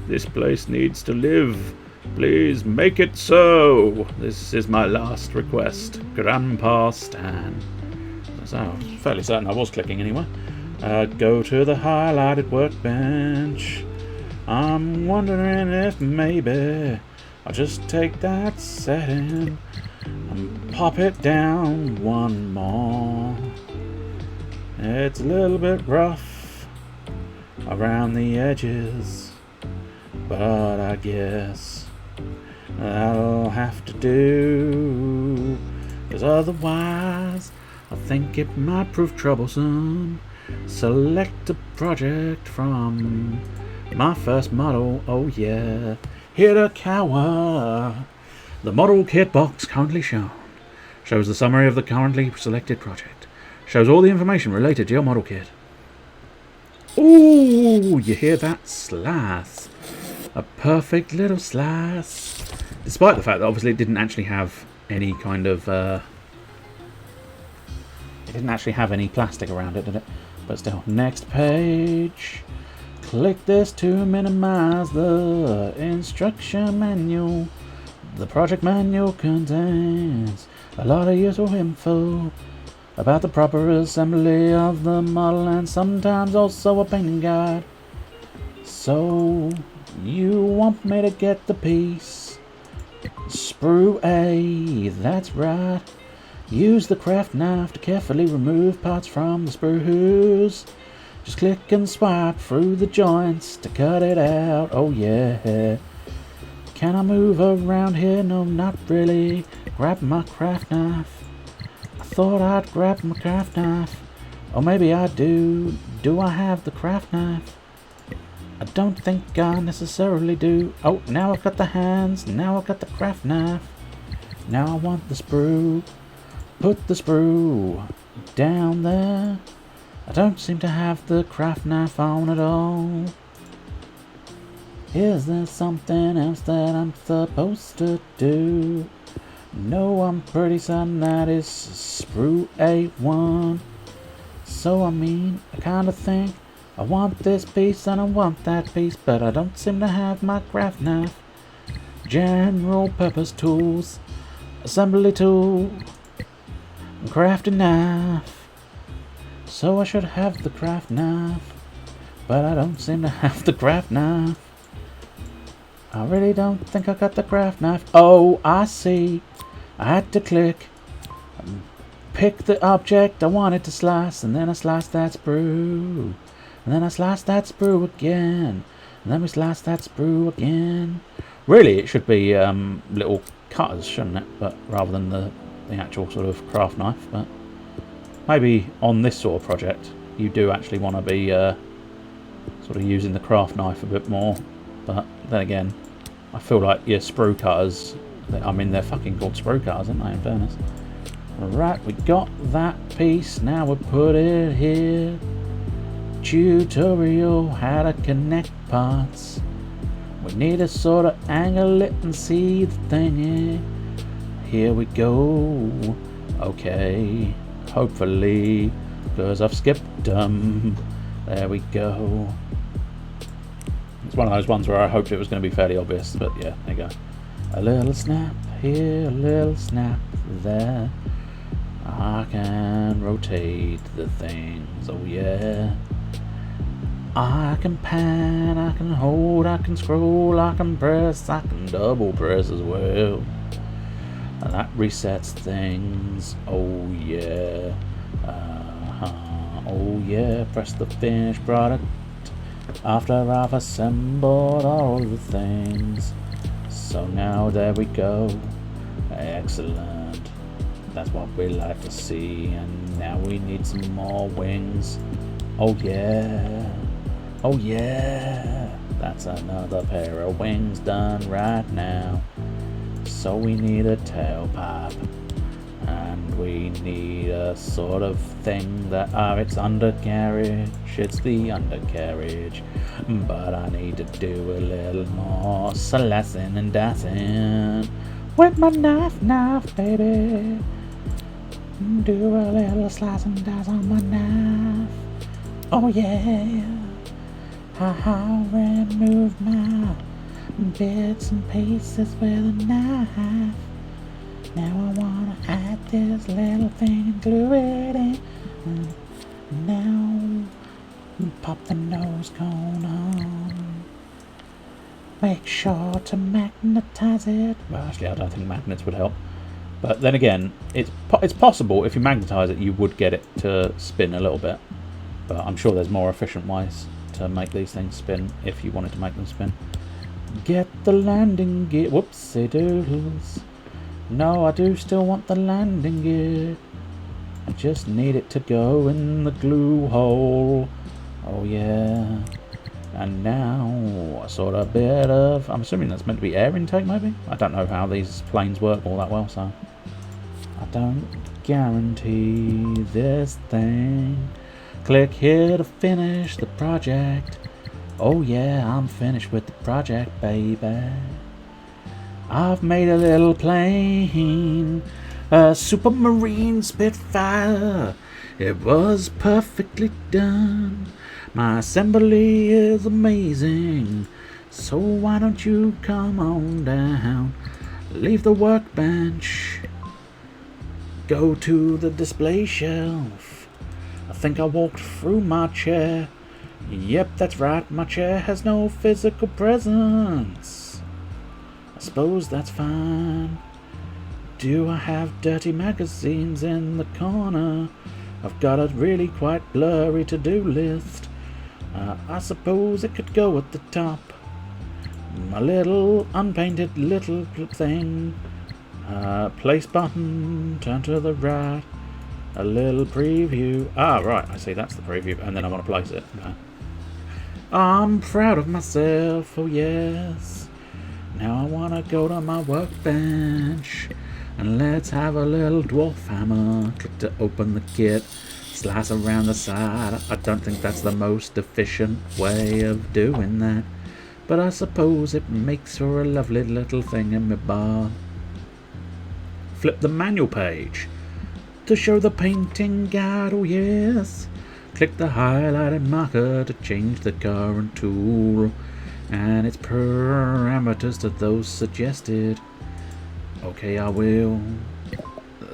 This place needs to live. Please make it so. This is my last request. Grandpa Stan. So, I'm fairly certain I was clicking anyway. Go to the highlighted workbench. I'm wondering if maybe I'll just take that setting and pop it down one more. It's a little bit rough around the edges, but I guess that'll have to do, 'cause otherwise I think it might prove troublesome. Select a project from my first model, oh yeah, hit a cower. The model kit box currently shown shows the summary of the currently selected project. Shows all the information related to your model kit. Ooh, you hear that slice? A perfect little slice. Despite the fact that obviously it didn't actually have any kind of it didn't actually have any plastic around it, did it? But still, next page. Click this to minimize the instruction manual. The project manual contains a lot of useful info about the proper assembly of the model and sometimes also a painting guide. So, you want me to get the piece? Sprue A, that's right. Use the craft knife to carefully remove parts from the sprues. Just click and swipe through the joints to cut it out, oh yeah. Can I move around here? No, not really. Grab my craft knife. I thought I'd grab my craft knife. Or maybe I do. Do I have the craft knife? I don't think I necessarily do. Oh, now I've got the hands. Now I've got the craft knife. Now I want the sprue. Put the sprue down there. I don't seem to have the craft knife on at all. Is there something else that I'm supposed to do? No, I'm pretty certain that is sprue A1. So I mean, I kinda think I want this piece and I want that piece, but I don't seem to have my craft knife. General purpose tools, assembly tool, crafting knife. So I should have the craft knife, but I don't seem to have the craft knife. I really don't think I got the craft knife. Oh, I see. I had to click, pick the object I wanted to slice, and then I sliced that sprue. And then I sliced that sprue again. And then we sliced that sprue again. Really, it should be little cutters, shouldn't it? But rather than the actual sort of craft knife. But maybe on this sort of project, you do actually want to be sort of using the craft knife a bit more. But then again, I feel like your sprue cutters, I mean, they're fucking called sprue cutters, aren't they, in fairness? Alright, we got that piece. Now we put it here. Tutorial how to connect parts. We need to sort of angle it and see the thingy. Here we go. Okay, hopefully, because I've skipped them. There we go. It's one of those ones where I hoped it was going to be fairly obvious, but yeah, there you go. A little snap here, a little snap there. I can rotate the things, oh yeah. I can pan, I can hold, I can scroll, I can press, I can double press as well. And that resets things, oh yeah. Oh yeah, press the finished product after I've assembled all the things. So now there we go. Excellent. That's what we like to see. And now we need some more wings. Oh yeah. Oh yeah. That's another pair of wings done right now. So we need a tailpipe. And we need a sort of thing that it's undercarriage. It's the undercarriage. But I need to do a little more slicing and dicing with my knife, baby. Do a little slice and dice on my knife. Oh yeah. I'll remove my bits and pieces with a knife. Now I wanna add this little thing and glue it in. Now pop the nose cone on. Make sure to magnetize it. Well, actually, I don't think magnets would help. But then again, it's possible if you magnetize it, you would get it to spin a little bit. But I'm sure there's more efficient ways to make these things spin if you wanted to make them spin. Get the landing gear. Whoopsie doodles. No, I do still want the landing gear. I just need it to go in the glue hole. Oh yeah. And now a sort of bit of, I'm assuming that's meant to be air intake maybe? I don't know how these planes work all that well, so I don't guarantee this thing. Click here to finish the project. Oh yeah, I'm finished with the project, baby. I've made a little plane, a supermarine Spitfire. It was perfectly done. My assembly is amazing. So why don't you come on down? Leave the workbench. Go to the display shelf. I think I walked through my chair. Yep, that's right, my chair has no physical presence. I suppose that's fine. Do I have dirty magazines in the corner? I've got a really quite blurry to-do list. I suppose it could go at the top. My little unpainted little thing. Place button, turn to the right. A little preview. Ah, right, I see, that's the preview. And then I want to place it. Okay. I'm proud of myself, oh yes. Now I want to go to my workbench. And let's have a little dwarf hammer. Click to open the kit. Slice around the side. I don't think that's the most efficient way of doing that. But I suppose it makes for a lovely little thing in my bar. Flip the manual page. To show the painting guide, oh yes. Click the highlighted marker to change the current tool and its parameters to those suggested. Okay, I will.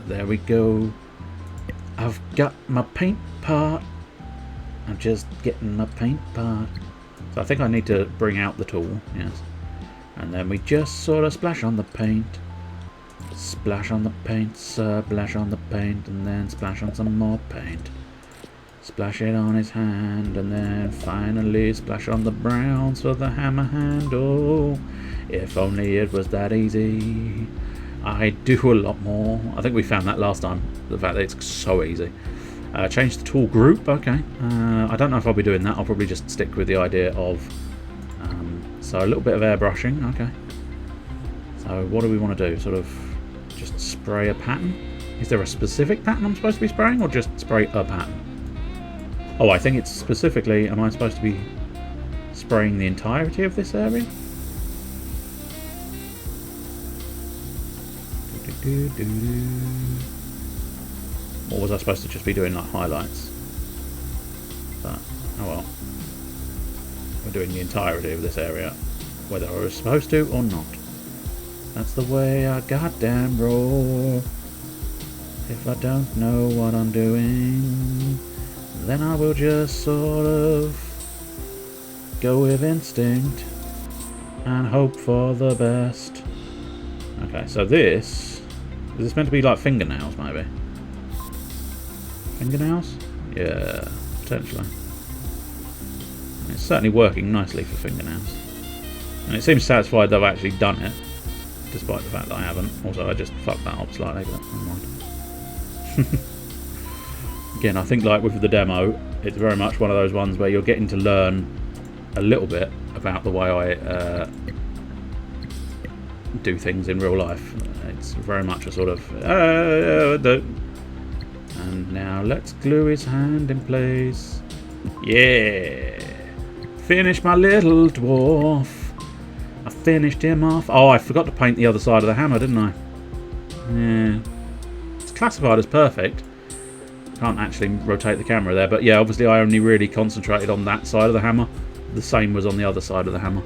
There we go. I've got my paint part. I'm just getting my paint part. So I think I need to bring out the tool, yes. And then we just sort of splash on the paint. Splash on the paint, splash on the paint, and then splash on some more paint. Splash it on his hand, and then finally splash on the browns for the hammer handle. If only it was that easy. I do a lot more. I think we found that last time, the fact that it's so easy. Change the tool group, okay. I don't know if I'll be doing that. I'll probably just stick with the idea of... so a little bit of airbrushing, okay. So what do we want to do? Sort of just spray a pattern? Is there a specific pattern I'm supposed to be spraying, or just spray a pattern? Oh, I think it's specifically, am I supposed to be spraying the entirety of this area? Or was I supposed to just be doing like highlights? But, oh well. We're doing the entirety of this area, whether I was supposed to or not. That's the way I goddamn roll. If I don't know what I'm doing, then I will just sort of go with instinct and hope for the best. Okay, so this... is this meant to be like fingernails, maybe? Fingernails? Yeah, potentially. It's certainly working nicely for fingernails. And it seems satisfied that I've actually done it, despite the fact that I haven't. Also, I just fucked that up slightly, but never mind. Again, I think like with the demo, it's very much one of those ones where you're getting to learn a little bit about the way I do things in real life. It's very much a sort of And now let's glue his hand in place. Yeah! Finish my little dwarf. I finished him off. Oh, I forgot to paint the other side of the hammer, didn't I? Yeah. It's classified as perfect. Can't actually rotate the camera there, but yeah, obviously I only really concentrated on that side of the hammer. The same was on the other side of the hammer,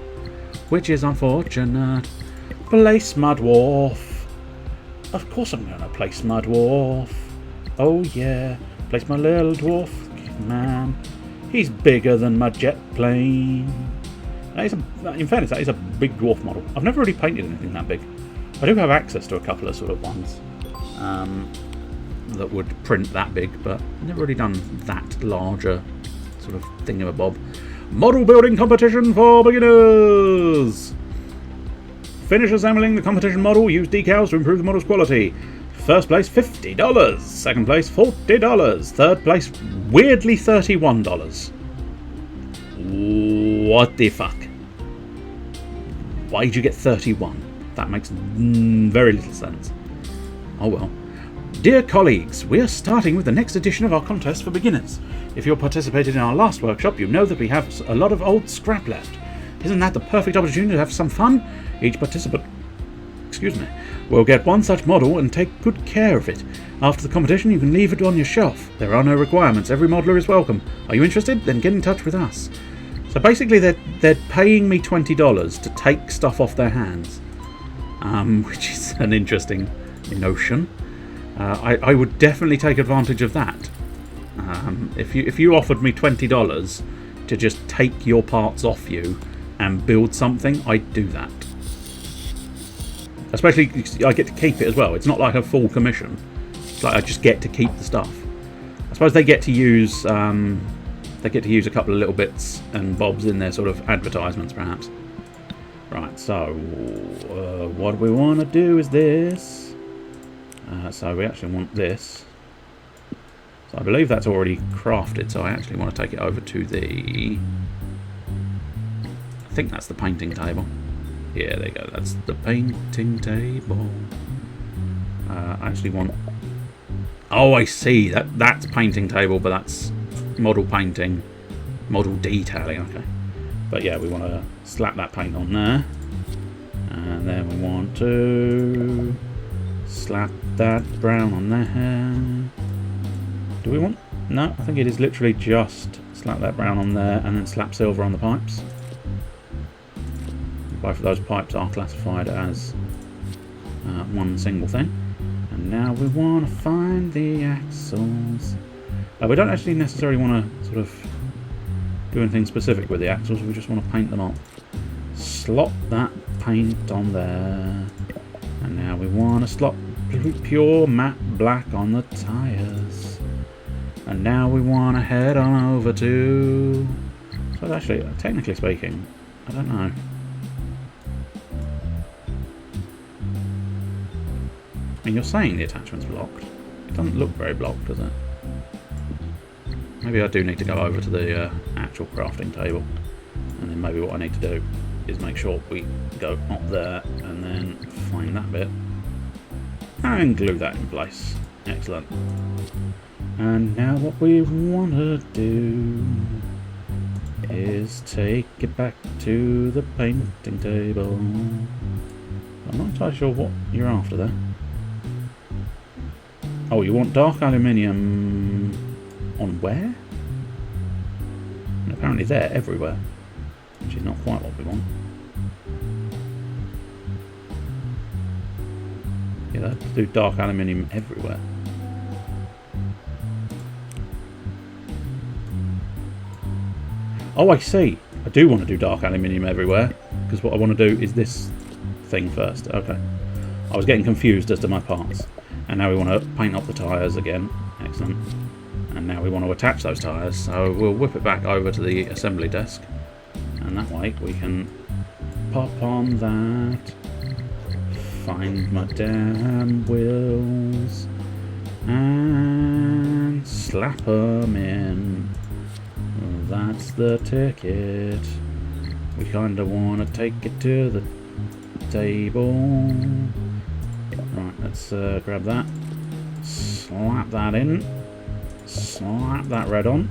which is unfortunate. Place my dwarf. Of course I'm going to place my dwarf. Oh yeah, place my little dwarf. Man, he's bigger than my jet plane. In fairness, that is a big dwarf model. I've never really painted anything that big. I do have access to a couple of sort of ones that would print that big, but never really done that larger sort of thingamabob. Model building competition for beginners! Finish assembling the competition model. Use decals to improve the model's quality. First place, $50. Second place, $40. Third place, weirdly $31. What the fuck? Why did you get 31? That makes very little sense. Oh well. Dear colleagues, we are starting with the next edition of our contest for beginners. If you participated in our last workshop, you know that we have a lot of old scrap left. Isn't that the perfect opportunity to have some fun? Each participant, will get one such model and take good care of it. After the competition, you can leave it on your shelf. There are no requirements. Every modeler is welcome. Are you interested? Then get in touch with us. So basically, they're paying me $20 to take stuff off their hands, which is an interesting notion. I would definitely take advantage of that. If you offered me $20 to just take your parts off you and build something, I'd do that. Especially, I get to keep it as well. It's not like a full commission. It's like I just get to keep the stuff. I suppose they get to use a couple of little bits and bobs in their sort of advertisements, perhaps. Right. So what we want to do is this. So we actually want this. So I believe that's already crafted. So I actually want to take it over to the. I think that's the painting table. Yeah, there you go. That's the painting table. I actually want. Oh, I see. That's painting table, but that's model painting, model detailing. Okay. But yeah, we want to slap that paint on there, and then we want to slap that brown on there. Do we want? No, I think it is literally just slap that brown on there, and then slap silver on the pipes. Both of those pipes are classified as one single thing. And now we want to find the axles. We don't actually necessarily want to sort of do anything specific with the axles. We just want to paint them up. Slot that paint on there. And now we want to slot pure matte black on the tyres. And now we want to head on over to... So actually, technically speaking, I don't know. I mean, you're saying the attachment's blocked. It doesn't look very blocked, does it? Maybe I do need to go over to the actual crafting table. And then maybe what I need to do is make sure we go up there and then find that bit. And glue that in place. Excellent. And now what we want to do is take it back to the painting table. I'm not entirely sure what you're after there. Oh, you want dark aluminium on where? And apparently they're everywhere, which is not quite what we want. Yeah, let's do dark aluminium everywhere. Oh, I see. I do want to do dark aluminium everywhere, because what I want to do is this thing first. Okay. I was getting confused as to my parts. And now we want to paint up the tyres again. Excellent. And now we want to attach those tyres. So we'll whip it back over to the assembly desk. And that way we can pop on that. Find my damn wheels. And slap them in. That's the ticket. We kind of want to take it to the table. Right, let's grab that, slap that in, slap that red on.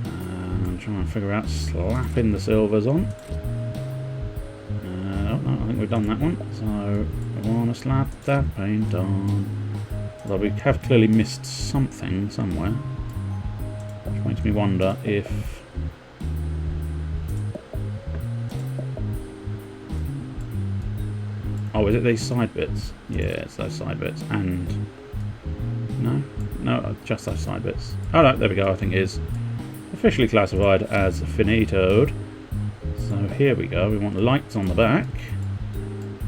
And try and figure out slapping the silvers on. Oh no, I think we've done that one. So I want to slap that paint on. Although we have clearly missed something somewhere. Which makes me wonder if... Oh, is it these side bits? Yeah, it's those side bits. And... No? No, just those side bits. Oh no, there we go, I think it is. Officially classified as finitoed. So here we go, we want the lights on the back.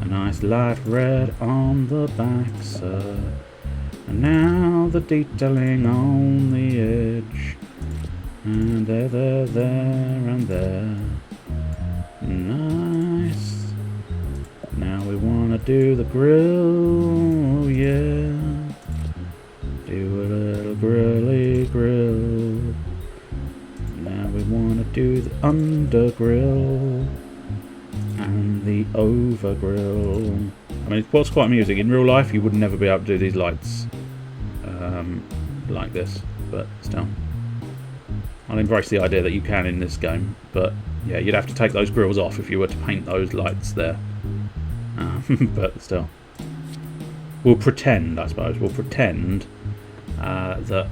A nice light red on the back, sir. And now the detailing on the edge. And there, and there. Nice. Now we want to do the grill, yeah. Do a little grilly grill. Now we want to do the under grill and the over grill. I mean, what's quite amusing, in real life you would never be able to do these lights like this, but still. I'll embrace the idea that you can in this game, but yeah, you'd have to take those grills off if you were to paint those lights there. But still. We'll pretend, I suppose, we'll pretend that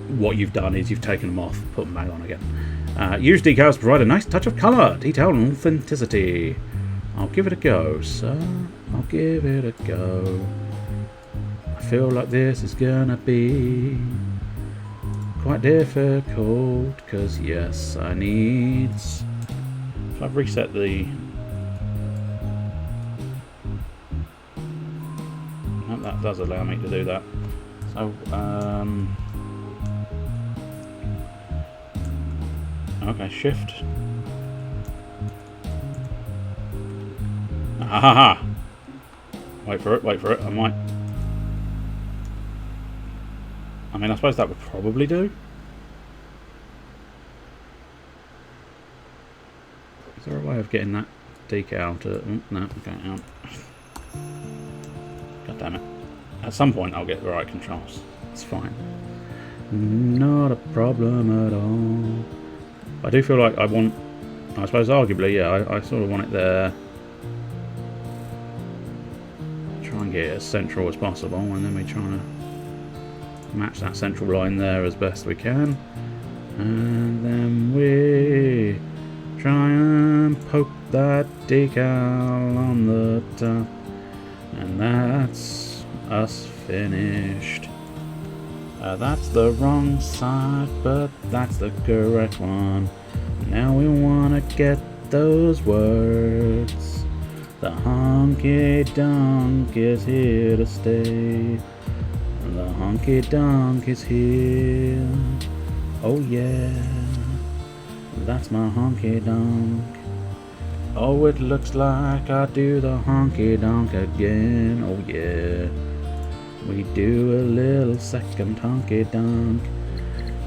what you've done is you've taken them off, put them back on again. Use decals to provide a nice touch of colour, detail and authenticity. I'll give it a go, sir. I'll give it a go. I feel like this is gonna be quite difficult, because yes, I need... If I've reset the... No, that does allow me to do that. So, okay, shift. Ah, wait for it, I might... I mean, I suppose that would probably do. Is there a way of getting that decal to... Oh, no, okay, out. God damn it. At some point I'll get the right controls. It's fine. Not a problem at all. I do feel like I want... I suppose arguably, yeah, I sort of want it there. Try and get it as central as possible, and then we try to match that central line there as best we can. And then we try and poke that decal on the top. And that's us finished. That's the wrong side, but that's the correct one. Now we want to get those words. The honky donk is here to stay. The honky donk is here. Oh yeah, that's my honky donk. Oh, it looks like I do the honky donk again. Oh yeah, we do a little second honky donk.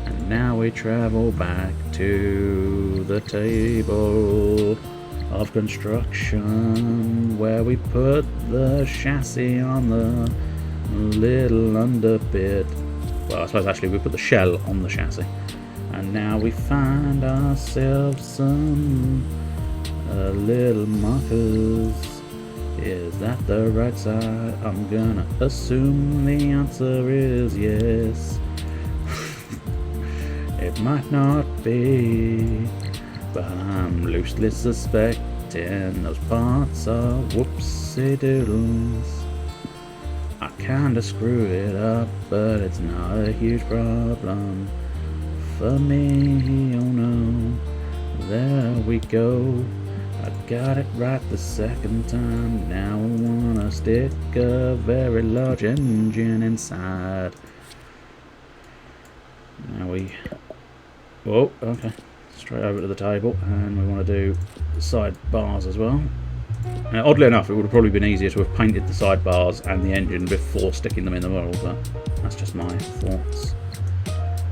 And now we travel back to the table of construction, where we put the chassis on the little under bit. Well, I suppose actually we put the shell on the chassis. And now we find ourselves some little markers. Is that the right side? I'm gonna assume the answer is yes. It might not be, but I'm loosely suspecting those parts are whoopsie-doodles. I kinda screwed it up, but it's not a huge problem for me, oh no. There we go, I got it right the second time. Now I wanna stick a very large engine inside. Now we... Whoa, okay. Straight over to the table, and we want to do the side bars as well. Now, oddly enough, it would have probably been easier to have painted the side bars and the engine before sticking them in the model, but that's just my thoughts.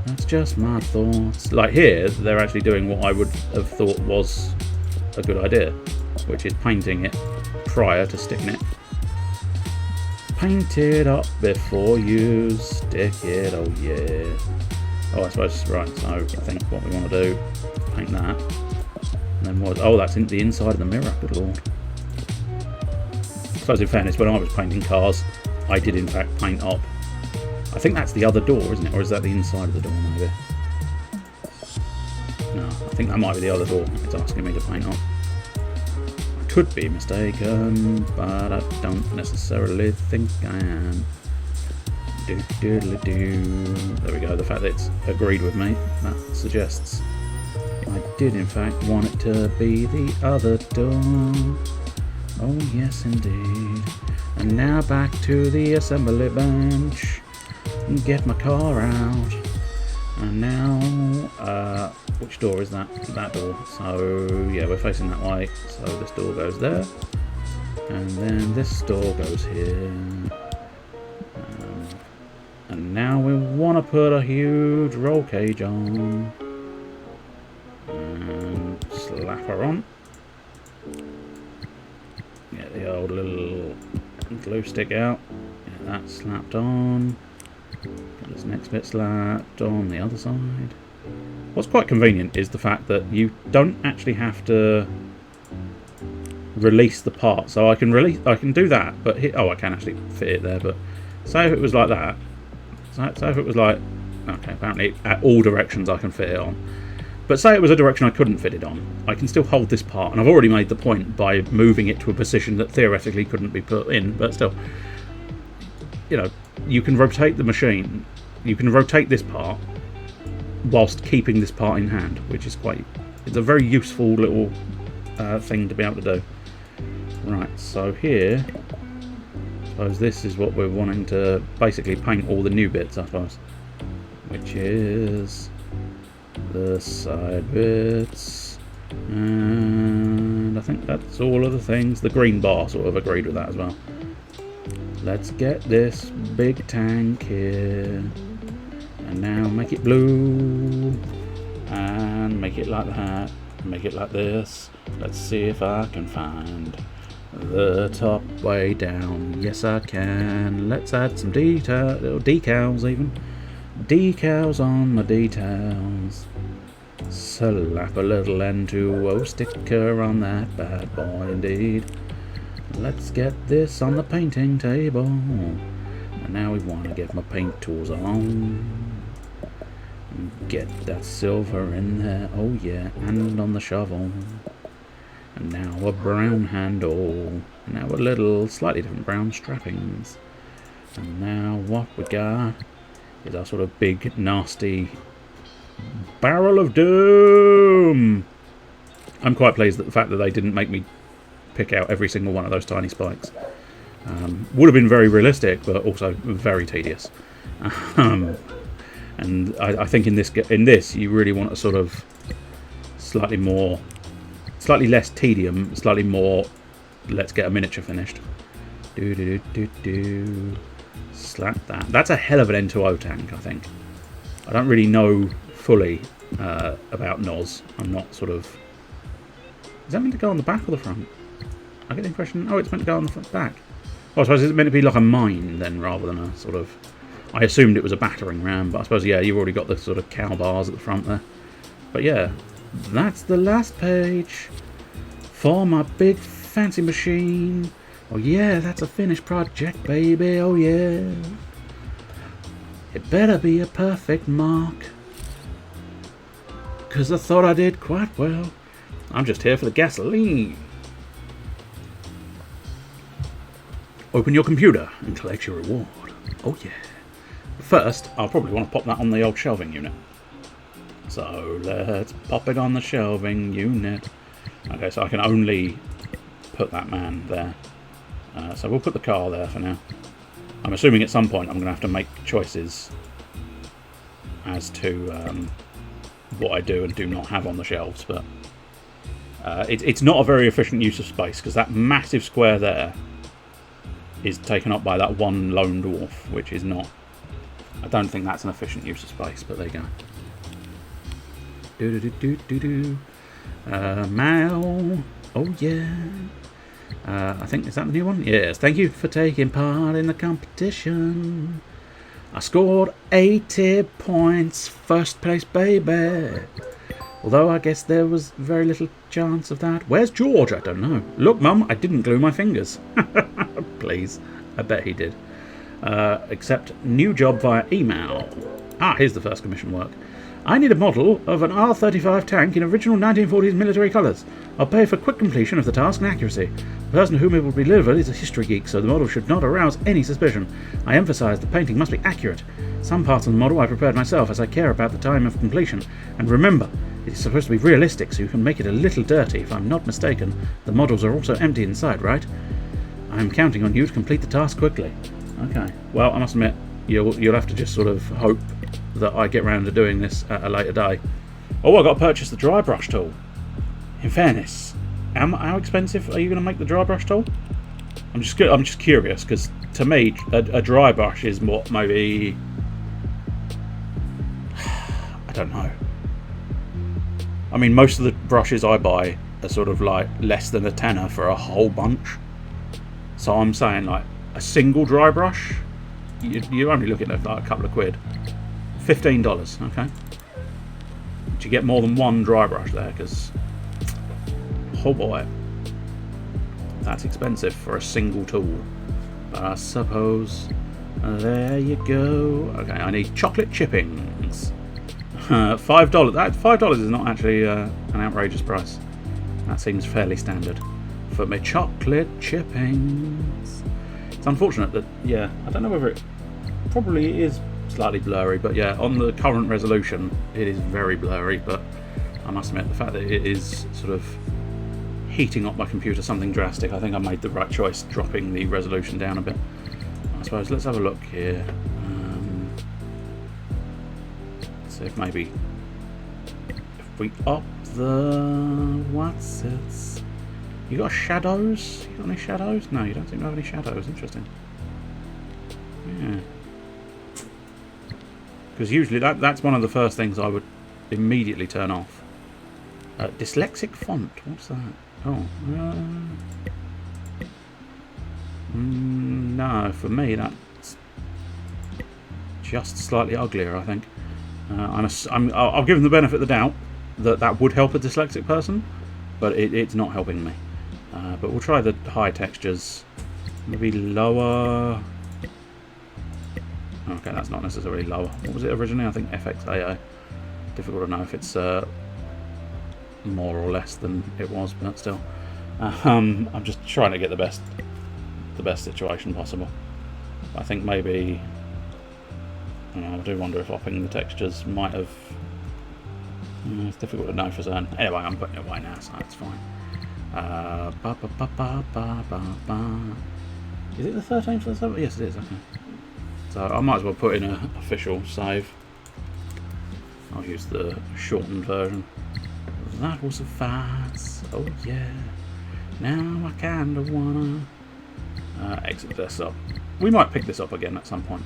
That's just my thoughts. Like here, they're actually doing what I would have thought was a good idea, which is painting it prior to sticking it. paint it up before you stick it. Oh yeah. Oh, I suppose, right, so I think what we want to do, paint that. And then what? Oh, that's in the inside of the mirror, good lord. I suppose in fairness, when I was painting cars, I did in fact paint up. I think that's the other door, isn't it? Or is that the inside of the door, maybe? No, I think that might be the other door it's asking me to paint up. I could be mistaken, but I don't necessarily think I am. There we go, the fact that it's agreed with me, that suggests I did in fact want it to be the other door. Oh yes indeed. And now back to the assembly bench and get my car out. And now, which door is that? That door. So yeah, we're facing that way. So this door goes there. And then this door goes here. And now we want to put a huge roll cage on. And slap her on. Get the old little glue stick out. Get that slapped on. Get this next bit slapped on the other side. What's quite convenient is the fact that you don't actually have to release the part. So I can do that, but I can actually fit it there. But say if it was like that. So if it was like, okay, apparently at all directions I can fit it on. But say it was a direction I couldn't fit it on, I can still hold this part, and I've already made the point by moving it to a position that theoretically couldn't be put in, but still, you know, you can rotate the machine, you can rotate this part whilst keeping this part in hand, which is it's a very useful little thing to be able to do. Right, so here, I suppose this is what we're wanting to basically paint all the new bits, I suppose, which is the side bits, and I think that's all of the things. The green bar sort of agreed with that as well. Let's get this big tank here, and now make it blue, and make it like that, make it like this. Let's see if I can find the top way down. Yes I can. Let's add some little decals even. Decals on the details. Slap a little N2O sticker on that bad boy indeed. Let's get this on the painting table. And now we want to get my paint tools on. Get that silver in there. Oh yeah, and on the shovel. And now a brown handle. Now a little slightly different brown strappings. And now what we got is our sort of big nasty barrel of doom. I'm quite pleased at the fact that they didn't make me pick out every single one of those tiny spikes. Would have been very realistic, but also very tedious. And I think in this you really want a sort of slightly less tedium, slightly more. Let's get a miniature finished. Slap that. That's a hell of an N2O tank, I think. I don't really know fully about NOS. I'm not sort of. Is that meant to go on the back or the front? I get the impression. Oh, it's meant to go on the back. Oh, I suppose it's meant to be like a mine then, rather than a sort of. I assumed it was a battering ram, but I suppose yeah, you've already got the sort of cow bars at the front there. But yeah, that's the last page for my big fancy machine. Oh yeah, that's a finished project, baby. Oh yeah. It better be a perfect mark, 'cause I thought I did quite well. I'm just here for the gasoline. Open your computer and collect your reward. Oh yeah. First, I'll probably want to pop that on the old shelving unit. So let's pop it on the shelving unit. Okay, so I can only put that man there. So we'll put the car there for now. I'm assuming at some point I'm going to have to make choices as to what I do and do not have on the shelves, but it's not a very efficient use of space, because that massive square there is taken up by that one lone dwarf, which is not. I don't think that's an efficient use of space, but there you go. Mail. Oh yeah. I think, is that the new one? Yes, thank you for taking part in the competition. I scored 80 points, first place, baby. Although I guess there was very little chance of that. Where's George? I don't know. Look, Mum, I didn't glue my fingers. Please. I bet he did. Accept new job via email. Ah, here's the first commission work. I need a model of an R-35 tank in original 1940s military colours. I'll pay for quick completion of the task and accuracy. The person to whom it will be delivered is a history geek, so the model should not arouse any suspicion. I emphasise the painting must be accurate. Some parts of the model I prepared myself, as I care about the time of completion. And remember, it is supposed to be realistic, so you can make it a little dirty. If I'm not mistaken, the models are also empty inside, right? I'm counting on you to complete the task quickly. Okay. Well, I must admit, you'll have to just sort of hope that I get round to doing this at a later day. Oh, I've got to purchase the dry brush tool. In fairness, how expensive are you going to make the dry brush tool? I'm just curious, because to me, a dry brush is what, maybe, I don't know. I mean, most of the brushes I buy are sort of like less than a tenner for a whole bunch. So I'm saying like a single dry brush, you're only looking at like a couple of quid. $15, okay. But you get more than one dry brush there, because, oh boy, that's expensive for a single tool. But I suppose, there you go. Okay, I need chocolate chippings. $5. That $5 is not actually an outrageous price. That seems fairly standard for my chocolate chippings. It's unfortunate that, yeah, I don't know whether it probably is slightly blurry, but yeah, on the current resolution it is very blurry, but I must admit the fact that it is sort of heating up my computer something drastic, I think I made the right choice dropping the resolution down a bit. I suppose let's have a look here. Let's see if maybe if we up the what's it? You got shadows? You got any shadows? No, you don't seem to have any shadows. Interesting. Yeah. Because usually that's one of the first things I would immediately turn off. Dyslexic font. What's that? Oh. No, for me that's just slightly uglier, I think. I'll give them the benefit of the doubt that would help a dyslexic person, but it's not helping me. But we'll try the high textures. Maybe lower. Okay, that's not necessarily lower. What was it originally? I think FXAO. Difficult to know if it's more or less than it was, but still. I'm just trying to get the best situation possible. I think maybe I do wonder if upping the textures might have. It's difficult to know for certain. Anyway, I'm putting it away now, so that's fine. Is it the 13th or the 7th? Yes, it is. Okay. So I might as well put in an official save. I'll use the shortened version. That will suffice. Oh yeah. Now I kinda wanna exit this up. We might pick this up again at some point.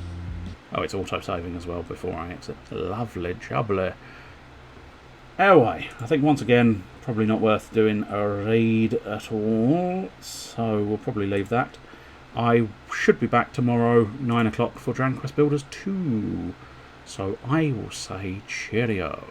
Oh, it's auto-saving as well before I exit. Lovely jubbly. Anyway, I think once again, probably not worth doing a raid at all. So we'll probably leave that. I should be back tomorrow, 9 o'clock, for Dragon Quest Builders 2. So I will say cheerio.